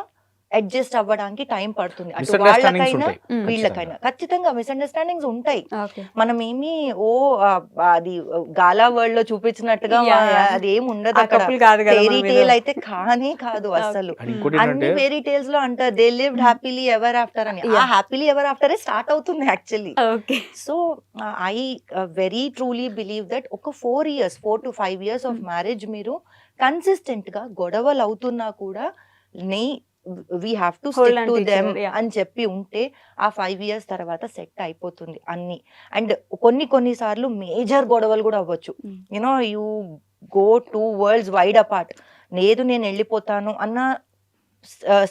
Speaker 3: అడ్జస్ట్ అవ్వడానికి టైం పడుతుంది. అటు
Speaker 2: మిస్అండర్స్టాండింగ్స్
Speaker 3: వాళ్ళకైనా
Speaker 2: ఉంటాయి
Speaker 3: వీళ్ళకైనా ఖచ్చితంగా మిస్అండర్స్టాండింగ్స్ ఉంటాయి.
Speaker 1: ఓకే.
Speaker 3: మనం ఏమి అది గాలా వరల్డ్ లో చూపించినట్టుగా అది ఏమి ఉండదు అక్కడ.
Speaker 1: కపుల్ కాదు కదా
Speaker 3: ఫెయిరీ టేల్ అయితే కానీ కాదు అసలు.
Speaker 2: అండ్ ఇంకోటి
Speaker 3: అన్ని
Speaker 2: ఏంటంటే
Speaker 3: ఫెయిరీ టేల్స్ లో అంటారు they lived happily ever after అని. ఆ హ్యాపీలీ ఎవర్ ఆఫ్టర్ స్టార్ట్ అవుతుంది actually.
Speaker 1: Okay.
Speaker 3: So I very truly believe that ఒక 4 to 5 ఇయర్స్ ఆఫ్ మ్యారేజ్ మీరు కన్సిస్టెంట్ గా గొడవలు అవుతున్నా కూడా we have to stick to them అని చెప్పి ఉంటే ఆ 5 ఇయర్స్ తర్వాత సెట్ అయిపోతుంది అన్ని. అండ్ కొన్నిసార్లు మేజర్ గొడవలు కూడా అవ్వచ్చు. You know you go 2 worlds wide apart. లేదు నేను వెళ్ళిపోతాను అన్న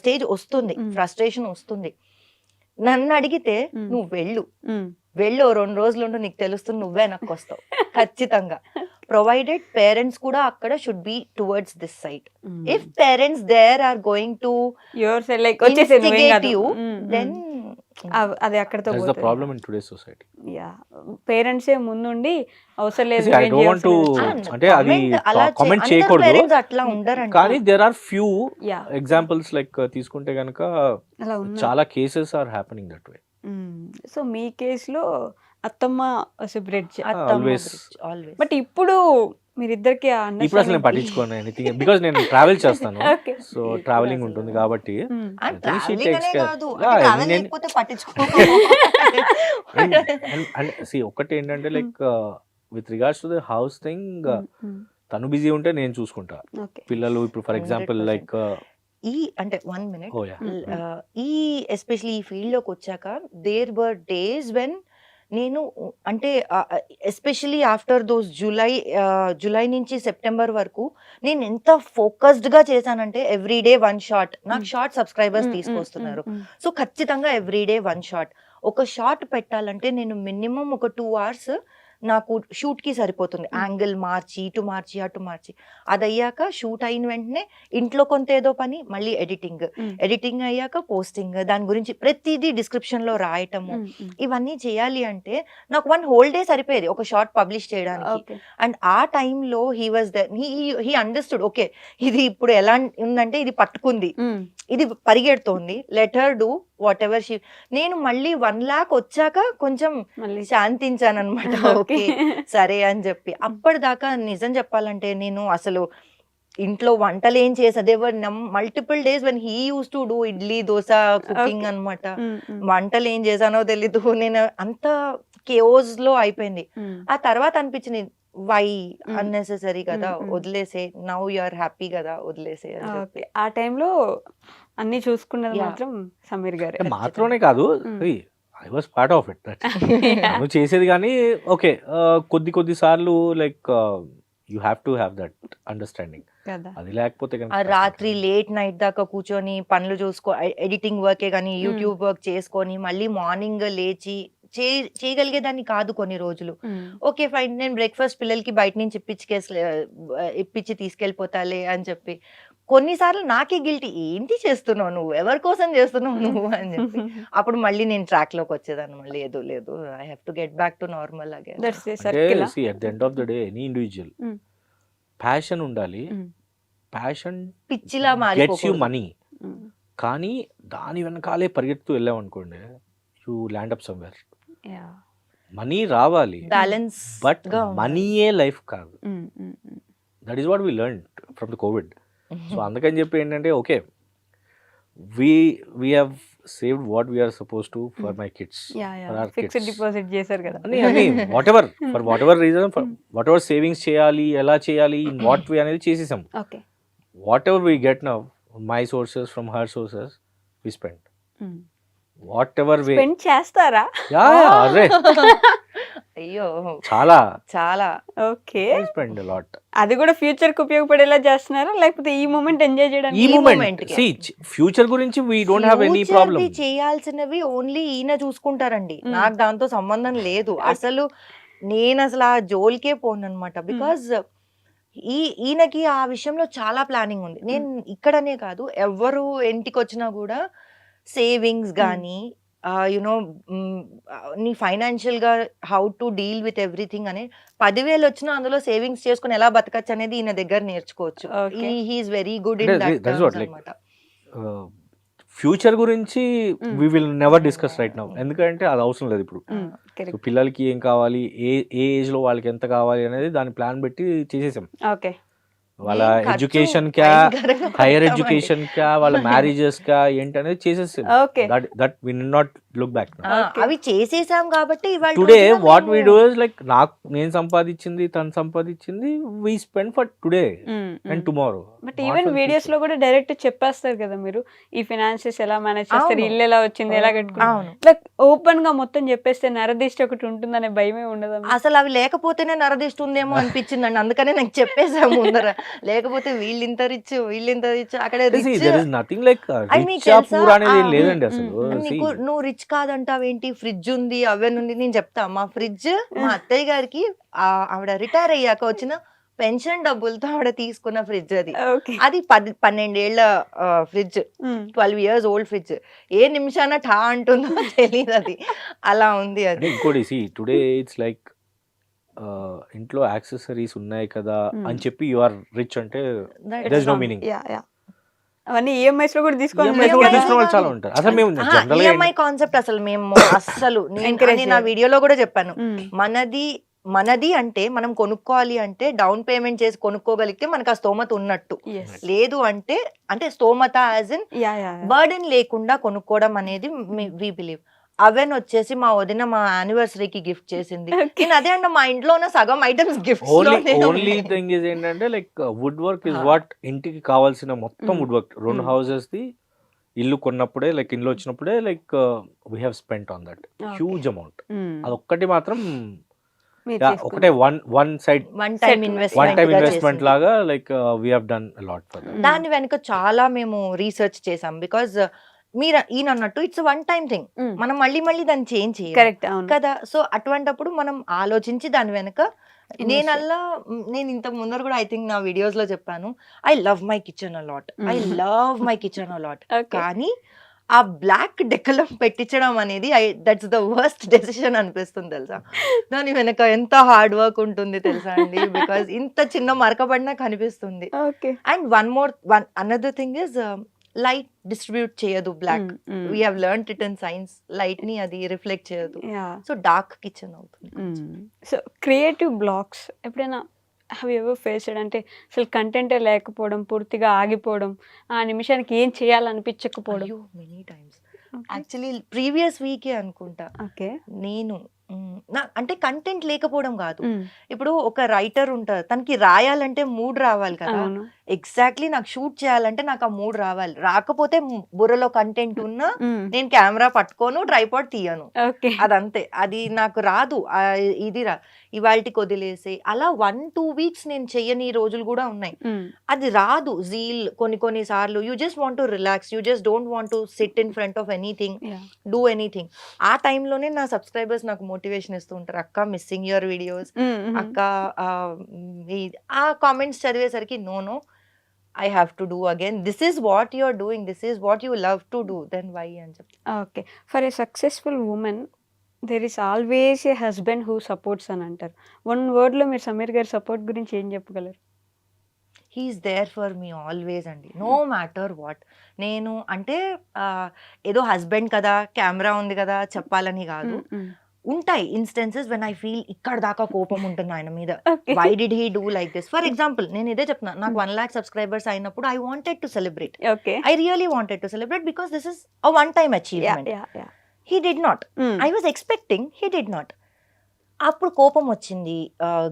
Speaker 3: స్టేజ్ వస్తుంది, ఫ్రస్ట్రేషన్ వస్తుంది. నన్ను అడిగితే నువ్వు వెళ్ళు 2 రోజులు ఉంటూ నీకు తెలుస్తుంది, నువ్వే వెనక్కి వస్తావు ఖచ్చితంగా. ప్రొవైడెడ్ పేరెంట్స్ కూడా అక్కడ should be towards this side. If parents there are going to
Speaker 1: your cell like వచ్చేసి
Speaker 3: instigate you, then
Speaker 1: అది అక్కడతో
Speaker 2: that's the problem in today's society.
Speaker 1: Yeah parents ఏ ముందుండి అవసరం లేదు
Speaker 2: I don't want to అంటే అది కామెంట్ చేయకూడదు,
Speaker 3: పేరెంట్స్ అట్లా ఉండరండి.
Speaker 2: కానీ there are few
Speaker 1: yeah
Speaker 2: examples like తీసుకుంటే కనుక
Speaker 1: అలా ఉన్నారు.
Speaker 2: చాలా cases are happening that way.
Speaker 1: So మీ కేసులో అత్తమ్మ బ్రిడ్జ్,
Speaker 2: Always.
Speaker 1: బట్ ఇప్పుడు మీరిద్దరికి
Speaker 2: ఇప్పుడు అసలు నేను పట్టించుకోను ఎనీథింగ్ బికాస్ నేను ట్రావెల్ చేస్తాను, సో ట్రావెలింగ్ ఉంటుంది కాబట్టి ఒకటి ఏంటంటే like with regards to the house thing తను బిజీ ఉంటే నేను చూసుకుంటా. పిల్లలు ఇప్పుడు ఫర్ ఎగ్జాంపుల్
Speaker 3: 100%.
Speaker 2: లైక్
Speaker 3: ఈ అంటే 1 minute
Speaker 2: oh yeah,
Speaker 3: ఈ ఎస్పెషలీ ఈ ఫీల్డ్ లోకి వచ్చాక దేర్ వర్ డేస్ వెన్ నేను అంటే ఎస్పెషలీ ఆఫ్టర్ దోస్ జూలై నుంచి సెప్టెంబర్ వరకు నేను ఎంత ఫోకస్డ్ గా చేశానంటే ఎవ్రీడే 1 షాట్. నాకు షార్ట్ సబ్స్క్రైబర్స్ తీసుకొస్తున్నారు, సో ఖచ్చితంగా ఎవ్రీడే 1 షాట్. ఒక షాట్ పెట్టాలంటే నేను మినిమం ఒక 2 hours నాకు షూట్ కి సరిపోతుంది. యాంగిల్ మార్చి ఇటు మార్చి అటు మార్చి, అది అయ్యాక షూట్ అయిన వెంటనే ఇంట్లో కొంత ఏదో పని, మళ్ళీ ఎడిటింగ్ అయ్యాక పోస్టింగ్, దాని గురించి ప్రతిదీ డిస్క్రిప్షన్ లో రాయటము, ఇవన్నీ చేయాలి అంటే నాకు 1 whole day సరిపోయేది ఒక షార్ట్ పబ్లిష్ చేయడానికి. అండ్ ఆ టైంలో he was he understood, okay ఇది ఇప్పుడు ఎలా ఉందంటే ఇది పట్టుకుంది, ఇది పరిగెడుతోంది, let her do whatever she. నేను మళ్ళీ 1 lakh వచ్చాక కొంచెం శాంతించాను అనమాట. ఓకే సరే అని చెప్పి. అప్పటిదాకా నిజం చెప్పాలంటే నేను అసలు ఇంట్లో వంటలు ఏం చేసేదే multiple days when he use to do idli dosa cooking అనమాట. వంటలు ఏం చేశానో తెలీదు, నేను అంత కేఓస్ లో అయిపోయింది. ఆ తర్వాత అనిపించింది వై అన్నెసెసరీ కదా, వదిలేసే, నౌ యు ఆర్ హ్యాపీ కదా, వదిలేసే.
Speaker 1: ఆ టైంలో అన్ని చూసుకున్నది మాత్రం సమీర్ గారు
Speaker 2: మాత్రమే కాదు, I was part of it. నువ్వు చేసేది కానీ ఓకే కొద్ది సార్లు like you have to have that understanding. అది లేకపోతే
Speaker 3: రాత్రి లేట్ నైట్ దాకా కూర్చొని పనులు చూసుకో, ఎడిటింగ్ వర్కే కానీ యూట్యూబ్ వర్క్ చేసుకొని మళ్ళీ మార్నింగ్ లేచి చేయగలిగేదాన్ని కాదు కొన్ని రోజులు. ఓకే ఫైన్, నేను బ్రేక్ఫాస్ట్ పిల్లలకి బయట నుంచి ఇప్పించి తీసుకెళ్ళిపోతాలే అని చెప్పి. కొన్నిసార్లు నాకే గిల్టీ, ఏంటి చేస్తున్నావు నువ్వు, ఎవరి కోసం చేస్తున్నావు నువ్వు అని చెప్పి. అప్పుడు మళ్ళీ నేను ట్రాక్ లోకి వచ్చేదాన్ని, మళ్ళీ లేదు I have to get back to normal again.
Speaker 2: At the end of the day any individual passion ఉండాలి. ప్యాషన్
Speaker 3: పిచ్చిలా
Speaker 2: గెట్స్ యు మనీ, కానీ దాని వెనకాలే పరిగెత్తు వెళ్ళాం అనుకోండి, you land up somewhere. Money రావాలి
Speaker 3: బ్యాలెన్స్,
Speaker 2: బట్ మనీయే లైఫ్ కాదు. That is what we learn from the COVID. So అందుకని చెప్పి ఏంటంటే okay we have saved what we are supposed to for my kids, for our kids.
Speaker 1: Fixed deposit చేశారు కదా,
Speaker 2: అని whatever reason, for whatever savings చేయాలి, ఎలా చేయాలి, in what way అనేది చేసేసాం.
Speaker 1: Okay
Speaker 2: whatever we get now, my sources from her sources, we spend. whatever way
Speaker 1: spend చేస్తారా?
Speaker 2: అరే
Speaker 3: అయ్యో
Speaker 2: చాలా
Speaker 1: ఓకే
Speaker 2: స్పెండ్ a lot.
Speaker 1: అది కూడా ఫ్యూచర్ కి ఉపయోగపడేలా చేస్తున్నారా, లేకపోతే ఈ మూమెంట్ ఎంజాయ్ చేయడానికి?
Speaker 2: ఈ మూమెంట్ ఫ్యూచర్ గురించి we don't have any problem.
Speaker 3: చేయాల్సినవి ఓన్లీ ఈయన చూసుకుంటారండి, నాకు దాంతో సంబంధం లేదు. నేను అసలు ఆ జోల్కే పోను అనమాట. బికాజ్ ఈయనకి ఆ విషయంలో చాలా ప్లానింగ్ ఉంది. నేను ఇక్కడనే కాదు, ఎవరు ఇంటికి వచ్చినా కూడా సేవింగ్స్ కానీ యునో నీ ఫైనాన్షియల్ గా how to deal with everything అని 10,000 వచ్చినా అందులో సేవింగ్స్ చేసుకుని ఎలా బతకచ్చు అనేది ఈయన దగ్గర నేర్చుకోవచ్చు. He's very good in that అన్నమాట.
Speaker 2: ఫ్యూచర్ గురించి we will never discuss right now, ఎందుకంటే అది అవసరం లేదు ఇప్పుడు. సో పిల్లలకి ఏం కావాలి, ఏ ఏజ్ లో వాళ్ళకి ఎంత కావాలి అనేది దాని ప్లాన్ పెట్టి చేసేసాం.
Speaker 1: ఓకే
Speaker 2: వాళ్ళ ఎడ్యుకేషన్ కా, హైయర్ ఎడ్యుకేషన్ కా, వాళ్ళ మ్యారేజెస్ కా ఏంటి అనేది చేసేసాం. That we will not look back.
Speaker 3: అవి చేసేసాం కాబట్టి
Speaker 2: today what we do is like నేను సంపాదించింది, తను సంపాదించింది, we spend for today and tomorrow.
Speaker 1: But even videos లో కూడా డైరెక్ట్ చెప్పేస్తారు కదా మీరు, ఈ ఫైనాన్సెస్ ఎలా మేనేజ్ చేస్తారు, ఇల్లు ఎలా వచ్చింది, ఎలా కట్టుకున్నారు, లైక్ ఓపెన్ గా మొత్తం చెప్పేస్తే నరదిష్టి ఒకటి ఉంటుందనే భయమే ఉండదు.
Speaker 3: అసలు అవి లేకపోతేనే నరదిష్టి ఉందేమో అనిపించిందండి, అందుకనే నాకు చెప్పేసాము ముందర. లేకపోతే వీళ్ళింత రిచ్ అక్కడ
Speaker 2: See,
Speaker 3: rich.
Speaker 2: there is nothing like
Speaker 3: అది మీకు
Speaker 2: rich ఆ
Speaker 3: తెలుసా?
Speaker 2: poor అనేది ఏం
Speaker 1: Mm,
Speaker 2: లేదండి అసలు. See,
Speaker 3: నీకు నువ్వు రిచ్ కాదంటావేంటి, ఫ్రిడ్జ్ ఉంది అవన్నీ ఉంది. నేను చెప్తా, మా ఫ్రిడ్జ్ మా అత్తయ్య గారికి ఆవిడ రిటైర్ అయ్యాక వచ్చిన పెన్షన్ డబ్బులతో ఆవిడ తీసుకున్న ఫ్రిడ్జ్ అది.
Speaker 1: ఓకే.
Speaker 3: అది 12 ఏళ్ల ఫ్రిడ్జ్, 12 years ఓల్డ్ ఫ్రిడ్జ్. ఏ నిమిషాన ఠా అంటుందో తెలియదు అది, అలా ఉంది
Speaker 2: అంటే
Speaker 3: అది.
Speaker 2: ఇంకోటి టుడే ఇట్స్ లైక్ ఇంట్లో యాక్సెసరీస్ ఉన్నాయి కదా అని చెప్పి యు ఆర్ రిచ్ అంటే there is no meaning.
Speaker 1: అవన్నీ ఈఎంఐస్ లో కూడా తీసుకోవాలి.
Speaker 2: EMI లో కూడా
Speaker 3: EMI
Speaker 2: తీసుకున్న వాళ్ళు
Speaker 3: కాదు.
Speaker 2: చాలా ఉంటారు. అసలు మేము జనరల్ గా
Speaker 3: ఈఎంఐ కాన్సెప్ట్ అసలు మేము అస్సలు
Speaker 1: Encourage
Speaker 3: నేను నా
Speaker 1: చేయరు.
Speaker 3: వీడియోలో కూడా చెప్పాను. మనది అంటే మనం కొనుక్కోవాలి అంటే డౌన్ పేమెంట్ చేసి కొనుక్కోగలిగితే మనకు ఆ స్తోమత ఉన్నట్టు. లేదు అంటే స్తోమత యాజ్ ఇన్ బర్డెన్ లేకుండా కొనుక్కోవడం అనేది వి బిలీవ్. అవెన్ వచ్చేసి మా వదిన మా యానివర్సరీకి గిఫ్ట్ చేసింది. నేను అదే అంటే మా ఇంట్లో ఉన్న సగం ఐటమ్స్
Speaker 2: ఓన్లీ థింగ్ ఇస్ ఏంటంటే like wood work is what ఇంటికి కావాల్సిన మొత్తం వుడ్ వర్క్ 2 houses ది ఇల్లు కొన్నప్పుడే లైక్ ఇల్లు వచ్చినప్పుడే like we have spent on that huge amount. అదొక్కటి మాత్రం ఒకటే one side
Speaker 3: one time
Speaker 2: investment లాగా like we have done a lot for that.
Speaker 3: దాని వెనుక చాలా మేము రీసెర్చ్ చేసాం. బికాజ్ మీరు ఈయన అన్నట్టు ఇట్స్ వన్ టైం థింగ్, మనం మళ్ళీ దాన్ని చేంజ్ చేయాలి
Speaker 1: కరెక్ట్
Speaker 3: కదా. సో అటువంటప్పుడు మనం ఆలోచించి దాని వెనుక నేను ఇంత ముందర కూడా ఐ థింక్ నా వీడియోస్ లో చెప్పాను, I love my kitchen a lot. కానీ ఆ బ్లాక్ డెకలం పెట్టించడం అనేది దట్స్ ద వర్స్ట్ డెసిషన్ అనిపిస్తుంది తెలుసా. దాని వెనక ఎంత హార్డ్ వర్క్ ఉంటుంది తెలుసా అండి, బికాస్ ఇంత చిన్న మరకబడినా కనిపిస్తుంది. And another thing is light distribute చేయదు block. We have learned it in science, light ని అది రిఫ్లెక్ట్ చేయదు. సో డార్క్ కిచెన్ అవుతుంది.
Speaker 1: సో క్రియేటివ్ బ్లాక్స్ ఎప్పుడైనా హ్యావ్ యు ఎవర్ ఫేస్డ్? అంటే అసలు కంటెంటే లేకపోవడం, పూర్తిగా ఆగిపోవడం, ఆ నిమిషానికి ఏం చేయాలనిపించకపోవడం.
Speaker 3: మెనీ టైమ్స్ యాక్చువల్లీ ప్రీవియస్ వీకే అనుకుంటా
Speaker 1: ఓకే.
Speaker 3: నేను అంటే కంటెంట్ లేకపోవడం కాదు. ఇప్పుడు ఒక రైటర్ ఉంటారు, తనకి రాయాలంటే మూడ్ రావాలి కదా. ఎగ్జాక్ట్లీ నాకు షూట్ చేయాలంటే నాకు ఆ మూడ్ రావాలి. రాకపోతే బుర్రలో కంటెంట్ ఉన్నా నేను కెమెరా పట్టుకోను, ట్రైపాడ్ తీయను, అదంతే. అది నాకు రాదు. ఇది ఇవాళకి వదిలేసి అలా 1-2 weeks నేను చెయ్యని రోజులు కూడా ఉన్నాయి. అది రాదు జీల్. కొన్ని సార్లు you just want to relax, you just don't want to SIT in front of anything, do anything. ఆ టైంలోనే నా సబ్స్క్రైబర్స్ నాకు మోటివేషన్ ఇస్తూ ఉంటారు, అక్క మిస్సింగ్ యువర్ వీడియోస్, అక్క ఆ కామెంట్స్ చదివేసరికి no I have to do again. This is what you are doing. This is what you love to do. Then why?
Speaker 1: Okay. For a successful woman, there is always a husband who supports అని అంటారు. One word లో మీరు సమీర్ గారి support గురించి ఏం చెప్పగలరు?
Speaker 3: He is there for me always అండి, no matter what. నేను అంటే ఏదో హస్బెండ్ కదా, కెమెరా ఉంది కదా చెప్పాలని కాదు. ఉంటాయి ఇన్స్టెన్సెస్ వెన్ ఐ ఫీల్ ఇక్కడ దాకా కోపం ఉంటుంది ఆయన మీద. Why did he do like this? For example నేను ఇదే చెప్తున్నా, నాకు 1 lakh subscribers అయినప్పుడు I wanted to celebrate. I really wanted to celebrate because this is a one time achievement. He did not. I was expecting, he did not. అప్పుడు కోపం వచ్చింది,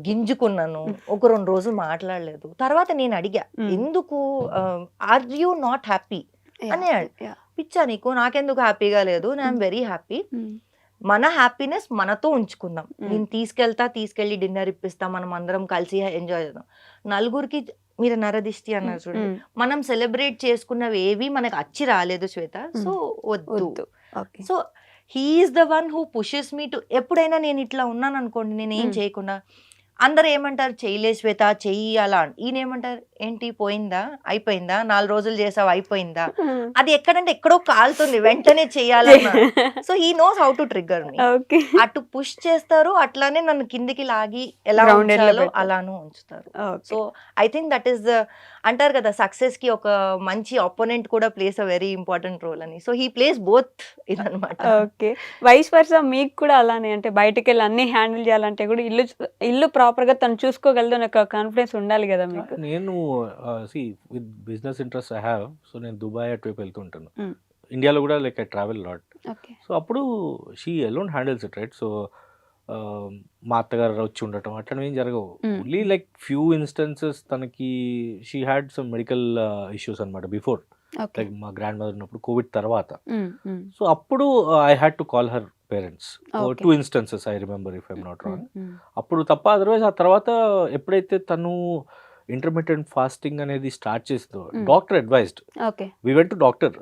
Speaker 3: గింజుకున్నాను, ఒక 2 రోజులు మాట్లాడలేదు. తర్వాత నేను అడిగా, ఎందుకు ఆర్ యూ నాట్ హ్యాపీ అని. పిచ్చా నీకు, నాకెందుకు హ్యాపీగా లేదు, ఐఎమ్ వెరీ హ్యాపీ. మన హ్యాపీనెస్ మనతో ఉంచుకుందాం. నేను తీసుకెళ్ళి డిన్నర్ ఇప్పిస్తా, మనం అందరం కలిసి ఎంజాయ్ చేద్దాం. నలుగురికి మీరు నరదిష్టి అన్నారు చూడండి, మనం సెలబ్రేట్ చేసుకున్నవి ఏవి మనకు అచ్చి రాలేదు శ్వేత, సో వద్దు. So he is the one who pushes me to. ఎప్పుడైనా నేను ఇట్లా ఉన్నాను అనుకోండి, నేను ఏం చేయకుండా అందరు ఏమంటారు, చెయ్యలే శ్వేత చెయ్యి అలా. ఈయన ఏమంటారు, ఏంటి పోయిందా, అయిపోయిందా, 4 రోజులు చేసావు అయిపోయిందా. అది ఎక్కడంటే ఎక్కడో కాలుతుంది, వెంటనే చెయ్యాలన్నా. So he knows how to trigger me. అటు పుష్ చేస్తారు, అట్లానే నన్ను కిందికి లాగి ఎలా ఉంచాలో అలానూ ఉంచుతారు. So I think that is the, అంటారు కదా సక్సెస్ కి ఒక మంచి ఆపోనెంట్ కూడా plays a very important role అని. సో హీ ప్లేస్ బోత్ ఇదన్నమాట.
Speaker 1: ఓకే. వైస్ వర్సా మీకు కూడా అలానే, అంటే బయటకు వెళ్ళి అన్ని హ్యాండిల్ చేయాలంటే కూడా ఇల్లు ప్రాపర్ గా తను చూసుకోగలదు అనే కాన్ఫిడెన్స్ ఉండాలి కదా మీకు.
Speaker 2: నేను with business interest I have. So నేను దుబాయ్ అటువైపు వెళ్తుంటాను, ఇండియాలో కూడా like I travel lot. So అప్పుడు she alone handles it right. So మా అత్తగారు వచ్చి ఉండటం అట్లా ఏం జరగవు. ఓన్లీ లైక్ ఫ్యూ ఇన్స్టెన్సెస్ తనకి she had some medical issues అనమాట బిఫోర్, లైక్ మా గ్రాండ్ మదర్ ఉన్నప్పుడు, కోవిడ్ తర్వాత. సో అప్పుడు I had to call her parents. 2 instances I remember if I'm not wrong. అప్పుడు తప్ప అదర్వైజ్ ఆ తర్వాత ఎప్పుడైతే తను ఇంటర్మీడియట్ ఫాస్టింగ్ అనేది స్టార్ట్ చేసిందో
Speaker 1: Mm.
Speaker 2: Doctor advised,
Speaker 1: okay.
Speaker 2: We went to doctor,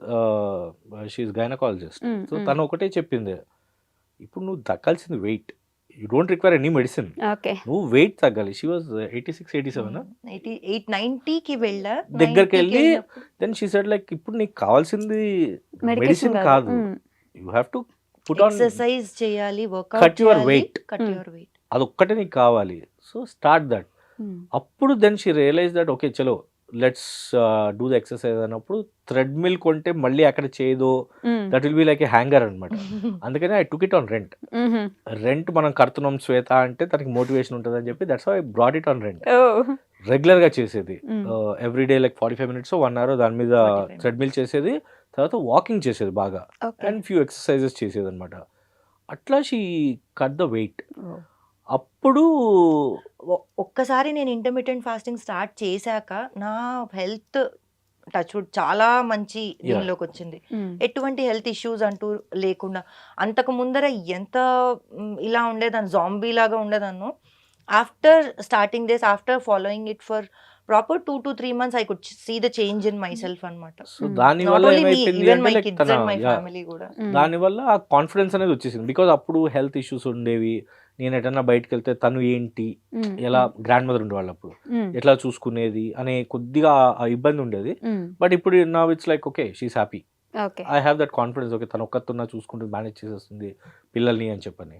Speaker 2: she's gynaecologist. So తను ఒకటే చెప్పింది, ఇప్పుడు నువ్వు తగ్గాల్సింది weight, you don't require any medicine,
Speaker 1: okay.
Speaker 2: నువ్వు వెయిట్ తగ్గాలి. షీ వాజ్ 86, 87
Speaker 3: 90కి వెళ్ళా.
Speaker 2: దగ్గరికి
Speaker 3: 90కి
Speaker 2: వెళ్ళి
Speaker 3: వెళ్ళినప్పుడు
Speaker 2: దెన్ షీ సెడ్ లైక్ ఇప్పుడు నీకు కావాల్సింది
Speaker 1: మెడికేషన్
Speaker 2: మెడిసిన్ కాదు, you have to put on,
Speaker 3: exercise చేయాలి, workout
Speaker 2: Cut your weight.
Speaker 3: Cut
Speaker 1: Mm.
Speaker 3: Your weight.
Speaker 2: అదొక్కటే నీకు కావాలి. So start that. అప్పుడు then she realise that okay చలో లెట్స్ డూ ద ఎక్సర్సైజ్ అన్నప్పుడు థ్రెడ్మిల్ కొంటే మళ్ళీ అక్కడ చేయదో, that will be like a hanger అనమాట. అందుకని I took it on rent. Rent మనం కడుతున్నాం శ్వేత అంటే తనకి మోటివేషన్ ఉంటుంది అని చెప్పి that's how I brought it on rent. రెగ్యులర్గా చేసేది every day like 45 minutes 1 hour దాని మీద
Speaker 3: 45 minutes.
Speaker 2: థ్రెడ్మిల్ చేసేది, తర్వాత వాకింగ్ చేసేది బాగా, అండ్ ఫ్యూ ఎక్సర్సైజెస్ చేసేది అనమాట. అట్లా షీ కట్ ద వెయిట్. అప్పుడు
Speaker 3: ఒక్కసారి నేను ఇంటర్మీడియట్ ఫాస్టింగ్ స్టార్ట్ చేశాక నా హెల్త్ టచ్ వుడ్ చాలా మంచి దీనిలోకి వచ్చింది. ఎటువంటి హెల్త్ ఇష్యూస్ అంటూ లేకుండా. అంతకు ముందర ఎంత ఇలా ఉండేదాన్ని, జాంబీ లాగా ఉండేదాన్ని. After starting this, after following it for proper 2 to 3 months, I could see the change in myself అన్నమాట.
Speaker 2: సో దానివల్ల
Speaker 3: Not only me,
Speaker 2: ఏమైపోయింది
Speaker 3: even
Speaker 2: అంటే
Speaker 3: my
Speaker 2: like
Speaker 3: kids
Speaker 2: తన
Speaker 3: and my
Speaker 2: yeah,
Speaker 3: family కూడా.
Speaker 2: దానివల్ల ఆ కాన్ఫిడెన్స్ అనేది వచ్చేసింది. బికాజ్ అప్పుడు హెల్త్ ఇష్యూస్ ఉండేవి, నేను ఎటన్నా బయటకు వెళ్తే తను ఏంటి, ఎలా గ్రాండ్ మదర్ ఉండేవాళ్ళు అప్పుడు, ఎట్లా చూసుకునేది అనే కొద్దిగా ఆ ఇబ్బంది ఉండేది. బట్ ఇప్పుడు నా it's like okay she's happy,
Speaker 1: okay.
Speaker 2: I have that confidence. Okay తను ఒక్కతున్నా చూసుకుంటూ మేనేజ్ చేసేస్తుంది పిల్లల్ని అని చెప్పని.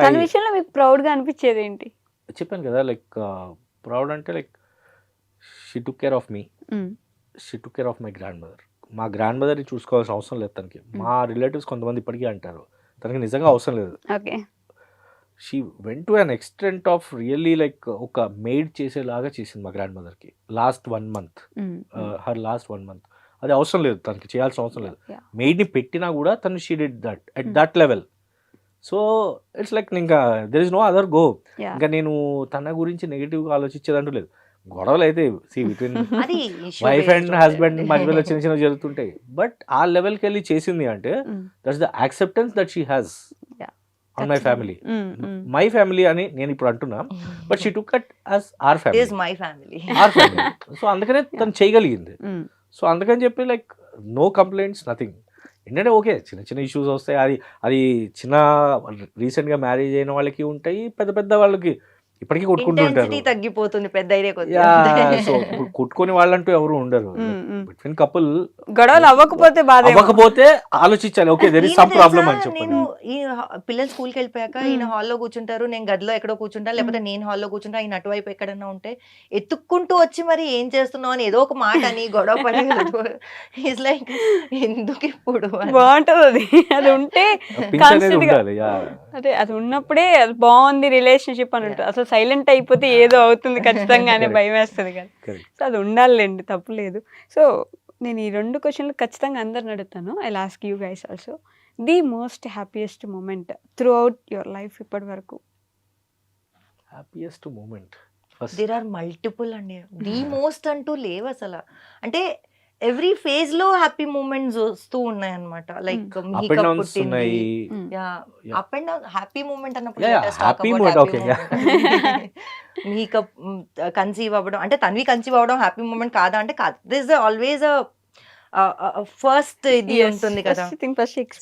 Speaker 1: తన విషయంలో మీకు ప్రౌడ్ గా అనిపించేది ఏంటి?
Speaker 2: చెప్పాను కదా లైక్ ప్రౌడ్ అంటే like she took care of me, she took care of my grand mother. మా గ్రాండ్ మదర్ని చూసుకోవాల్సిన అవసరం లేదు తనకి. మా రిలేటివ్స్ కొంతమంది ఇప్పటికీ అంటారు తనకి నిజంగా అవసరం లేదు.
Speaker 1: Okay.
Speaker 2: She went to an extent of really like ఒక మెయిడ్ చేసేలాగా చేసింది మా గ్రాండ్ మదర్కి last 1 month, her last 1 month. అది అవసరం లేదు తనకి, చేయాల్సిన అవసరం లేదు. మెయిడ్ని పెట్టినా కూడా తను she did that at that level. So it's like ఇంకా there is no other go. ఇంకా నేను తన గురించి నెగిటివ్గా ఆలోచించేదంటూ లేదు. గొడవలు అయితే సి బిట్వీన్
Speaker 3: అది issue
Speaker 2: వైఫ్
Speaker 3: based
Speaker 2: అండ్
Speaker 3: ఉంటాయి.
Speaker 2: హస్బెండ్ మధ్యలో చిన్న చిన్న జరుగుతుంటాయి. బట్ ఆ లెవెల్కి వెళ్ళి చేసింది అంటే that's the acceptance that she has on my family. My family అని నేను ఇప్పుడు అంటున్నా, but she took it as our
Speaker 3: It is
Speaker 2: family,
Speaker 3: my family.
Speaker 2: Our family. So అందుకనే తను చేయగలిగింది. సో అందుకని చెప్పి లైక్ నో కంప్లైంట్స్, నథింగ్. ఏంటంటే ఓకే చిన్న చిన్న ఇష్యూస్ వస్తాయి, అది చిన్న రీసెంట్గా మ్యారేజ్ అయిన వాళ్ళకి ఉంటాయి, పెద్ద పెద్ద వాళ్ళకి ఇప్పటికీ కొట్టుకుంటూ ఉంటారు.
Speaker 3: Intensity తగ్గిపోతుంది పెద్ద ఐడియా
Speaker 2: సో కొట్టుకునే వాళ్ళంటూ ఎవరు ఉండరు. బిట్వీన్ కపుల్
Speaker 1: గొడవలు అవ్వకపోతే బాధ ఏమో.
Speaker 2: అవ్వకపోతే ఆలోచించాలి, okay there is some problem అని చెప్పండి.
Speaker 3: నేను ఈ పిల్లలు స్కూల్కి వెళ్ళిపోయాక ఈయన హాల్లో కూర్చుంటారు, నేను గదిలో ఎక్కడో కూర్చుంటా, లేకపోతే నేను హాల్లో కూర్చుంటా, ఈయన అటువైపు ఎక్కడన్నా ఉంటే ఎత్తుక్కుంటూ వచ్చి మరి ఏం చేస్తున్నావు అని ఏదో ఒక మాట అని గొడవ పడే. ఈజ్ లైక్ ఎందుకు ఇప్పుడు అని.
Speaker 1: బాగుంటది అది, అది ఉంటే
Speaker 2: పించ్ అనేది
Speaker 1: constant గా-
Speaker 2: ఉండాలి. యా
Speaker 1: అదే అది ఉన్నప్పుడే అది బాగుంది రిలేషన్షిప్ అని ఉంటుంది. అసలు సైలెంట్ అయిపోతే ఏదో అవుతుంది ఖచ్చితంగా అనే భయం వేస్తుంది కదా.
Speaker 2: కరెక్ట్.
Speaker 1: సో అది ఉండాలండి, తప్పులేదు. సో నేను ఈ 2 క్వశ్చన్లు ఖచ్చితంగా అందరిని అడుగుతాను. I ask you guys also. The most happiest moment throughout your life ఇప్పటి వరకు?
Speaker 2: Happiest moment first
Speaker 3: there are multiple అండి. ది మోస్ట్ అంటూ లేవు అసలు. అంటే ఎవ్రీ ఫేజ్ లో హ్యాపీ మూమెంట్స్ వస్తూ ఉన్నాయి అనమాట. లైక్
Speaker 2: అప్ అండ్ డౌన్స్ ఉన్నాయి.
Speaker 3: Yeah. Up and down, happy moment అన్నప్పుడు
Speaker 2: Yeah,
Speaker 3: let us talk
Speaker 2: happy
Speaker 3: about
Speaker 2: moment,
Speaker 3: happy
Speaker 2: okay, yeah.
Speaker 3: moment. మీకు కన్సీవ్ అవ్వడం అంటే తన్వి కన్సీవ్ అవ్వడం హ్యాపీ మూమెంట్ కాదా అంటే కాదు. దిస్ ఆల్వేస్ ఫస్ట్ ఇది ఉంటుంది కదా.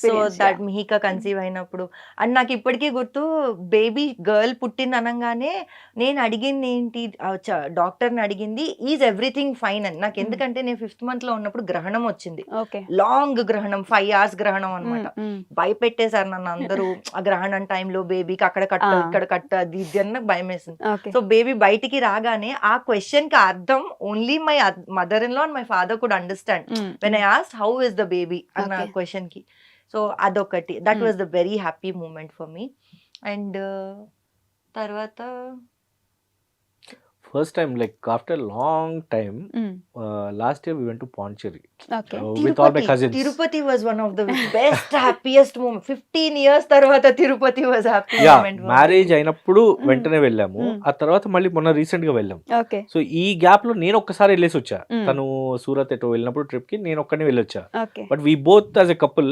Speaker 3: సో దట్ మిహిక కన్సీవ్ అయినప్పుడు అండ్ నాకు ఇప్పటికీ గుర్తు, బేబీ గర్ల్ పుట్టింది అనగానే నేను అడిగింది ఏంటి, డాక్టర్ని అడిగింది ఈజ్ ఎవ్రీథింగ్ ఫైన్ అని. నాకు ఎందుకంటే నేను 5th month లో ఉన్నప్పుడు గ్రహణం వచ్చింది, లాంగ్ గ్రహణం, 5 hours గ్రహణం అనమాట. భయపెట్టేశారు నన్ను అందరూ. ఆ గ్రహణం టైంలో బేబీకి అక్కడ కట్ట ఇక్కడ కట్ట అది ఇది అని నాకు భయం వేసింది. సో బేబీ బయటికి రాగానే ఆ క్వశ్చన్ కి అర్థం only my mother in law and my father could understand when I asked how is the baby అన్న question ki. So adokati, that was the very happy moment for me. And తర్వాత
Speaker 2: first time like after a long time, last year we went to Pondicherry with all my cousins.
Speaker 3: Tirupati was one of the best happiest moment. 15 years తర్వాత Tirupati was happy
Speaker 2: Yeah,
Speaker 3: moment for me.
Speaker 2: Marriage అయినప్పుడు వెంటనే వెళ్ళాము. ఆ తర్వాత మళ్ళీ మొన్న recent గా వెళ్ళాం. సో ఈ గ్యాప్ లో నేను ఒక్కసారి వెళ్ళేసి వచ్చా. తను సూరత్ ఎటో వెళ్ళినప్పుడు ట్రిప్ కి నేను ఒక్కనే వెళ్ళొచ్చా. But we both as a couple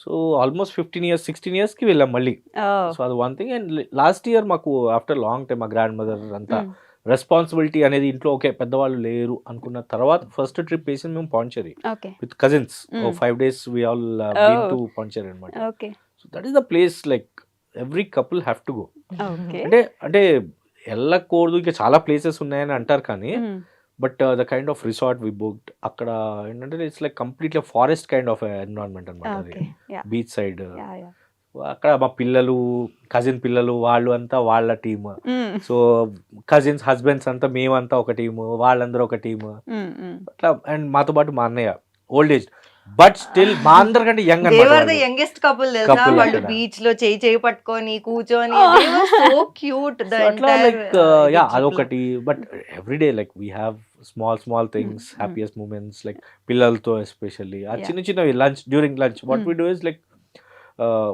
Speaker 2: so almost 15 years 16 years కి వెళ్ళాం మళ్ళీ. సో అది one thing. And last year మాకు ఆఫ్టర్ లాంగ్ టైమ్ మా గ్రాండ్ మదర్ అంతా రెస్పాన్సిబిలిటీ అనేది ఇంట్లో ఓకే పెద్దవాళ్ళు లేరు అనుకున్న తర్వాత ఫస్ట్ ట్రిప్ వేసింది మేము Pondicherry
Speaker 1: okay
Speaker 2: with cousins
Speaker 1: Mm.
Speaker 2: 5 days we all been to Pondicherry అనమాట.
Speaker 1: Okay
Speaker 2: so that is the place like every couple have to go.
Speaker 1: Okay
Speaker 2: అంటే వెళ్ళకూడదు ఇంకా చాలా ప్లేసెస్ ఉన్నాయని అంటారు కానీ but the kind of resort we booked అక్కడ ఏంటంటే it's like completely forest kind of environment అనమాట. అది
Speaker 1: okay yeah
Speaker 2: beach side
Speaker 1: yeah yeah
Speaker 2: అక్కడ మా పిల్లలు కజిన్ పిల్లలు వాళ్ళు అంతా వాళ్ళ టీమ్, సో కజిన్స్ హస్బెండ్స్ అంతా మేమంతా ఒక టీము, వాళ్ళందరూ ఒక టీము అట్లా. అండ్ మాతో పాటు మా అన్నయ్య ఓల్డ్ ఏజ్ బట్ స్టిల్ మా అందరికంటే young
Speaker 3: they were the youngest couple తెలుసా,
Speaker 2: Couple
Speaker 3: వాళ్ళు
Speaker 2: అక్కడ.
Speaker 3: బీచ్ లో చేయి పట్టుకొని కూర్చొని సో క్యూట్.
Speaker 2: అట్లా లైక్ యా అదొకటి. But everyday like we have small things happiest moments like పిల్లలతో ఎస్పెషల్లీ ఆ
Speaker 1: Yeah.
Speaker 2: చిన్న చిన్నవి lunch during lunch what we do is like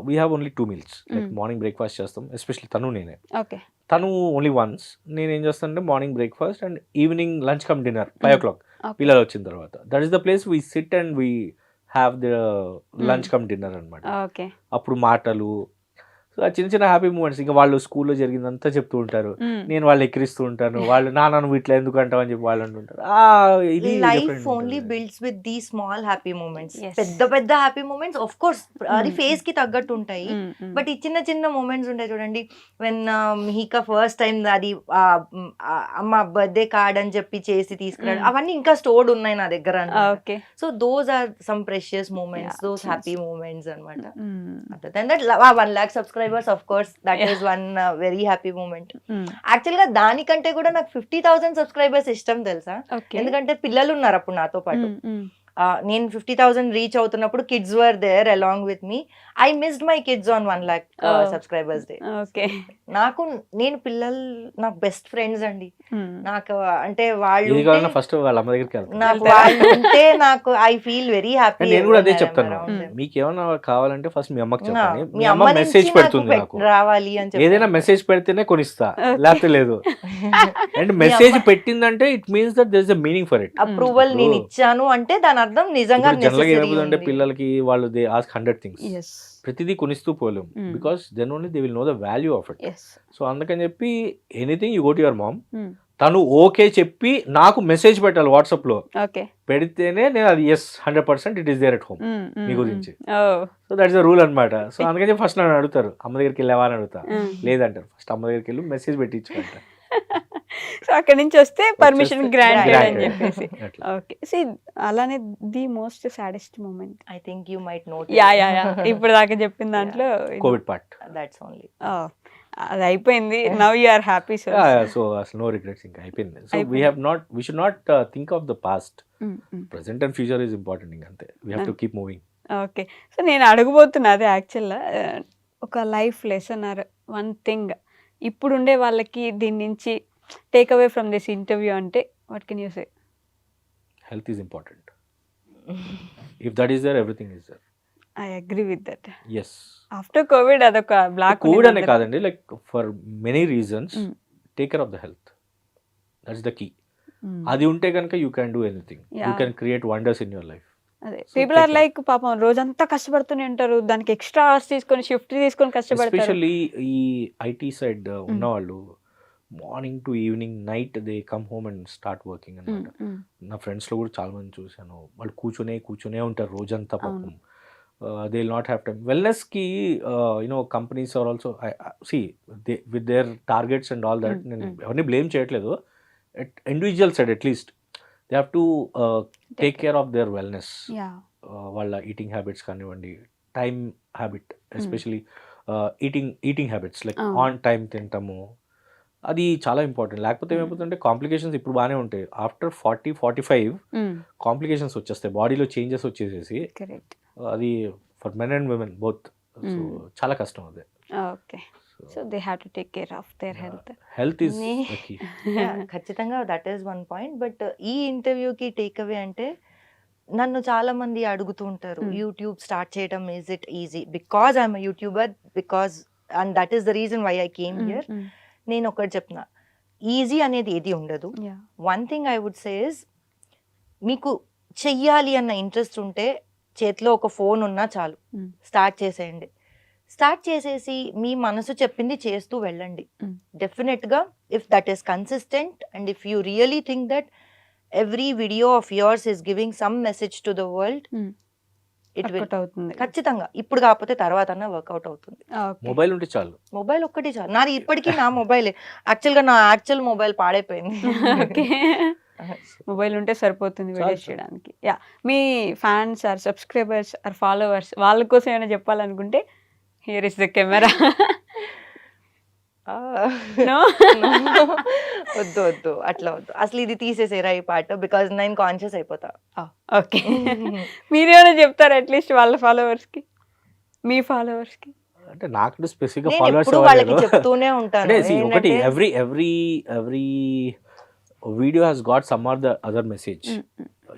Speaker 2: we have only 2 meals like morning breakfast చేస్తాం especially తను నేనే.
Speaker 1: Okay
Speaker 2: తను only once, నేను ఏం చేస్తానంటే morning breakfast and evening lunch come dinner 5 o'clock పిల్లలు వచ్చిన తర్వాత. That is the place we SIT and we have the lunch come dinner అనమాట.
Speaker 1: ఓకే
Speaker 2: అప్పుడు మాటలు, సో ఆ చిన్న చిన్న హ్యాపీ మూమెంట్స్. ఇంకా వాళ్ళు స్కూల్లో జరిగిందంతా చెప్తూ ఉంటారు, నేను వాళ్ళు ఎక్కిరిస్తూ ఉంటాను, వాళ్ళు నాన్న నువ్వు ఇట్లా ఎందుకు అంటావు అని చెప్పి వాళ్ళు అంటుంటారు. ఇది
Speaker 3: లైఫ్
Speaker 2: different
Speaker 3: ఓన్లీ
Speaker 2: ఉంటుంది.
Speaker 3: Builds with the small happy moments.
Speaker 1: Yes.
Speaker 3: పెద్ద పెద్ద హ్యాపీ మూమెంట్స్ ఆఫ్ కోర్స్ అది ఫేస్ కి తగ్గట్టు ఉంటాయి, బట్ ఈ చిన్న చిన్న మూమెంట్స్ ఉంటాయి చూడండి. వెన్ మిహికా ఫస్ట్ టైం అది అమ్మ బర్త్డే కార్డ్ అని చెప్పి చేసి తీసుకురాడు, అవన్నీ ఇంకా స్టోర్డ్ ఉన్నాయి నా దగ్గర.
Speaker 1: Okay
Speaker 3: so those are some precious moments,
Speaker 1: Yeah,
Speaker 3: those
Speaker 1: yes.
Speaker 3: Happy moments అనమాట. Other than that, 1 lakh subscribers, of course, that is one very happy moment. Actually గా దానికంటే కూడా నాకు 50,000 సబ్స్క్రైబర్స్ ఇష్టం తెలుసా,
Speaker 1: ఓకే
Speaker 3: ఎందుకంటే పిల్లలు ఉన్నారు అప్పుడు నాతో పాటు. నేను 50,000 రీచ్ అవుతున్నప్పుడు kids were there along with me. I missed my kids on 1 lakh subscribers day.
Speaker 1: Okay
Speaker 3: నేను పిల్లలు నాకు బెస్ట్ ఫ్రెండ్స్ అండి. నాకు అంటే వాళ్ళు
Speaker 2: ఇది కావాలన్నా ఫస్ట్ వాళ్ళ అమ్మ దగ్గరికి వెళ్తాను.
Speaker 3: నాకు వాళ్ళు ఉంటే నాకు ఐ ఫీల్ వెరీ హ్యాపీ.
Speaker 2: నేను కూడా అదే చెప్తాను, మీకు ఏమైనా కావాలంటే ఫస్ట్ మీ అమ్మకి చెప్పండి, మీ అమ్మ
Speaker 3: నుంచి
Speaker 2: మెసేజ్ పెడుతుంది
Speaker 3: నాకు
Speaker 2: నాకు,
Speaker 3: రావాలి అని చెప్పి.
Speaker 2: ఏదైనా మెసేజ్ పెడితేనే కొనిస్తా లేకపోతే లేదు. అండ్ మెసేజ్ పెట్టిందంటే it means that there is a meaning for it.
Speaker 3: Approval నేను ఇచ్చాను అంటే దాని అర్థం నిజంగా
Speaker 2: జనరల్గా ఏమవుతుందంటే పిల్లలకి వాళ్ళు దే ఆస్క్ 100 things,
Speaker 1: ఎస్
Speaker 2: ప్రతిదీ కొనిస్తూ పోలేం, because then only they will know the value of it.
Speaker 1: Yes
Speaker 2: so అందుకని చెప్పి anything you go to your mom, తను ఓకే చెప్పి నాకు మెసేజ్ పెట్టాలి వాట్సాప్ లో,
Speaker 1: ఓకే
Speaker 2: పెడితేనే నేను అది yes 100% it is there at home మీ గురించి.
Speaker 1: Oh
Speaker 2: so that is the rule అనమాట. సో అందుకని ఫస్ట్ నన్ను అడుగుతారు అమ్మ దగ్గరికి వెళ్ళావా అని అడుగుతా, లేదంటారు ఫస్ట్ అమ్మ దగ్గరికి వెళ్ళి మెసేజ్ పెట్టించుకుంటా.
Speaker 1: సో అక్కడి నుంచి వస్తే పర్మిషన్ గ్రాంటెడ్ అని
Speaker 2: Granted.
Speaker 1: చెప్పేసి.
Speaker 2: అట్లా.
Speaker 1: ఓకే సి అలానే the most saddest moment.
Speaker 3: I think you might not.
Speaker 1: Yeah yeah yeah ఇప్పుడు దాకా చెప్పిన దాంట్లో
Speaker 2: COVID part.
Speaker 3: That's only.
Speaker 1: Oh, అది అయిపోయింది. Now you are happy. So
Speaker 2: so అసలు నో రిగ్రెట్స్, ఇంకా అయిపోయింది. So we should not think of the past, present and future is important. ఇంకా అంతే, we have to keep moving.
Speaker 1: Okay so నేను అడగబోతున్నా అదే యాక్చువల్గా ఒక life lesson are one thing ఇప్పుడు ఉండే వాళ్ళకి దీని నుంచి take away from this interview అంటే what can you say?
Speaker 2: Health is important. If that is there everything is there.
Speaker 1: I agree with that.
Speaker 2: Yes,
Speaker 1: after Covid అదొక block.
Speaker 2: Covid అనే కాదండి, like for many reasons take care of the health, that's the key. అది ఉంటే కనుక you can do anything, you can create wonders in your life.
Speaker 1: అదే people are like పాపం రోజంతా కష్టపడుతూనే ఉంటారు, దానికి ఎక్స్ట్రా అవర్స్ తీసుకొని షిఫ్ట్ తీసుకొని కష్టపడతారు.
Speaker 2: ఎస్పెషల్లీ ఈ ఐటీ సైడ్ ఉన్నవాళ్ళు morning to evening night they come home and start working అనమాట. నా ఫ్రెండ్స్లో కూడా చాలా మంది చూశాను, వాళ్ళు కూర్చునే ఉంటారు రోజంతా పాపం. They will not have time. వెల్నెస్కి యూనో కంపెనీస్ ఆర్ ఆల్సో సి with their targets and all that. నేను ఎవరిని బ్లేమ్ చేయట్లేదు, individual side at least they have to take care of their wellness. వాళ్ళ ఈటింగ్ హ్యాబిట్స్ కానివ్వండి, time habit, especially eating habits like on time తింటాము, అది చాలా important. లేకపోతే ఏమైపోతుందంటే కాంప్లికేషన్స్ ఇప్పుడు బాగానే ఉంటాయి, ఆఫ్టర్ 40-45 కాంప్లికేషన్స్ వచ్చేస్తాయి, బాడీలో చేంజెస్ వచ్చేసేసి. అది for men and women both. So చాలా కష్టం అది.
Speaker 1: Okay so they have to take care of their health.
Speaker 2: Health is key.
Speaker 3: ఖచ్చితంగా that is one point. But ఈ ఇంటర్వ్యూకి టేక్ అవే అంటే నన్ను చాలా మంది అడుగుతూ ఉంటారు, యూట్యూబ్ స్టార్ట్ చేయడం is it easy? Because I'm a YouTuber, because and that is the reason why I came here. నేను ఒకటి చెప్తున్నా, ఈజీ అనేది ఏది ఉండదు. One thing I would say is, మీకు చెయ్యాలి అన్న ఇంట్రెస్ట్ ఉంటే చేతిలో ఒక ఫోన్ ఉన్నా చాలు, స్టార్ట్ చేసేయండి. స్టార్ట్ చేసేసి మీ మనసు చెప్పింది చేస్తూ వెళ్ళండి.
Speaker 1: Mm.
Speaker 3: డెఫినెట్ గా if that is consistent and if you really think that every video of yours is giving some message to the world, it will
Speaker 1: work out అవుతుంది.
Speaker 3: ఖచ్చితంగా ఇప్పుడు కాకపోతే తర్వాత వర్కౌట్ అవుతుంది.
Speaker 1: ఓకే.
Speaker 2: మొబైల్ ఉంటే చాలు.
Speaker 3: మొబైల్ ఒక్కటి చాలు. నాది ఇప్పటికీ నా మొబైలే. యాక్చువల్గా నా యాక్చువల్ మొబైల్ పాడైపోయింది.
Speaker 1: ఓకే. మొబైల్ ఉంటే సరిపోతుంది వీడియోస్
Speaker 2: చాలు.
Speaker 1: చేయడానికి. యా, మీ fans or subscribers or followers వాళ్ళ కోసం ఏమైనా చెప్పాలనుకుంటే here is the camera. No,
Speaker 3: వద్దు వద్దు అట్లా వద్దు. అసలు ఇది తీసేసేరా ఈ పాట, బికాజ్ నేను కాన్షియస్ అయిపోతా.
Speaker 1: ఓకే. మీరేమైనా చెప్తారా అట్లీస్ట్ వాళ్ళ ఫాలోవర్స్ కి, మీ ఫాలోవర్స్ కి?
Speaker 2: అంటే నాకు స్పెసిఫిక్ గా
Speaker 3: నేను
Speaker 2: ఫాలోవర్స్
Speaker 3: ఎప్పుడు వాళ్ళకి చెప్తూనే ఉంటాను.
Speaker 2: అంటే see, ఒకటి
Speaker 3: ఏంటంటే,
Speaker 2: every video has got some or the other message.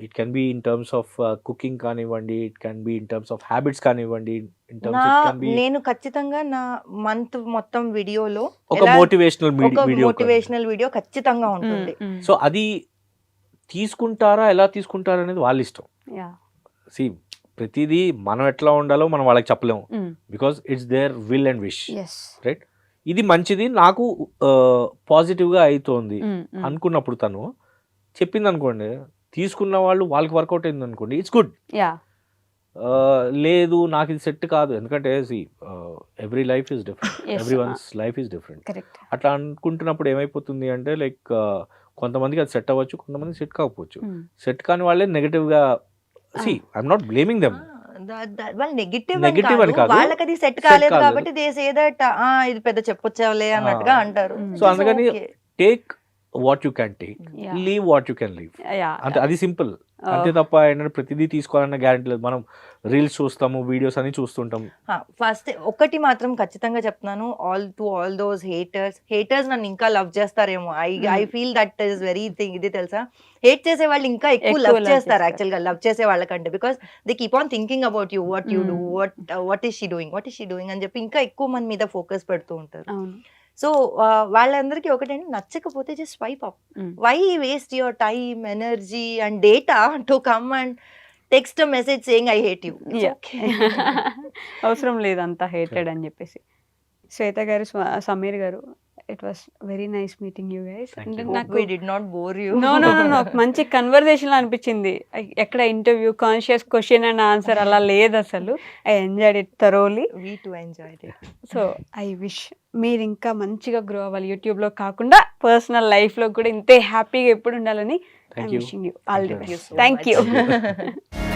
Speaker 2: It can be in terms of cooking కానివ్వండి, it can be in terms of habits కానివ్వండి, in terms it can be
Speaker 3: నేను ఖచ్చితంగా నా మంత్ మొత్తం వీడియోలో
Speaker 2: ఒక మోటివేషనల్
Speaker 3: ఒక
Speaker 2: వీడియో.
Speaker 3: మోటివేషనల్ వీడియో ఖచ్చితంగా ఉంటుంది.
Speaker 2: సో అది తీసుకుంటారా ఎలా తీసుకుంటారా అనేది వాళ్ళ ఇష్టం.
Speaker 1: యా.
Speaker 2: సి ప్రతిదీ మనం ఎట్లా ఉండాలో మనం వాళ్ళకి చెప్పలేము, because it's their will and wish,
Speaker 1: yes.
Speaker 2: Right? ఇది మంచిది నాకు పాజిటివ్గా అవుతోంది అనుకున్నప్పుడు తను చెప్పింది అనుకోండి, తీసుకున్న వాళ్ళు వాళ్ళకి వర్కౌట్ అయింది అనుకోండి, ఇట్స్ గుడ్.
Speaker 1: యా.
Speaker 2: లేదు నాకు ఇది సెట్ కాదు, ఎందుకంటే every life is different,
Speaker 1: Yes,
Speaker 2: every one's life is different.
Speaker 1: Correct.
Speaker 2: అట్లా అనుకుంటున్నప్పుడు ఏమైపోతుంది అంటే లైక్ కొంతమందికి అది సెట్ అవ్వచ్చు, కొంతమంది సెట్ కాకపోవచ్చు. సెట్ కాని వాళ్ళే నెగటివ్గా, see I'm not blaming them.
Speaker 3: వాళ్ళు నెగిటివ్
Speaker 2: Negative అని కాదు.
Speaker 3: వాళ్ళకి అది సెట్
Speaker 2: Set
Speaker 3: కాలేదు
Speaker 2: కాలేదు.
Speaker 3: కాబట్టి దే సే దట్ ఇది పెద్ద చెప్పొచ్చావులే అన్నట్టుగా అంటారు.
Speaker 2: సో అందుకని take what you can take,
Speaker 1: Yeah.
Speaker 2: Leave what you can leave.
Speaker 1: Yeah.
Speaker 2: అంటే అది సింపుల్. అంతే తప్ప ఏంటంటే ప్రతిదీ తీసుకోవాలన్న గ్యారెంటీ లేదు. మనం రీల్స్ చూస్తాము, వీడియోస్ అన్ని చూస్తుంటాం.
Speaker 3: ఫస్ట్ ఒకటి మాత్రం ఖచ్చితంగా చెప్తున్నాను, ఆల్ దోస్ హేటర్స్ నన్ను ఇంకా లవ్ చేస్తారేమో. I feel that is very thing. ఇది తెలుసా, హేట్ చేసే వాళ్ళు ఇంకా ఎక్కువ
Speaker 1: ఎక్కువ
Speaker 3: లవ్
Speaker 1: love
Speaker 3: చేస్తారు
Speaker 1: చేస్తారు.
Speaker 3: యాక్చువల్ గా లవ్ చేసే వాళ్ళకంటే, because they keep on thinking about you, what you do, what is she doing అని చెప్పి ఇంకా ఎక్కువ మన మీద ఫోకస్ పెడుతూ ఉంటారు.
Speaker 1: అవును.
Speaker 3: సో వాళ్ళందరికీ ఒకటంటే, నచ్చకపోతే just swipe up. Why waste your time, energy and data to come and text message saying I hate you.
Speaker 1: Yeah. అవసరం లేదు అంత హేటెడ్ అని చెప్పేసి. శ్వేత garu, Sameer garu, it was very nice meeting you guys.
Speaker 2: Thank
Speaker 1: అంటే
Speaker 2: you.
Speaker 1: నాకు
Speaker 3: We did not bore you.
Speaker 1: No మంచి conversation అనిపించింది. ఎక్కడ interview conscious question and answer అలా లేదు అసలు. I enjoyed it thoroughly.
Speaker 3: We too enjoyed it.
Speaker 1: సో ఐ విష్ మీరు ఇంకా మంచిగా గ్రో అవ్వాలి, యూట్యూబ్లో కాకుండా పర్సనల్ లైఫ్లో కూడా ఇంతే హ్యాపీగా ఎప్పుడు ఉండాలని
Speaker 2: Thank
Speaker 1: I'm
Speaker 2: you.
Speaker 1: Wishing you all the
Speaker 2: Thank you
Speaker 1: best.
Speaker 3: so
Speaker 1: thank
Speaker 3: much.
Speaker 1: You.